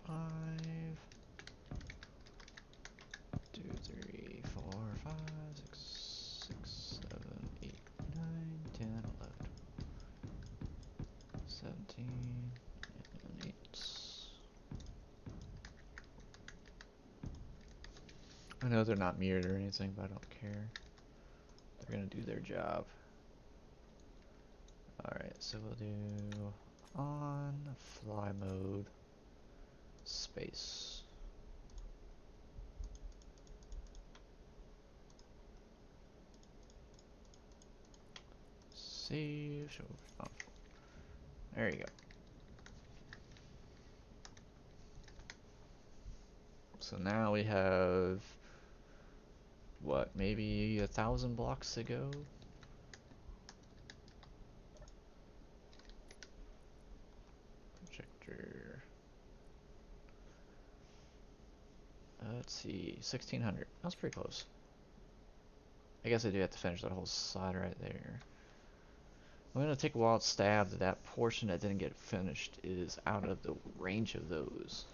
Five, 2, 3, 4, 5, 6, 7, 8, 9, 10, 11, 17, and 8. I know they're not mirrored or anything, but I don't care. They're gonna do their job. Alright, so we'll do on fly mode space. Save, show off. There you go. So now we have what, maybe 1,000 blocks to go? Projector. Let's see, 1,600. That's pretty close. I guess I do have to finish that whole side right there. I'm gonna take a wild stab that that portion that didn't get finished is out of the range of those.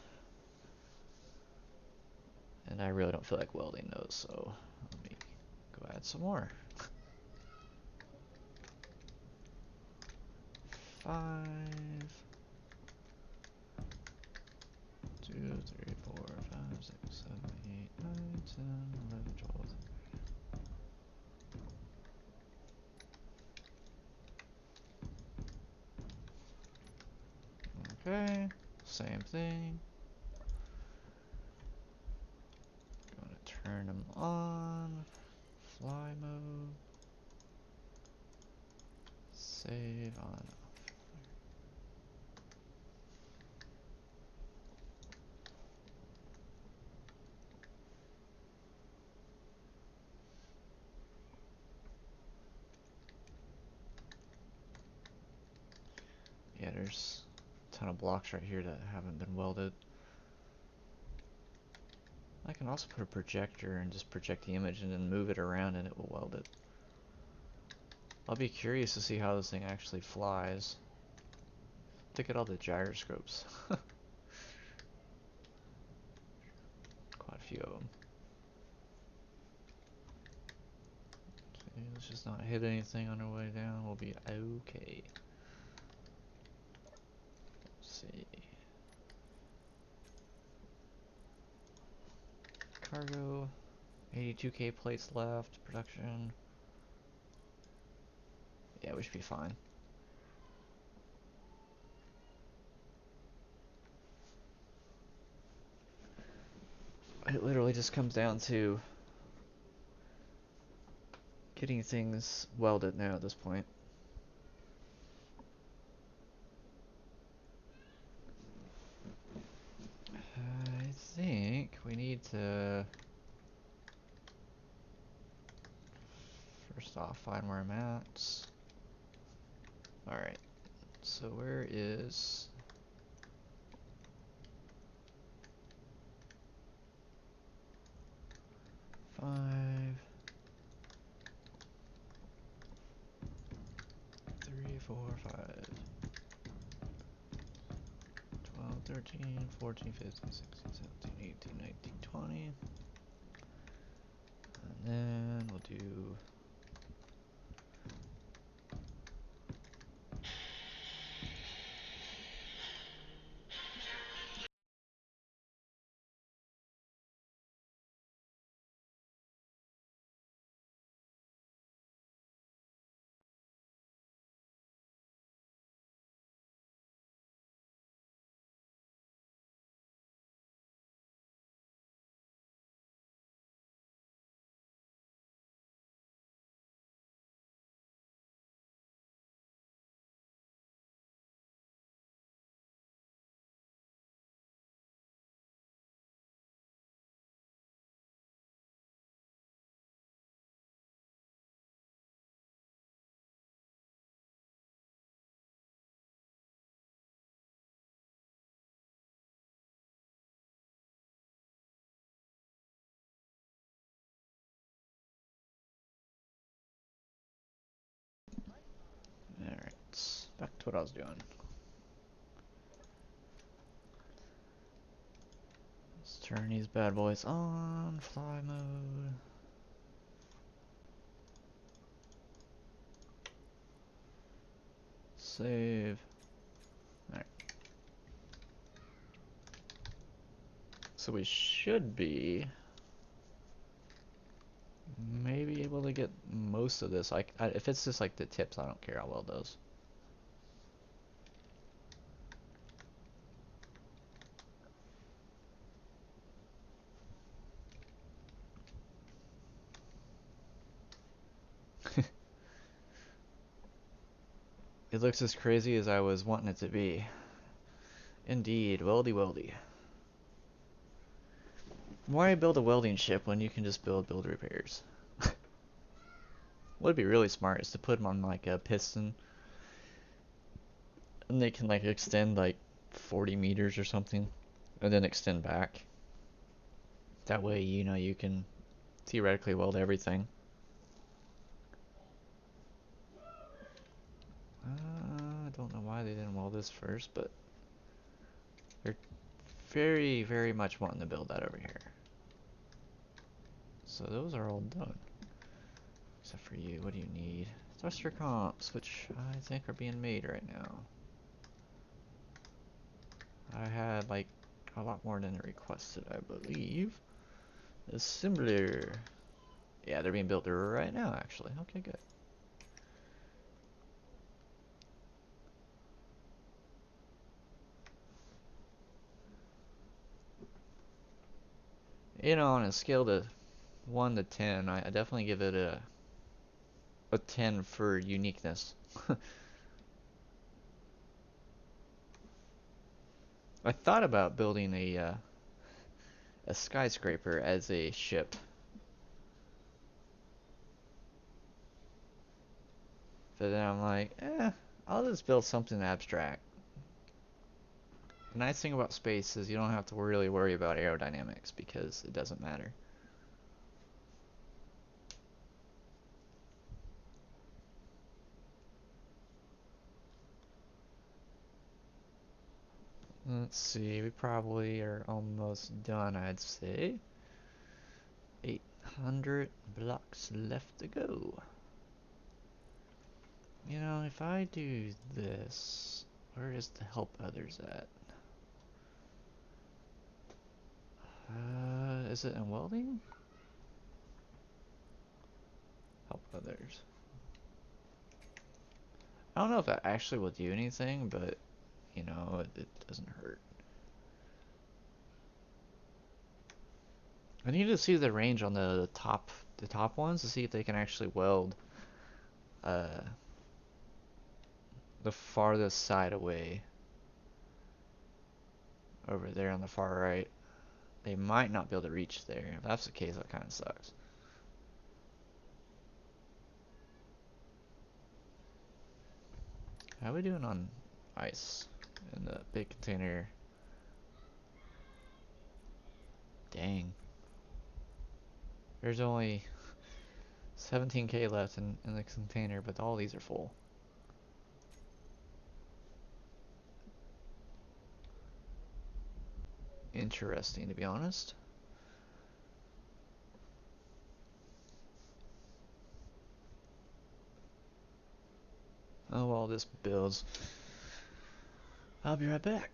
And I really don't feel like welding those, so let me go add some more. 5, 2, 3, 4, 5, 6, 7, 8, 9, 10, 11, 12. Okay, same thing. Gonna turn them on. Fly mode. Save on. Yeah, there's a ton of blocks right here that haven't been welded. I can also put a projector and just project the image and then move it around and it will weld it. I'll be curious to see how this thing actually flies. Look at all the gyroscopes. few of them. Okay, let's just not hit anything on our way down. We'll be okay. Let's see. Cargo. 82k plates left. Production. Yeah, we should be fine. It literally just comes down to getting things welded now at this point. I think we need to first off find where I'm at. Alright, so where is 5, 3, 4, 5, 12, 13, 14, 15, 16, 17, 18, 19, 20. And then we'll do alright, back to what I was doing. Let's turn these bad boys on, fly mode. Save. Alright. So we should be maybe able to get most of this. If it's just like the tips, I don't care how well those. It looks as crazy as I was wanting it to be. Indeed, weldy weldy. Why build a welding ship when you can just build repairs? What would be really smart is to put them on like a piston, and they can like extend like 40 meters or something, and then extend back. That way, you know, you can theoretically weld everything. I don't know why they didn't weld this first, but they're very, very much wanting to build that over here. So those are all done. Except for you, what do you need? Thruster comps, which I think are being made right now. I had like a lot more than requested, I believe. Assembler. Yeah, they're being built right now, actually. Okay, good. You know, on a scale to 1 to 10, I definitely give it a 10 for uniqueness. I thought about building a skyscraper as a ship. But then I'm like, I'll just build something abstract. The nice thing about space is you don't have to really worry about aerodynamics because it doesn't matter. Let's see, we probably are almost done, I'd say. 100 blocks left to go. You know, if I do this, where is the help others at? Is it in welding? Help others. I don't know if that actually will do anything, but you know, it doesn't hurt. I need to see the range on the top ones to see if they can actually weld uh, the farthest side away over there on the far right. They might not be able to reach there. If that's the case, that kind of sucks. How are we doing on ice in the big container? Dang. There's only 17k left in the container, but all these are full. Interesting, to be honest. Oh, while this builds, I'll be right back.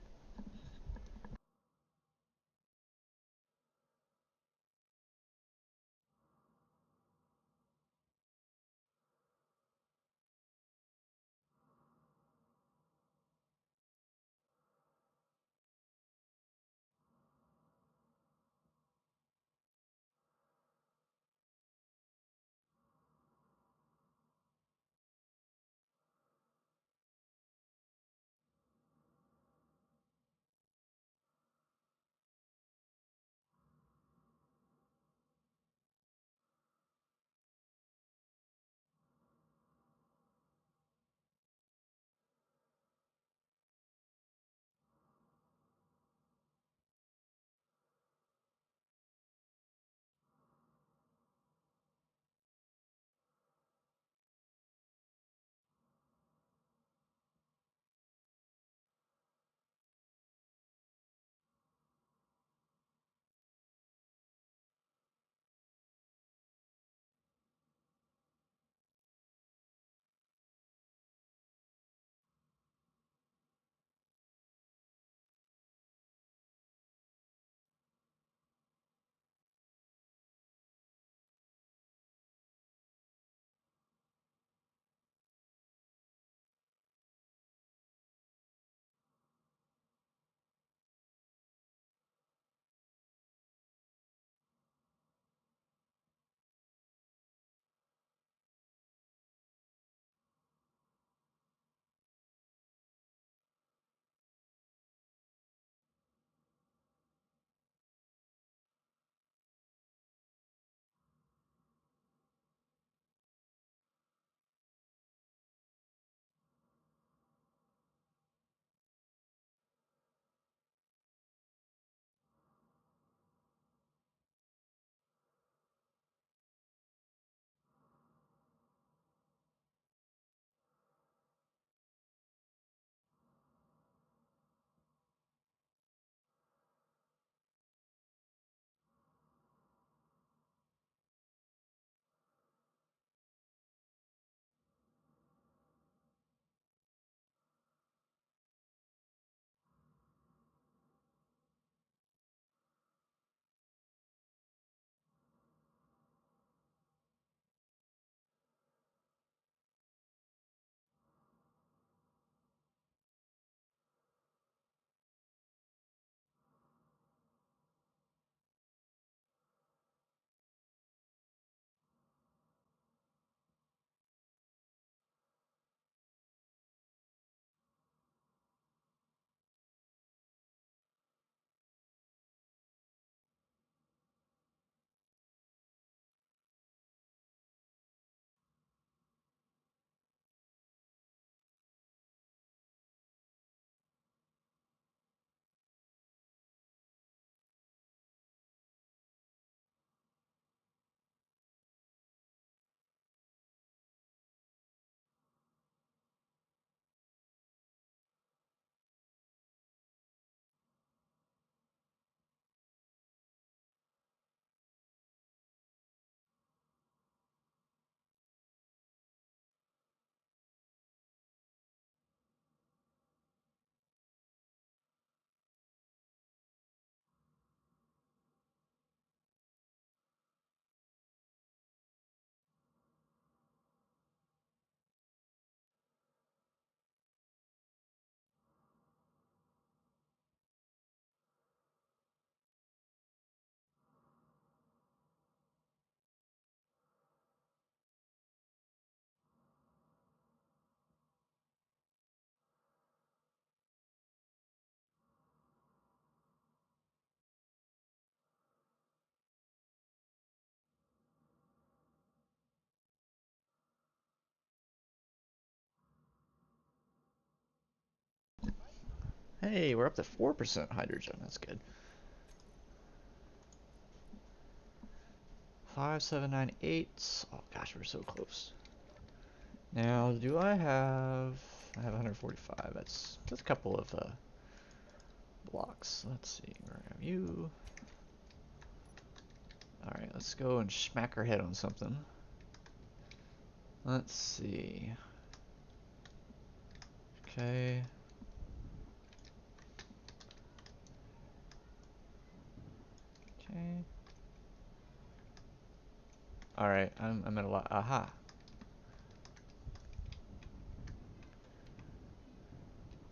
Hey, we're up to 4% hydrogen. That's good. 5798. Oh gosh, we're so close. Now, do I have? I have 145. That's a couple of blocks. Let's see. Where are you? All right, let's go and smack our head on something. Let's see. Okay. Okay. All right, I'm at a lot. Aha.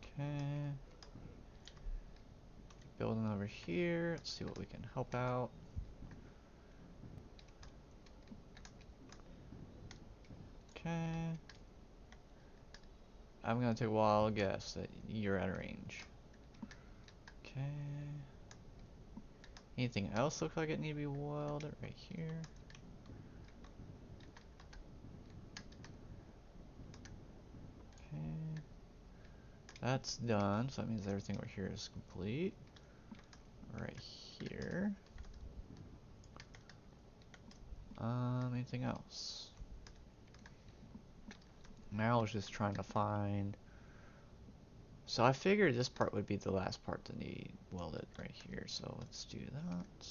Okay. Building over here. Let's see what we can help out. Okay. I'm gonna take a wild guess that you're out of range. Okay. Anything else look like it need to be welded right here? Okay. That's done, so that means everything over here is complete. Right here. Anything else? Now I was just trying to find. So I figured this part would be the last part to need welded right here, so let's do that.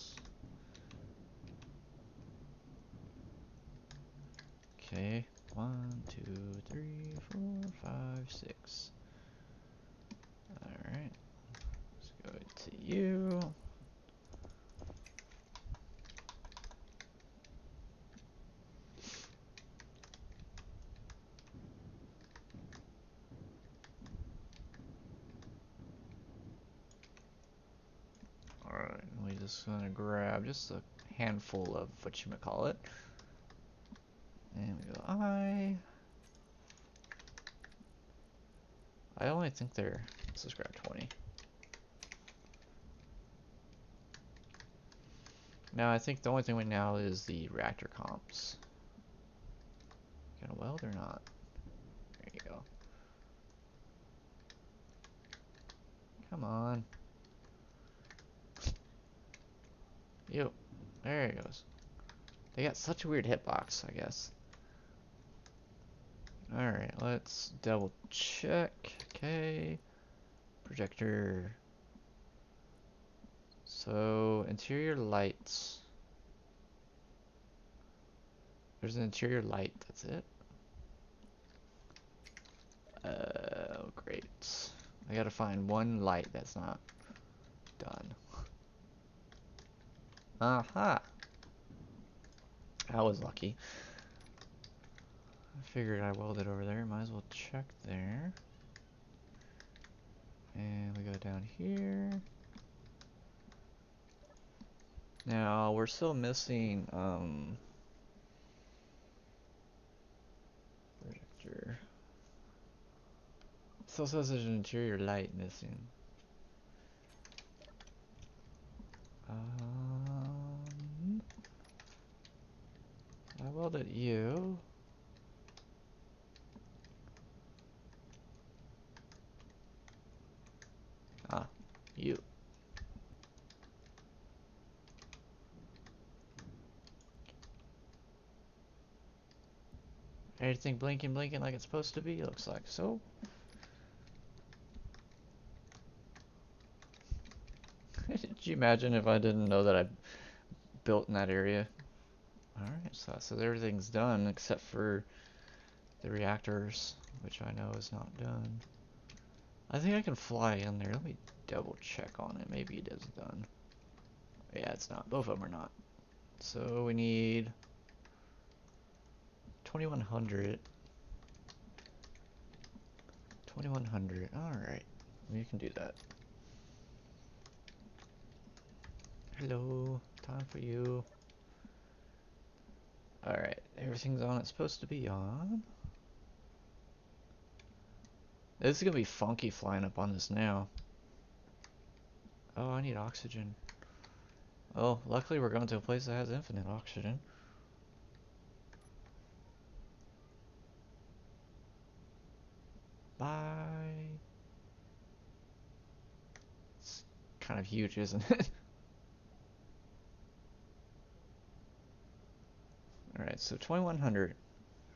Okay, 1, 2, 3, 4, 5, 6. Alright, let's go to you. Alright, we just gonna grab just a handful of whatchamacallit. And we go I only think they're, let's just grab 20. Now I think the only thing right now is the reactor comps. Gonna weld or not? There you go. Come on. Ew. There it goes. They got such a weird hitbox, I guess. Alright, let's double check. Okay. Projector. So, interior lights. There's an interior light, that's it. Oh, great. I gotta find one light that's not done. Aha! I was lucky. I figured I welded over there. Might as well check there. And we go down here. Now, we're still missing, projector. Still says there's an interior light missing. I welded you. Ah, you. Everything blinking like it's supposed to be, looks like so. Could you imagine if I didn't know that I built in that area? Alright, so that says everything's done except for the reactors, which I know is not done. I think I can fly in there. Let me double check on it. Maybe it is done. Yeah, it's not. Both of them are not. So we need 2100. 2100. Alright. You can do that. Hello. Time for you. Alright. Everything's on it's supposed to be on. This is gonna be funky flying up on this now. Oh, I need oxygen. Oh, luckily we're going to a place that has infinite oxygen. Bye. kind of huge, isn't it? Alright, so 2100.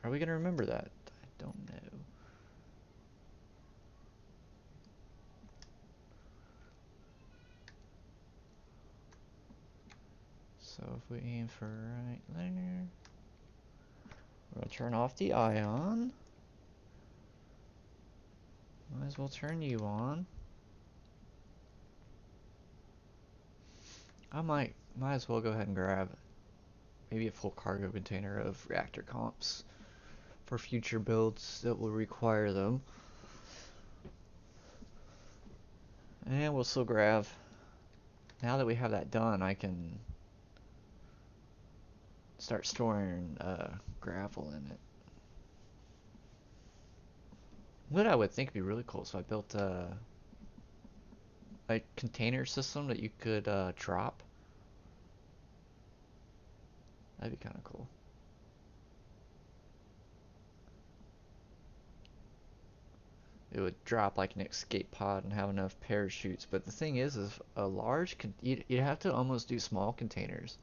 Are we going to remember that? I don't know. So if we aim for right there, we'll turn off the ion. Might as well turn you on. I might as well go ahead and grab maybe a full cargo container of reactor comps for future builds that will require them. And we'll still grab, now that we have that done, I can start storing gravel in it. What I would think would be really cool, so I built a container system that you could drop. That'd be kind of cool. It would drop like an escape pod and have enough parachutes. But the thing is a large you'd have to almost do small containers,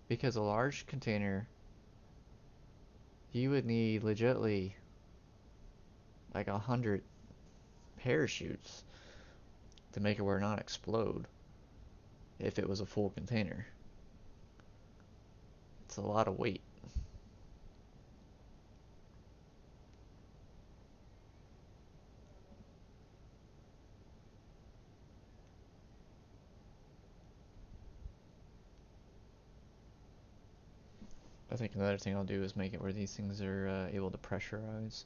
because a large container you would need legitly like 100 parachutes to make it where it not explode if it was a full container. It's a lot of weight. I think another thing I'll do is make it where these things are able to pressurize.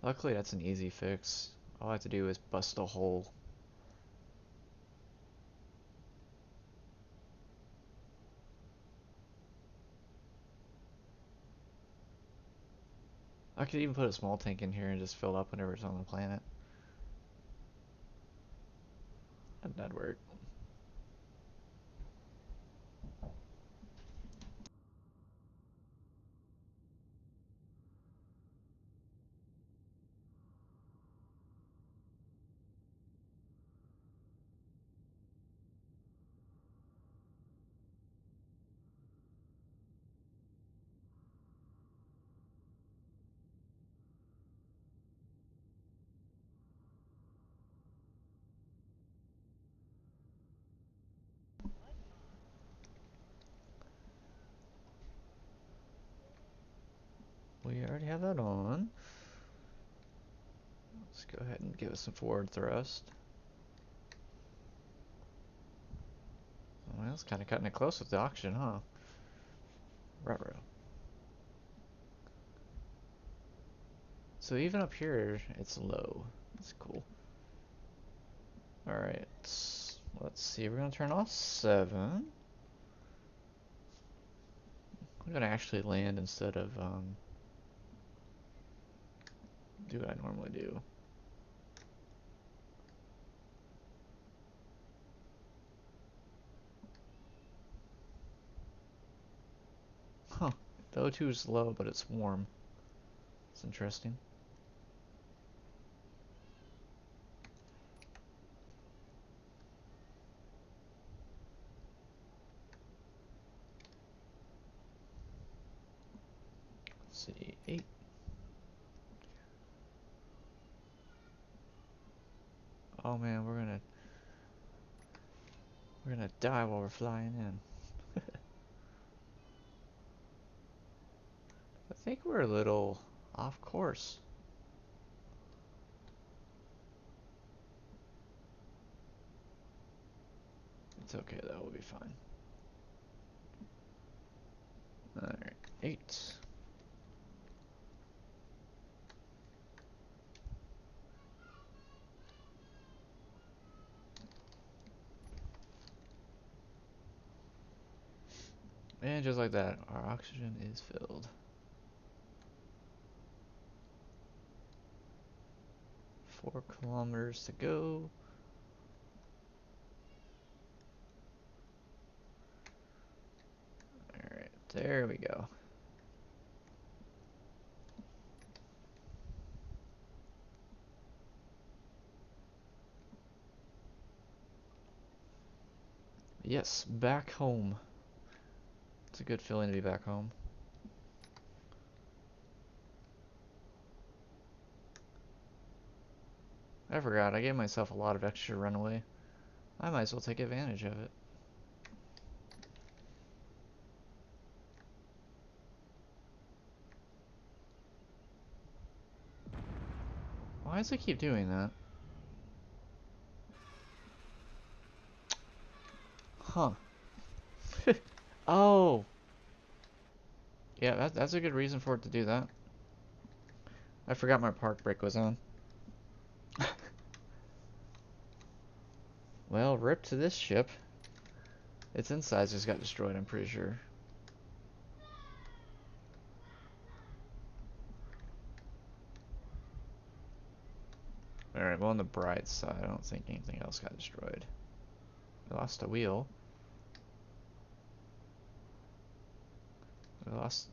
Luckily that's an easy fix. All I have to do is bust a hole. I could even put a small tank in here and just fill up whenever it's on the planet. That'd work. We already have that on. Let's go ahead and give it some forward thrust. Well, it's kind of cutting it close with the oxygen, huh? Ruh-roh. So even up here, it's low. That's cool. Alright, let's see. We're going to turn off 7. We're going to actually land instead of do what I normally do. Huh. The O2 is low, but it's warm. It's interesting. Let's see, 8. Oh man, we're gonna die while we're flying in. I think we're a little off course. It's okay though, we'll be fine. Alright, 8. And just like that, our oxygen is filled. 4 kilometers to go. Alright, there we go. Yes, back home. It's a good feeling to be back home. I forgot, I gave myself a lot of extra runaway. I might as well take advantage of it. Why does it keep doing that? Huh. Oh! Yeah, that's a good reason for it to do that. I forgot my park brake was on. Well, rip to this ship. Its insides just got destroyed, I'm pretty sure. Alright, well on the bright side, I don't think anything else got destroyed. We lost a wheel. We lost...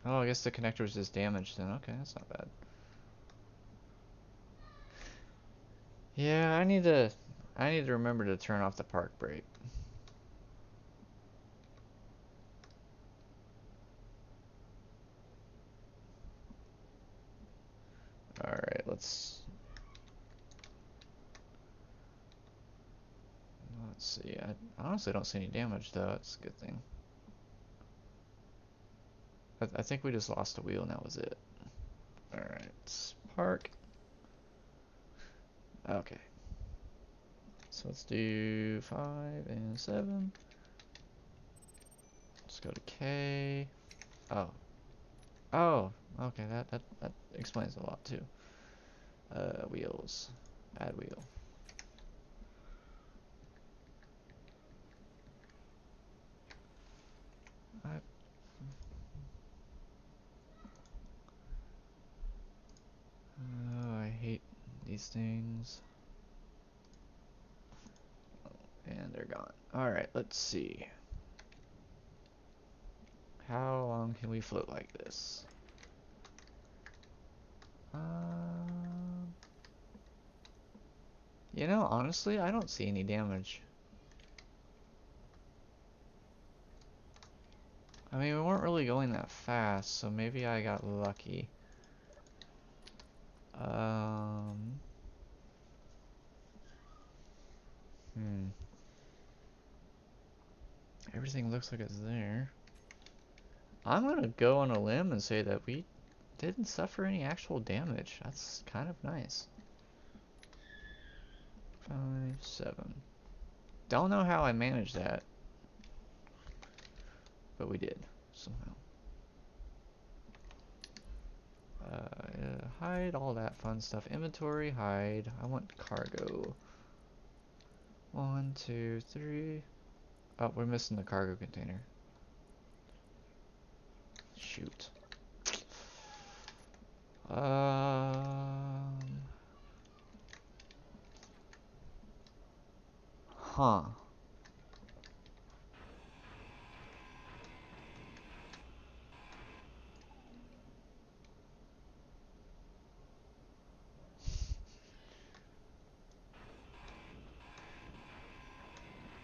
Oh, I guess the connector was just damaged then. Okay, that's not bad. Yeah, I need to remember to turn off the park brake. Alright, let's see. I honestly don't see any damage though. That's a good thing. I think we just lost a wheel and that was it. Alright, park. Okay. So let's do 5 and 7. Let's go to K. Oh. Oh, okay, that explains a lot too. Wheels. Add wheel. Oh, I hate these things. And they're gone. Alright, let's see. How long can we float like this? You know, honestly, I don't see any damage. I mean, we weren't really going that fast, so maybe I got lucky. Everything looks like it's there. I'm gonna go on a limb and say that we didn't suffer any actual damage. That's kind of nice. 5, 7. Don't know how I managed that, but we did somehow. Hide all that fun stuff. Inventory, hide. I want cargo. 1, 2, 3. Oh, we're missing the cargo container. Shoot. Huh.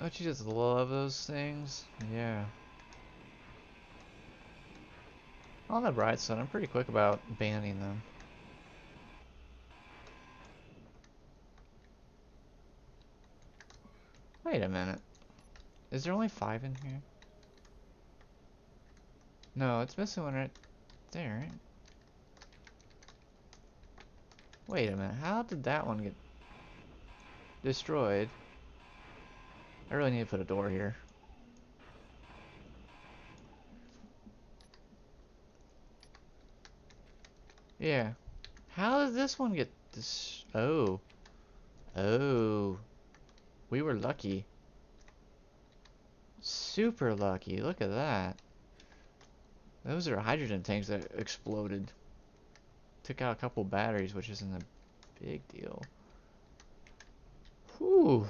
Don't you just love those things? Yeah. On the bright side, I'm pretty quick about banning them. Wait a minute. Is there only 5 in here? No, it's missing one right there, right? Wait a minute. How did that one get destroyed? I really need to put a door here. Yeah. How did this one get this? Oh. Oh. We were lucky. Super lucky. Look at that. Those are hydrogen tanks that exploded. Took out a couple batteries, which isn't a big deal. Whew.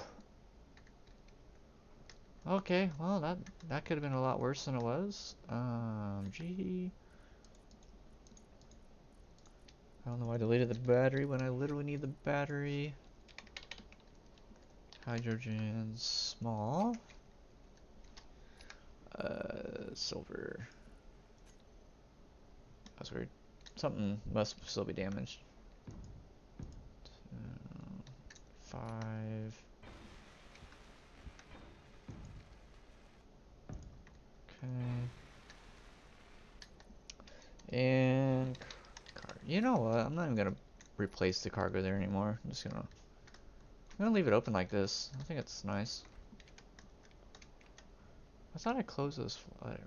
Okay, well that could have been a lot worse than it was. Gee. I don't know why I deleted the battery when I literally need the battery. Hydrogen small. Silver. That's weird. Something must still be damaged. 5. Okay. And you know what? I'm not even gonna replace the cargo there anymore. I'm gonna leave it open like this. I think it's nice. I thought I closed this. Whatever.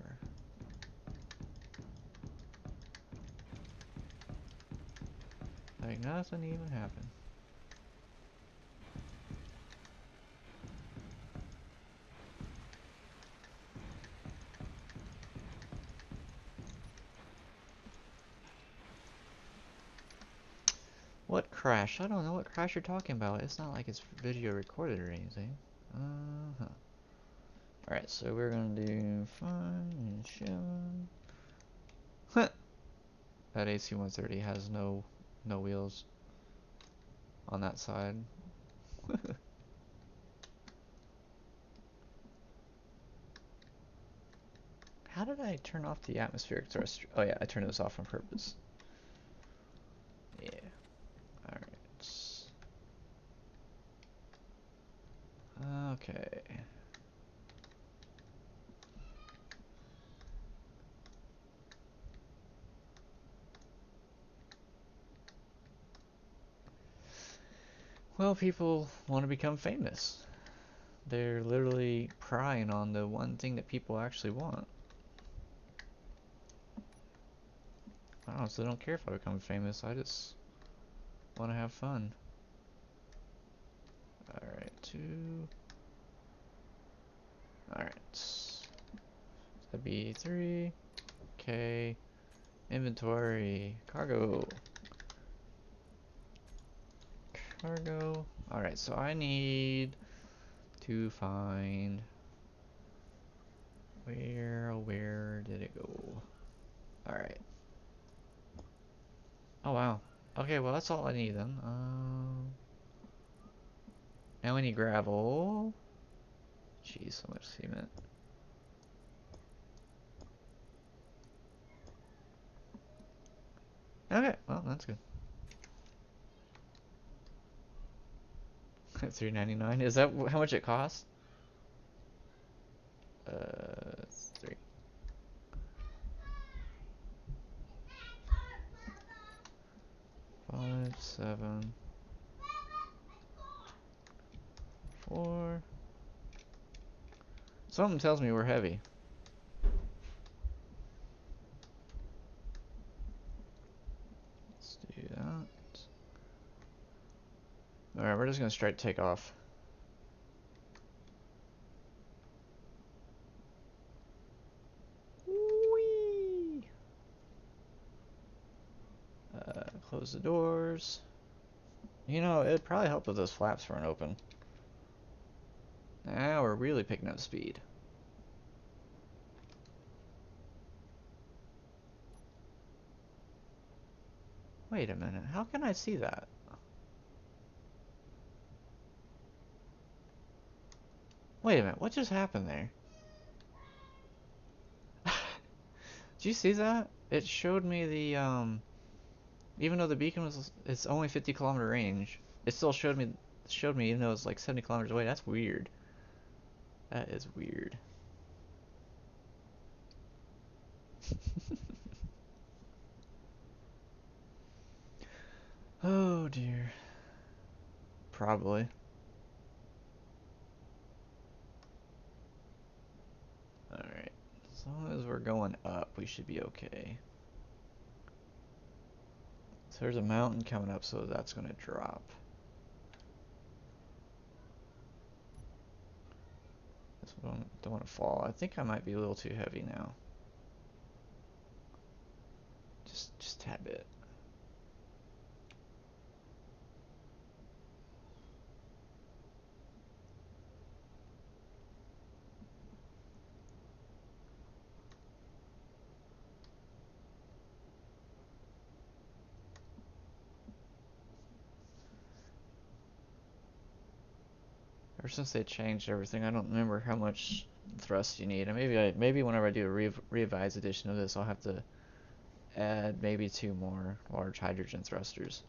Like nothing even happened. What crash? I don't know what crash you're talking about. It's not like it's video recorded or anything. Uh-huh. Alright, so we're gonna do 5 and 7. Huh. That AC-130 has no wheels on that side. How did I turn off the atmospheric thrust? Oh yeah, I turned this off on purpose. Yeah. Alright. Okay. Well, people want to become famous. They're literally prying on the one thing that people actually want. I honestly don't care if I become famous. I just want to have fun. Alright, 2. Alright. That'd be 3. Okay. Inventory. Cargo. Cargo. Alright, so I need to find... Where did it go? Alright. Oh wow. Okay, well that's all I need then. Now we need gravel. Jeez, so much cement. Okay, well that's good. $3.99. Is that how much it costs? 3. 5, 7, 4. Something tells me we're heavy. Let's do that. Alright, we're just gonna straight take off. Whee! Close the doors. You know, it'd probably help if those flaps weren't open. Now we're really picking up speed. Wait a minute, how can I see that? Wait a minute, what just happened there? Did you see that? It showed me the, even though the beacon it's only 50-kilometer range, it still showed me even though it's like 70 kilometers away. That's weird. That is weird. Oh dear. Probably. Alright. As long as we're going up, we should be okay. So there's a mountain coming up, so that's going to drop. This one don't want to fall. I think I might be a little too heavy now. Just tad bit. Or since they changed everything, I don't remember how much thrust you need. And maybe whenever I do a revised edition of this, I'll have to add maybe 2 more large hydrogen thrusters.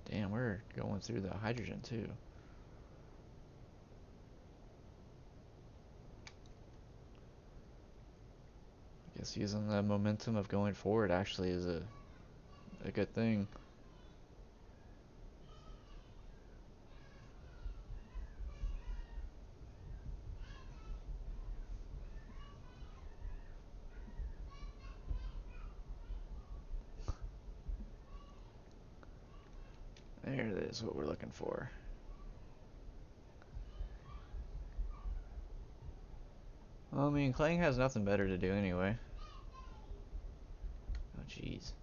Damn, we're going through the hydrogen too. I guess using the momentum of going forward actually is a good thing. There it is, what we're looking for. Well, I mean, Klang has nothing better to do anyway. Oh, jeez.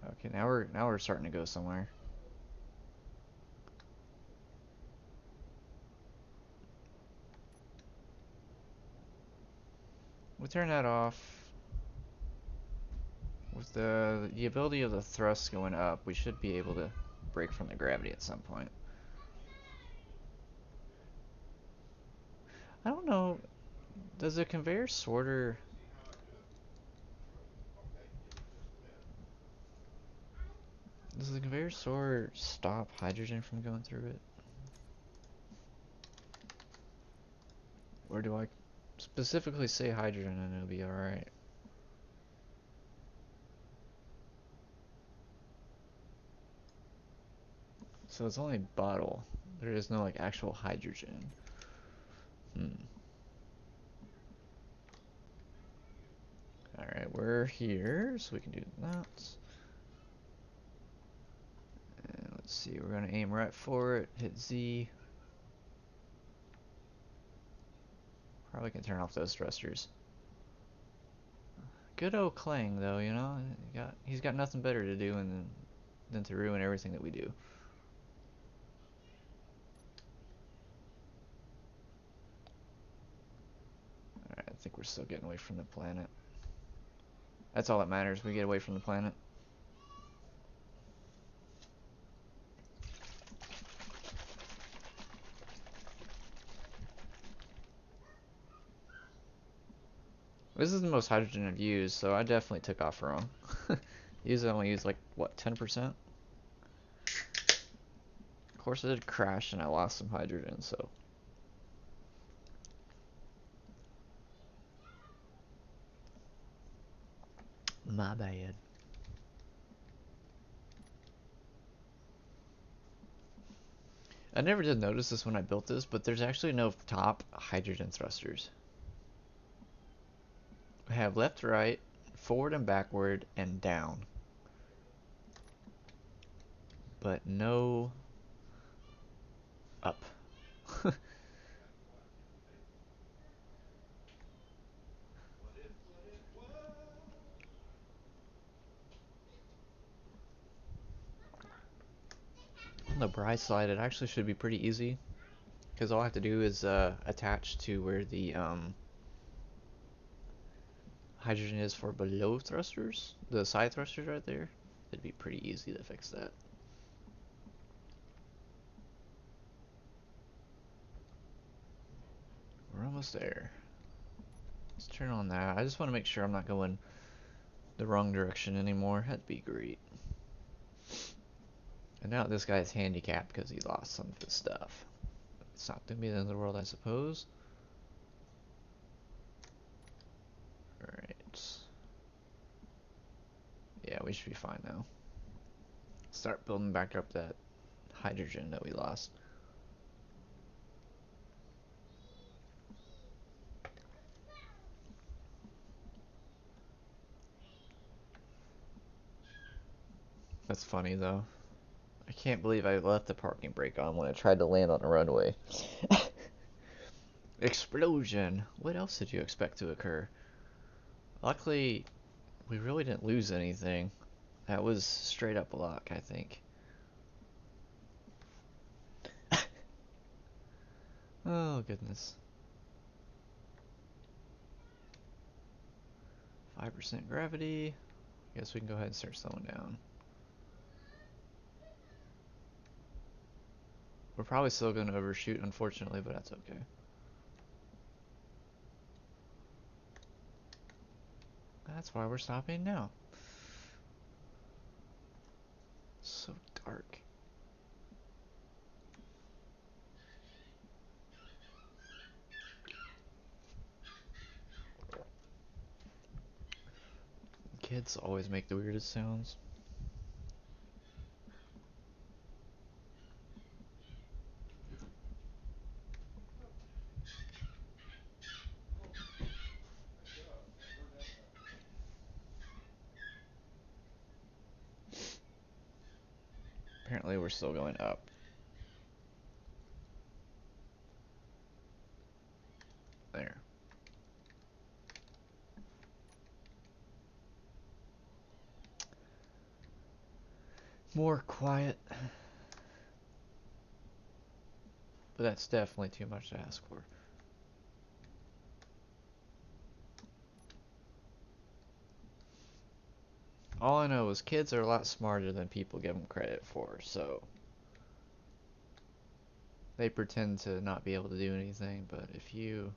Okay, now we're starting to go somewhere. We turn that off. With the ability of the thrust going up, we should be able to break from the gravity at some point. I don't know. Does the conveyor sorter... Does the conveyor sorter stop hydrogen from going through it? Or do I specifically say hydrogen and it'll be alright? So it's only bottle. There is no like actual hydrogen. Alright, we're here, so we can do that. And let's see, we're gonna aim right for it, hit Z. Probably can turn off those thrusters. Good old Klang, though, you know? He's got nothing better to do than to ruin everything that we do. Alright, I think we're still getting away from the planet. That's all that matters, we get away from the planet. This is the most hydrogen I've used, so I definitely took off wrong. Usually I only use like, what, 10%? Of course I did crash and I lost some hydrogen, so... My bad. I never did notice this when I built this, but there's actually no top hydrogen thrusters. We have left, right, forward and backward, and down. But no up. On the bright side, it actually should be pretty easy, because all I have to do is attach to where the hydrogen is for below thrusters, the side thrusters right there. It'd be pretty easy to fix that. We're almost there. Let's turn on that. I just want to make sure I'm not going the wrong direction anymore. That'd be great. And now this guy's handicapped because he lost some of his stuff. It's not gonna be the end of the world, I suppose. Alright. Yeah, we should be fine now. Start building back up that hydrogen that we lost. That's funny though. I can't believe I left the parking brake on when I tried to land on a runway. Explosion! What else did you expect to occur? Luckily, we really didn't lose anything. That was straight up luck, I think. Oh Oh goodness. 5% gravity. Guess we can go ahead and start slowing down. We're probably still going to overshoot, unfortunately, but that's okay. That's why we're stopping now. So dark. Kids always make the weirdest sounds. Apparently we're still going up. There. More quiet. But that's definitely too much to ask for. All I know is kids are a lot smarter than people give them credit for, so they pretend to not be able to do anything, but if you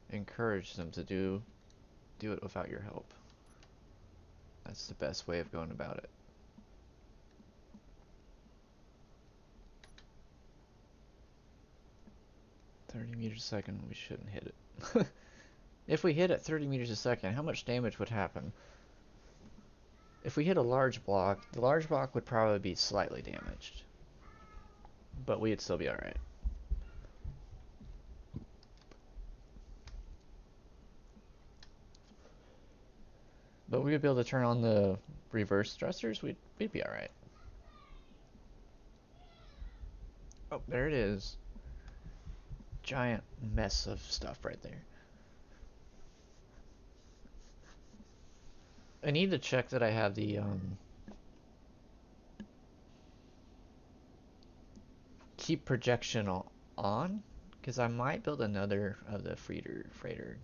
encourage them to do it without your help. That's the best way of going about it. 30 meters a second, we shouldn't hit it. If we hit at 30 meters a second, how much damage would happen? If we hit a large block, the large block would probably be slightly damaged. But we'd still be alright. But we would be able to turn on the reverse thrusters, we'd be alright. Oh, there it is. Giant mess of stuff right there. I need to check that I have the keep projection on, because I might build another of the freighter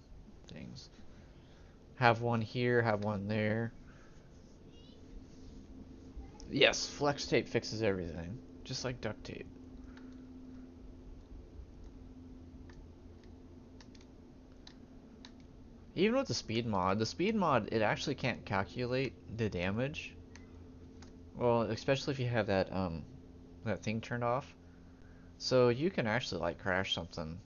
things. Have one here, have one there. Yes, flex tape fixes everything, just like duct tape. Even with the speed mod, it actually can't calculate the damage. Well, especially if you have that that thing turned off. So you can actually like crash something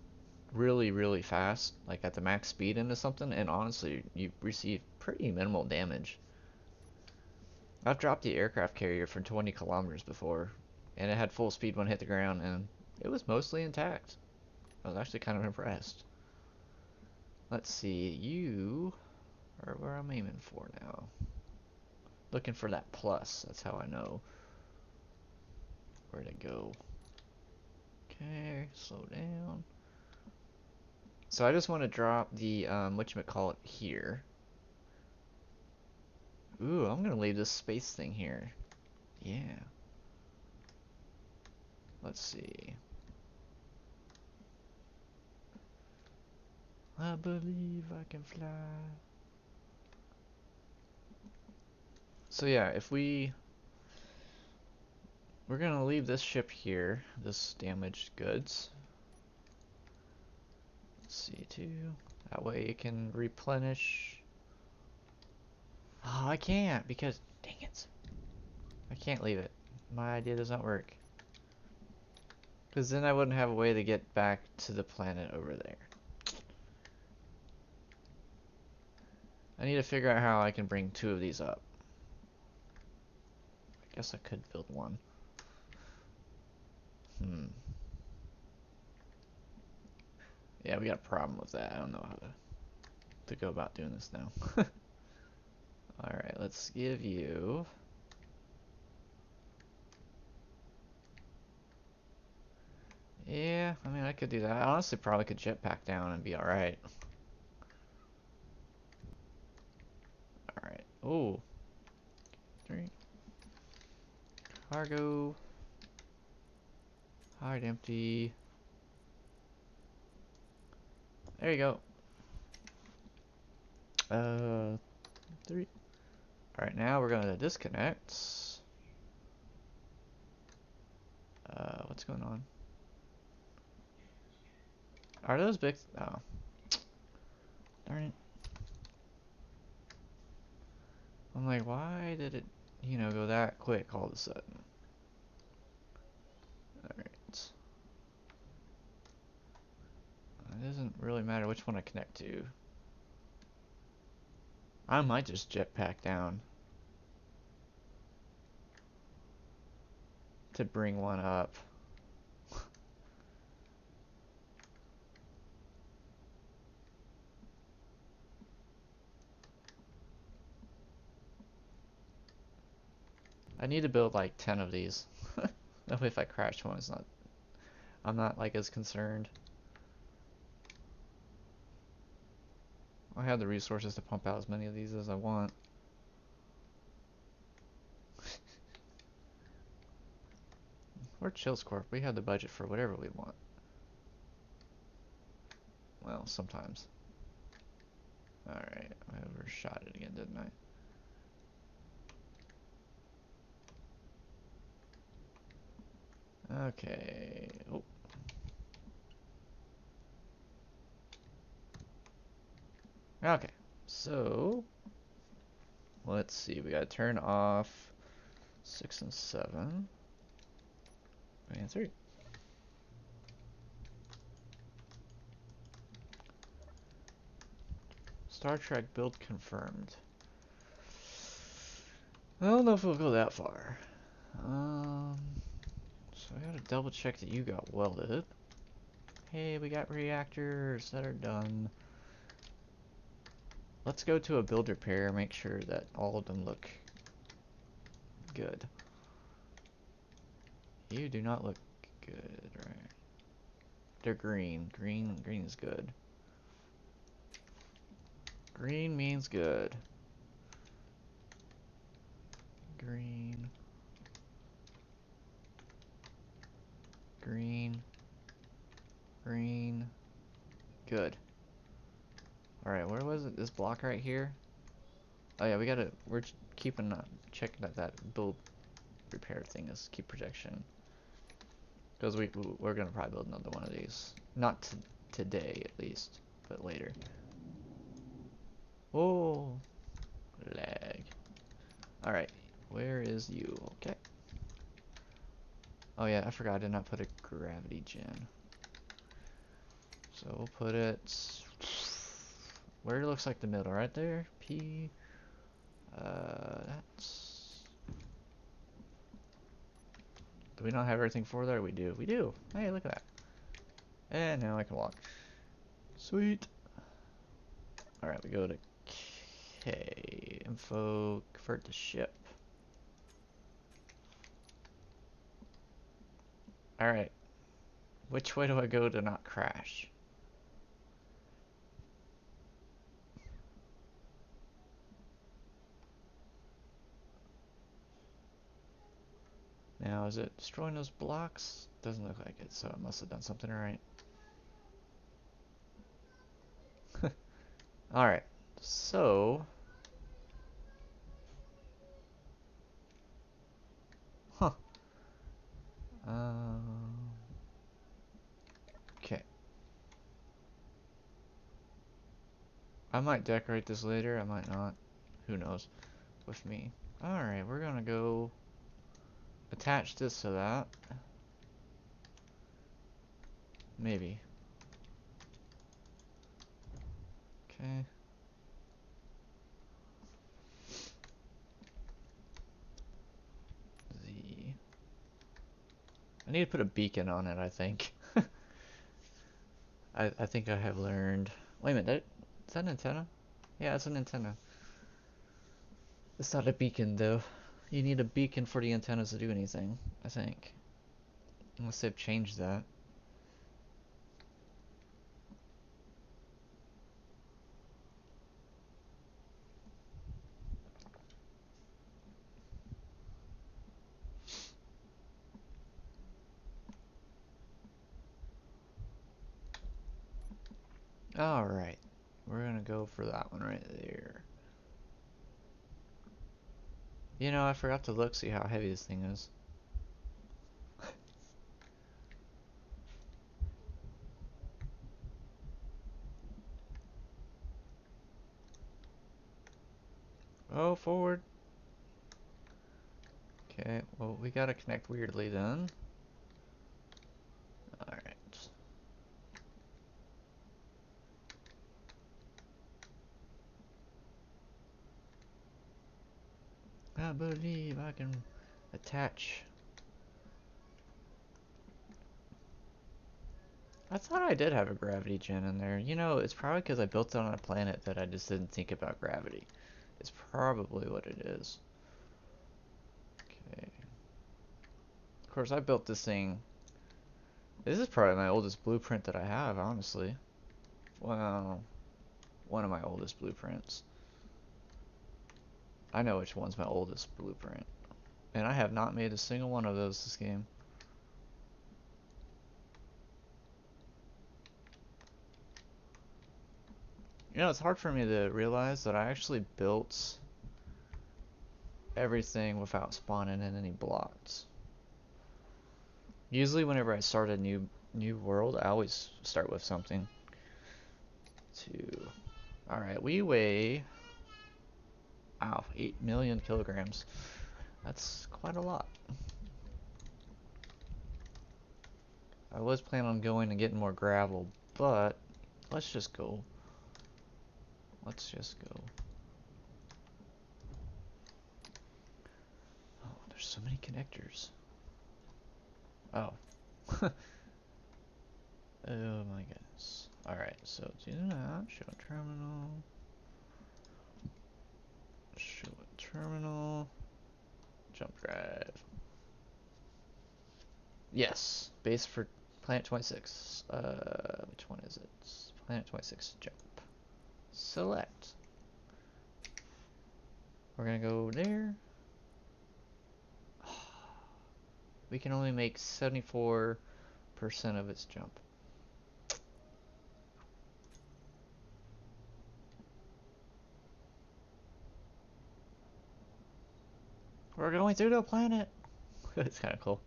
really fast, like at the max speed into something, and honestly, you receive pretty minimal damage. I've dropped the aircraft carrier for 20 kilometers before, and it had full speed when it hit the ground, and it was mostly intact. I was actually kind of impressed. Let's see, you are where I'm aiming for now. Looking for that plus, that's how I know where to go. Okay, slow down. So I just want to drop the, whatchamacallit here. Ooh, I'm gonna leave this space thing here. Yeah. Let's see. I believe I can fly. So yeah, if we're gonna leave this ship here, this damaged goods. Let's see too. That way it can replenish. Oh, I can't because, dang it. I can't leave it. My idea does not work. Because then I wouldn't have a way to get back to the planet over there. I need to figure out how I can bring 2 of these up. I guess I could build one. Yeah, we got a problem with that. I don't know how to go about doing this now. Alright, let's give you... Yeah, I mean, I could do that. I honestly probably could jetpack down and be alright. Alright. Ooh. 3. Cargo. Hide empty. There you go. 3. Alright, now we're gonna disconnect. What's going on? Are those big? Oh. Darn it. I'm like, why did it, go that quick all of a sudden? Alright. It doesn't really matter which one I connect to. I might just jetpack down to bring one up. I need to build like 10 of these. That way if I crash one, I'm not like as concerned. I have the resources to pump out as many of these as I want. We're Chills Corp. We have the budget for whatever we want. Well, sometimes. Alright, I overshot it again, didn't I? Okay. Oh. Okay. So, let's see. We gotta turn off 6 and 7. And 3. Star Trek build confirmed. I don't know if we'll go that far. So I gotta double check that you got welded. Hey, we got reactors that are done. Let's go to a build repair, make sure that all of them look good. You do not look good, right? They're green. Green is good. Green means good. Green. Green. Green. Good. Alright, where was it? This block right here? Oh yeah, we're keeping, checking that build repair thing is keep projection. Because we're gonna probably build another one of these. Not today, at least, but later. Oh, lag. Alright, where is you? Okay. Oh yeah, I forgot I did not put a gravity gen. So we'll put it where it looks like the middle, right there. P. That's. Do we not have everything for that? We do. We do. Hey, look at that. And now I can walk. Sweet. Alright, we go to K. Info. Convert to ship. Alright. Which way do I go to not crash? Now, is it destroying those blocks? Doesn't look like it, so it must have done something right. Alright, so... Huh. Okay. I might decorate this later, I might not. Who knows? With me. Alright, we're gonna go attach this to that. Maybe. Okay. Z. I need to put a beacon on it, I think. I think I have learned. Wait a minute, is that an antenna? Yeah, it's an antenna. It's not a beacon though. You need a beacon for the antennas to do anything, I think. Unless they've changed that. Alright. We're gonna go for that one right there. You know, I forgot to look, see how heavy this thing is. Oh, forward. Okay, well, we gotta connect weirdly then. Alright. I believe I can attach. I thought I did have a gravity gen in there. You know, it's probably because I built it on a planet that I just didn't think about gravity. It's probably what it is. Okay. Of course, I built this thing. This is probably my oldest blueprint that I have, honestly. Well, one of my oldest blueprints. I know which one's my oldest blueprint. And I have not made a single one of those this game. You know, it's hard for me to realize that I actually built everything without spawning in any blocks. Usually whenever I start a new world, I always start with something. Alright, we weigh 8 million kilograms. That's quite a lot. I was planning on going and getting more gravel, but let's just go. Let's just go. Oh, there's so many connectors. Oh. Oh my goodness. Alright, so do that. Show terminal. Show a terminal. Jump drive. Yes. Base for Planet 26. Which one is it? Planet 26. Jump. Select. We're gonna go there. We can only make 74% of its jump. We're going through the planet. It's kind of cool.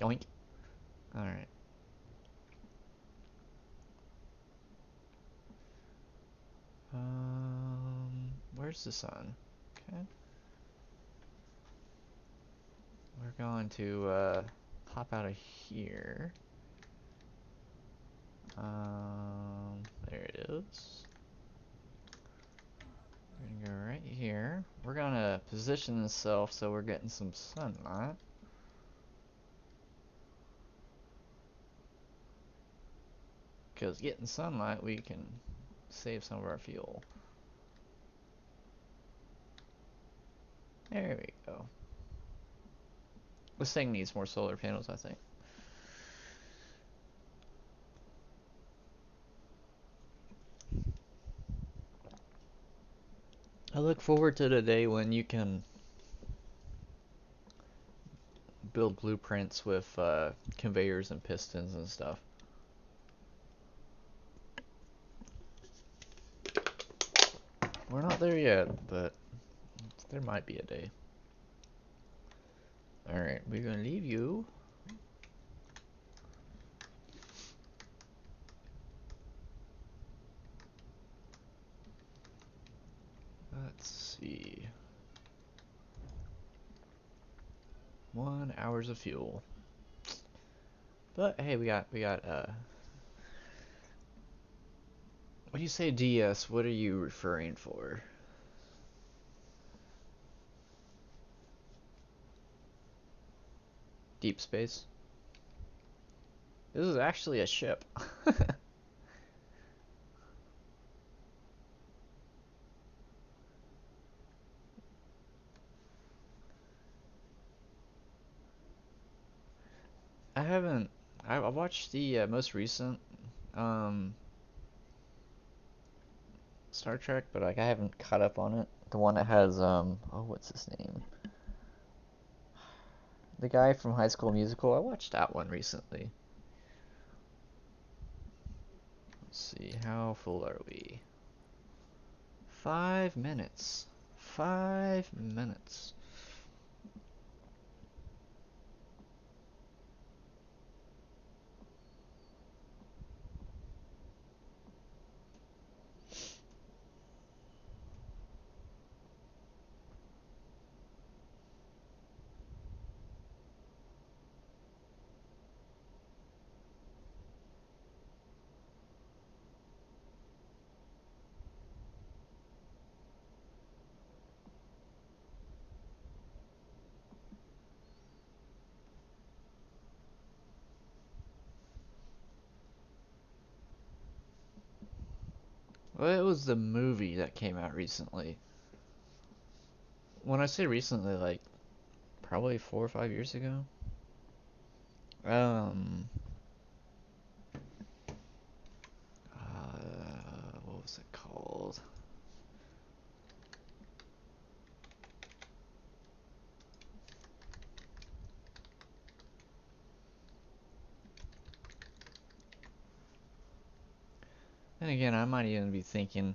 Yoink. Alright. Where's the sun? Okay. We're going to pop out of here. There it is. We're gonna go right here. We're gonna position this so we're getting some sunlight. Because getting sunlight, we can save some of our fuel. There we go. This thing needs more solar panels, I think. I look forward to the day when you can build blueprints with conveyors and pistons and stuff. We're not there yet, but there might be a day. Alright, we're gonna leave you. Let's see. 1 hours of fuel. But hey, we got when you say DS, what are you referring for? Deep space? This is actually a ship. I haven't. I watched the most recent Star Trek, but like I haven't caught up on it. The one that has oh, what's his name? The guy from High School Musical. I watched that one recently. see, how full are we? 5 minutes. 5 minutes. Well, it was the movie that came out recently. When I say recently, like probably 4 or 5 years ago. Um, what was it called? And again, I might even be thinking.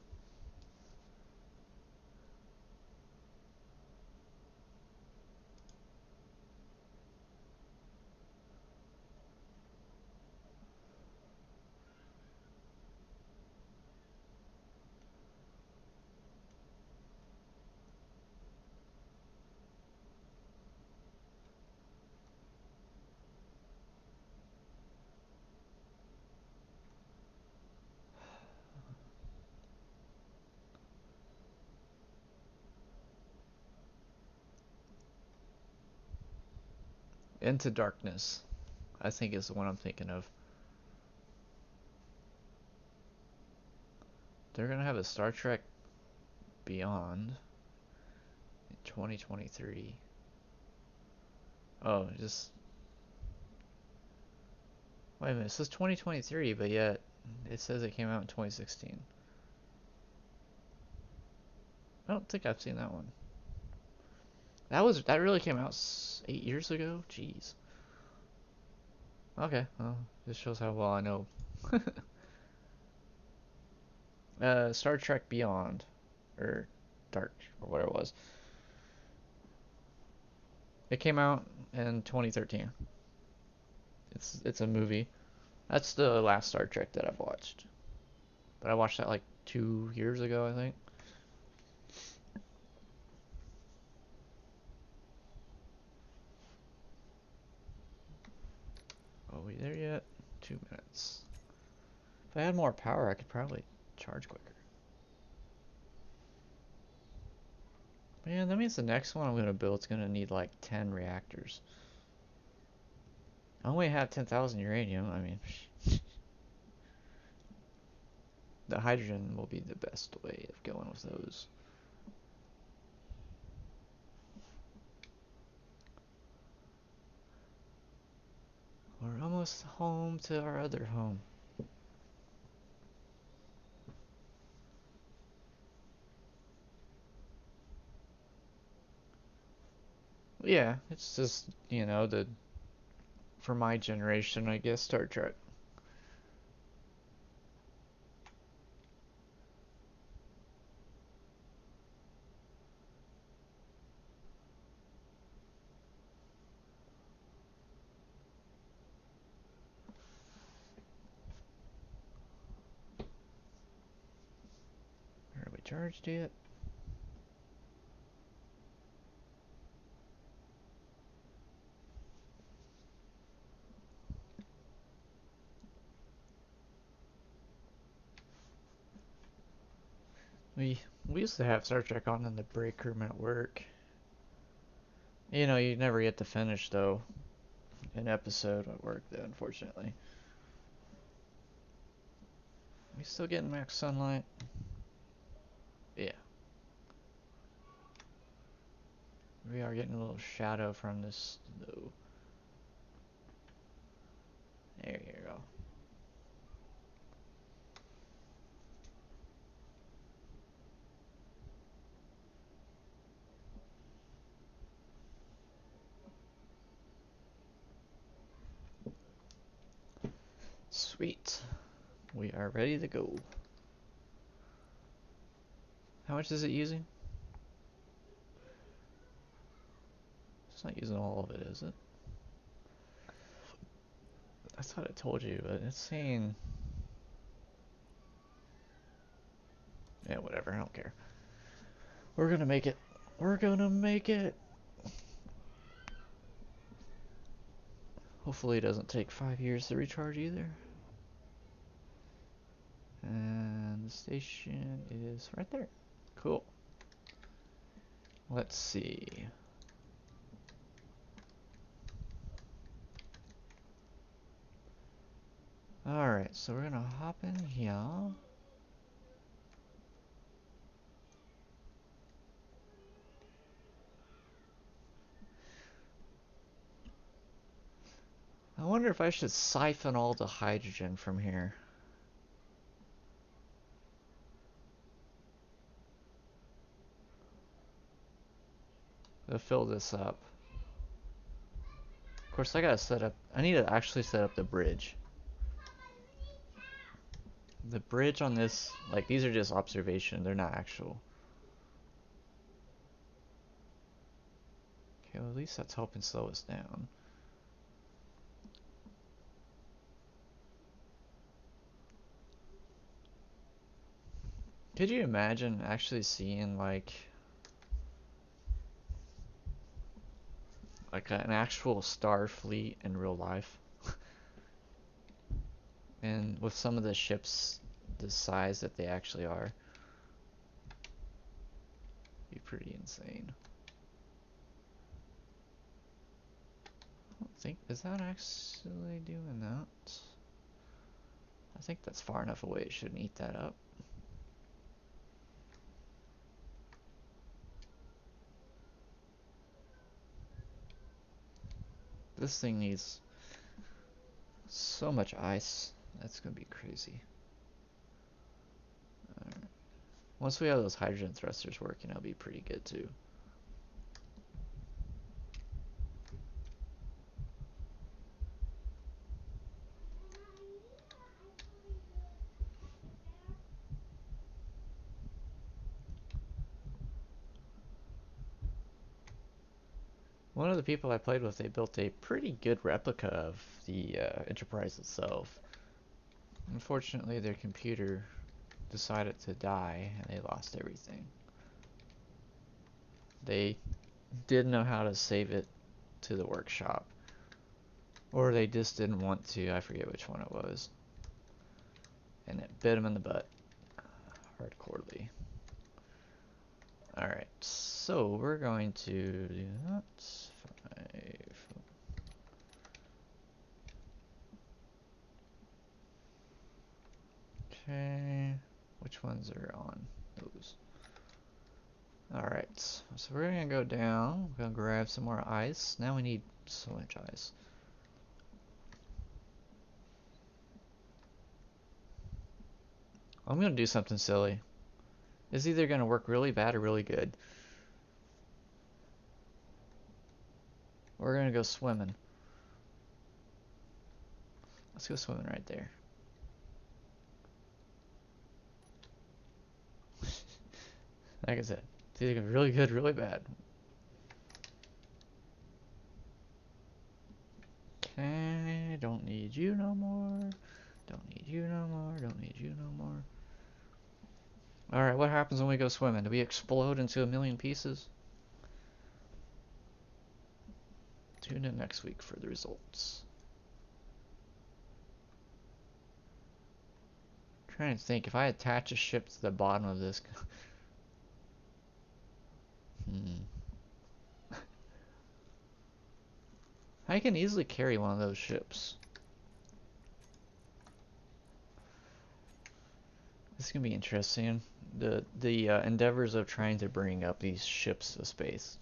Into Darkness, I think is the one I'm thinking of. They're gonna have a Star Trek Beyond in 2023. Oh, just wait a minute. It says 2023, but yet it says it came out in 2016. I don't think I've seen that one. That really came out 8 years ago. Jeez. Okay, well, this shows how well I know. Star Trek Beyond, or Dark, or whatever it was. It came out in 2013. It's a movie. That's the last Star Trek that I've watched. But I watched that like 2 years ago, I think. Are we there yet? 2 minutes. If I had more power, I could probably charge quicker. Man, that means the next one I'm gonna build is gonna need like 10 reactors. I only have 10,000 uranium. I mean, the hydrogen will be the best way of going with those. We're almost home to our other home. Yeah, it's just, the for my generation, I guess, Star Trek. Are we charged yet? We used to have Star Trek on in the break room at work. You never get to finish though an episode at work though, unfortunately. We still getting max sunlight? Yeah. We are getting a little shadow from this though. There you go. Sweet. We are ready to go. How much is it using? It's not using all of it, is it? I thought I told you, but it's saying... Yeah, whatever, I don't care. We're gonna make it. We're gonna make it! Hopefully it doesn't take 5 years to recharge either. And the station is right there. Cool. Let's see. Alright, so we're gonna hop in here. I wonder if I should siphon all the hydrogen from here. To fill this up. Of course, I gotta set up. I need to actually set up the bridge. The bridge on this, like, these are just observation, they're not actual. Okay, well, at least that's helping slow us down. Could you imagine actually seeing, like an actual star fleet in real life? And with some of the ships the size that they actually are. Be pretty insane. I don't think, is that actually doing that? I think that's far enough away, it shouldn't eat that up. This thing needs so much ice, that's gonna be crazy. Alright. Once we have those hydrogen thrusters working, it'll be pretty good too. One of the people I played with, they built a pretty good replica of the Enterprise itself. Unfortunately, their computer decided to die and they lost everything. They did know how to save it to the workshop, or they just didn't want to. I forget which one it was, and it bit them in the butt hardcorely. Alright, so we're going to do that. 5. Okay, which ones are on those? Alright, so we're gonna go down, we're gonna grab some more ice. Now we need so much ice. I'm gonna do something silly. It's either gonna work really bad or really good. We're gonna go swimming. Let's go swimming right there. Like I said, it's either really good, really bad. Okay, don't need you no more. Don't need you no more. Don't need you no more. Alright, what happens when we go swimming? Do we explode into a million pieces? Tune in next week for the results. I'm trying to think, if I attach a ship to the bottom of this... I can easily carry one of those ships. This is gonna be interesting. The endeavors of trying to bring up these ships to space.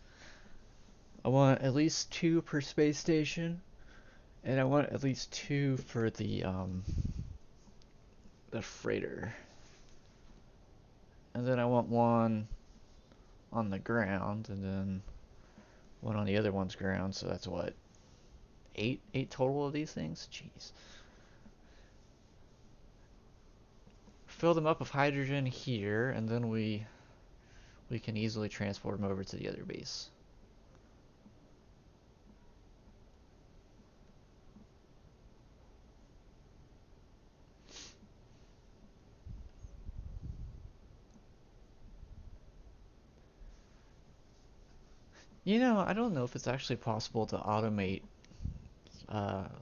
I want at least 2 per space station, and I want at least 2 for the freighter. And then I want 1 on the ground, and then 1 on the other one's ground. So that's what, 8 total of these things. Jeez. fill them up with hydrogen here, and then we can easily transport them over to the other base. You know, I don't know if it's actually possible to automate.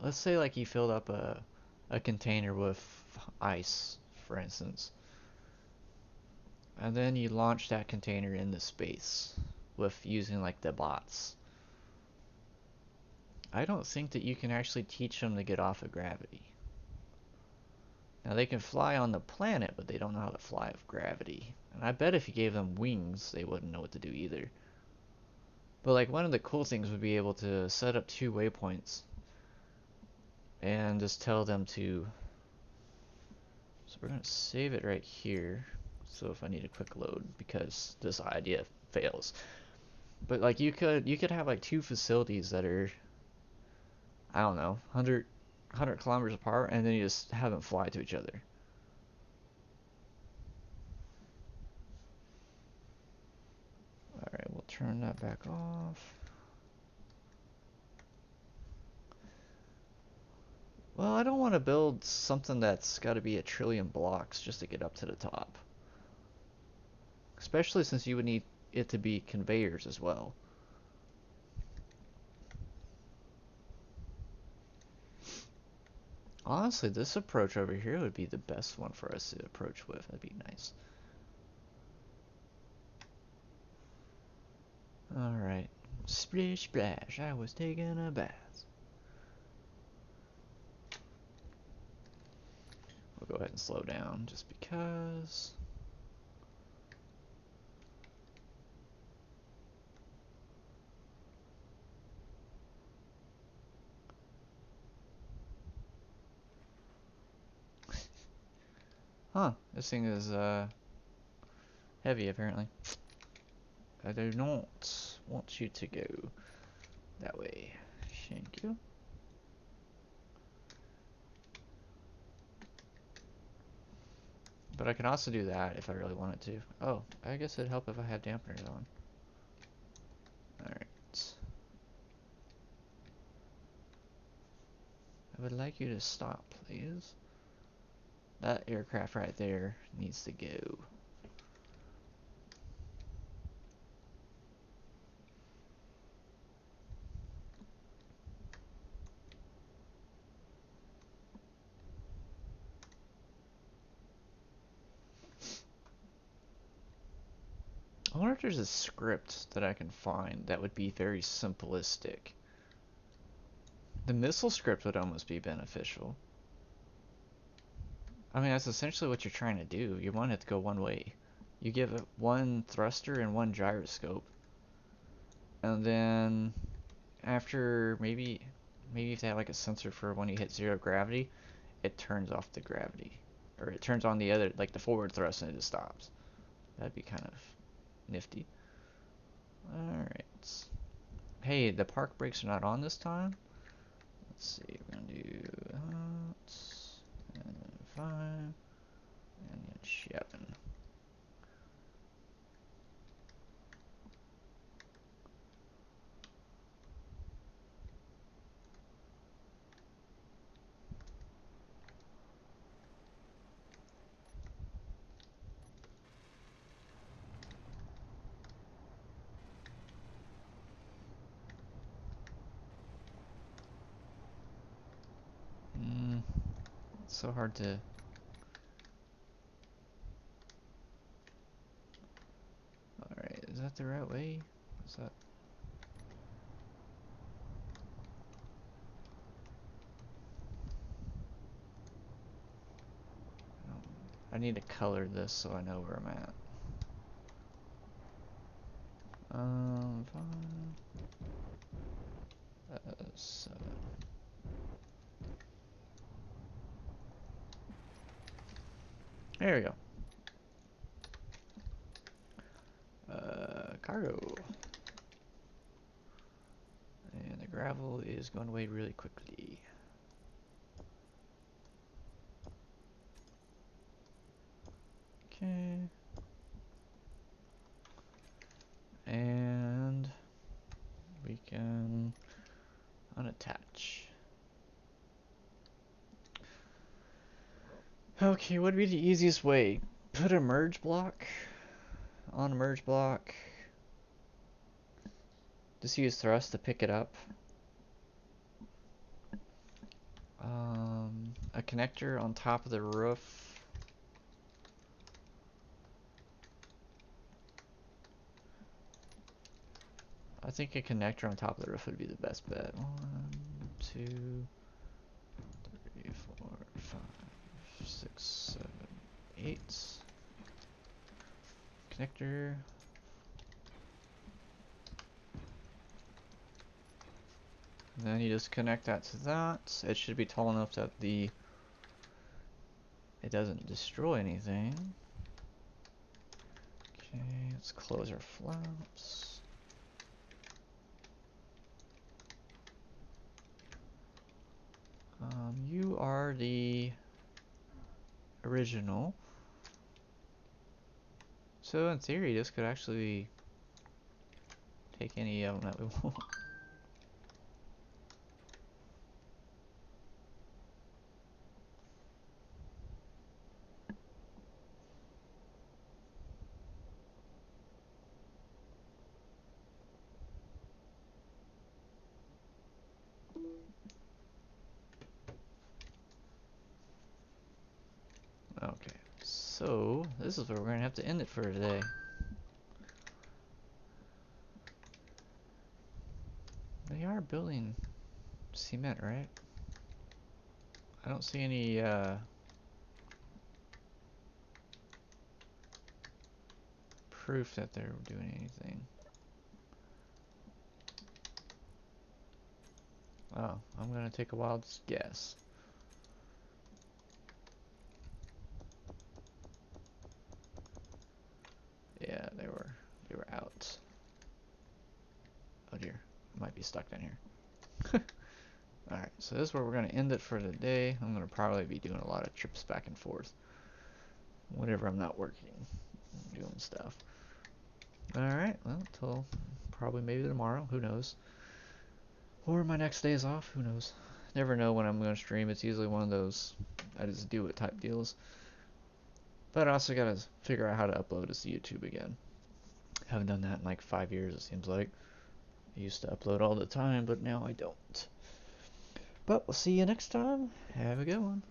Let's say like you filled up a container with ice, for instance, and then you launch that container into space with using like the bots. I don't think that you can actually teach them to get off of gravity. Now they can fly on the planet, but they don't know how to fly with gravity. And I bet if you gave them wings, they wouldn't know what to do either. But like one of the cool things would be able to set up 2 waypoints and just tell them to. So we're gonna save it right here. So if I need a quick load because this idea fails. But like you could have like 2 facilities that are, I don't know, 100 kilometers apart, and then you just have them fly to each other. Alright, we'll turn that back off. Well, I don't want to build something that's got to be 1,000,000,000,000 blocks just to get up to the top. Especially since you would need it to be conveyors as well. Honestly, this approach over here would be the best one for us to approach with. That'd be nice. Alright. Splish splash, I was taking a bath. We'll go ahead and slow down just because. Huh, this thing is heavy apparently. I do not want you to go that way. Thank you. But I can also do that if I really wanted to. Oh, I guess it'd help if I had dampeners on. Alright. I would like you to stop, please. That aircraft right there needs to go. I wonder if there's a script that I can find that would be very simplistic. The missile script would almost be beneficial. I mean, that's essentially what you're trying to do. You want it to go one way. You give it one thruster and one gyroscope. And then after maybe if they have like a sensor for when you hit 0 gravity, it turns off the gravity. Or it turns on the other, like the forward thrust, and it just stops. That'd be kind of nifty. Alright. Hey, the park brakes are not on this time. Let's see, we're gonna do that, and then 5, and then 7. It's so hard to. Alright, is that the right way? Is that. I need to color this so I know where I'm at. 5, 7. There we go. Cargo. And the gravel is going away really quickly. Okay. And we can unattach. Okay, what would be the easiest way? Put a merge block on a merge block. Just use thrust to pick it up. A connector on top of the roof. I think a connector on top of the roof would be the best bet. 1, 2, 3, 4, 5, 6, 7, 8. Connector. And then you just connect that to that. It should be tall enough that it doesn't destroy anything. Okay, let's close our flaps. You are the original. So in theory, this could actually take any of them that we want. Okay, so this is where we're gonna have to end it for today. They are building cement, right? I don't see any proof that they're doing anything. Oh, I'm gonna take a wild guess. Yeah, they were out. Oh dear, I might be stuck down here. Alright, so this is where we're gonna end it for today. I'm gonna probably be doing a lot of trips back and forth whenever I'm not working, doing stuff. Alright, well, till probably maybe tomorrow, who knows. Or my next day is off, who knows. Never know when I'm gonna stream. It's usually one of those I just do it type deals. But I also gotta figure out how to upload this to YouTube again. Haven't done that in like 5 years, it seems like. I used to upload all the time, but now I don't. But we'll see you next time. Have a good one.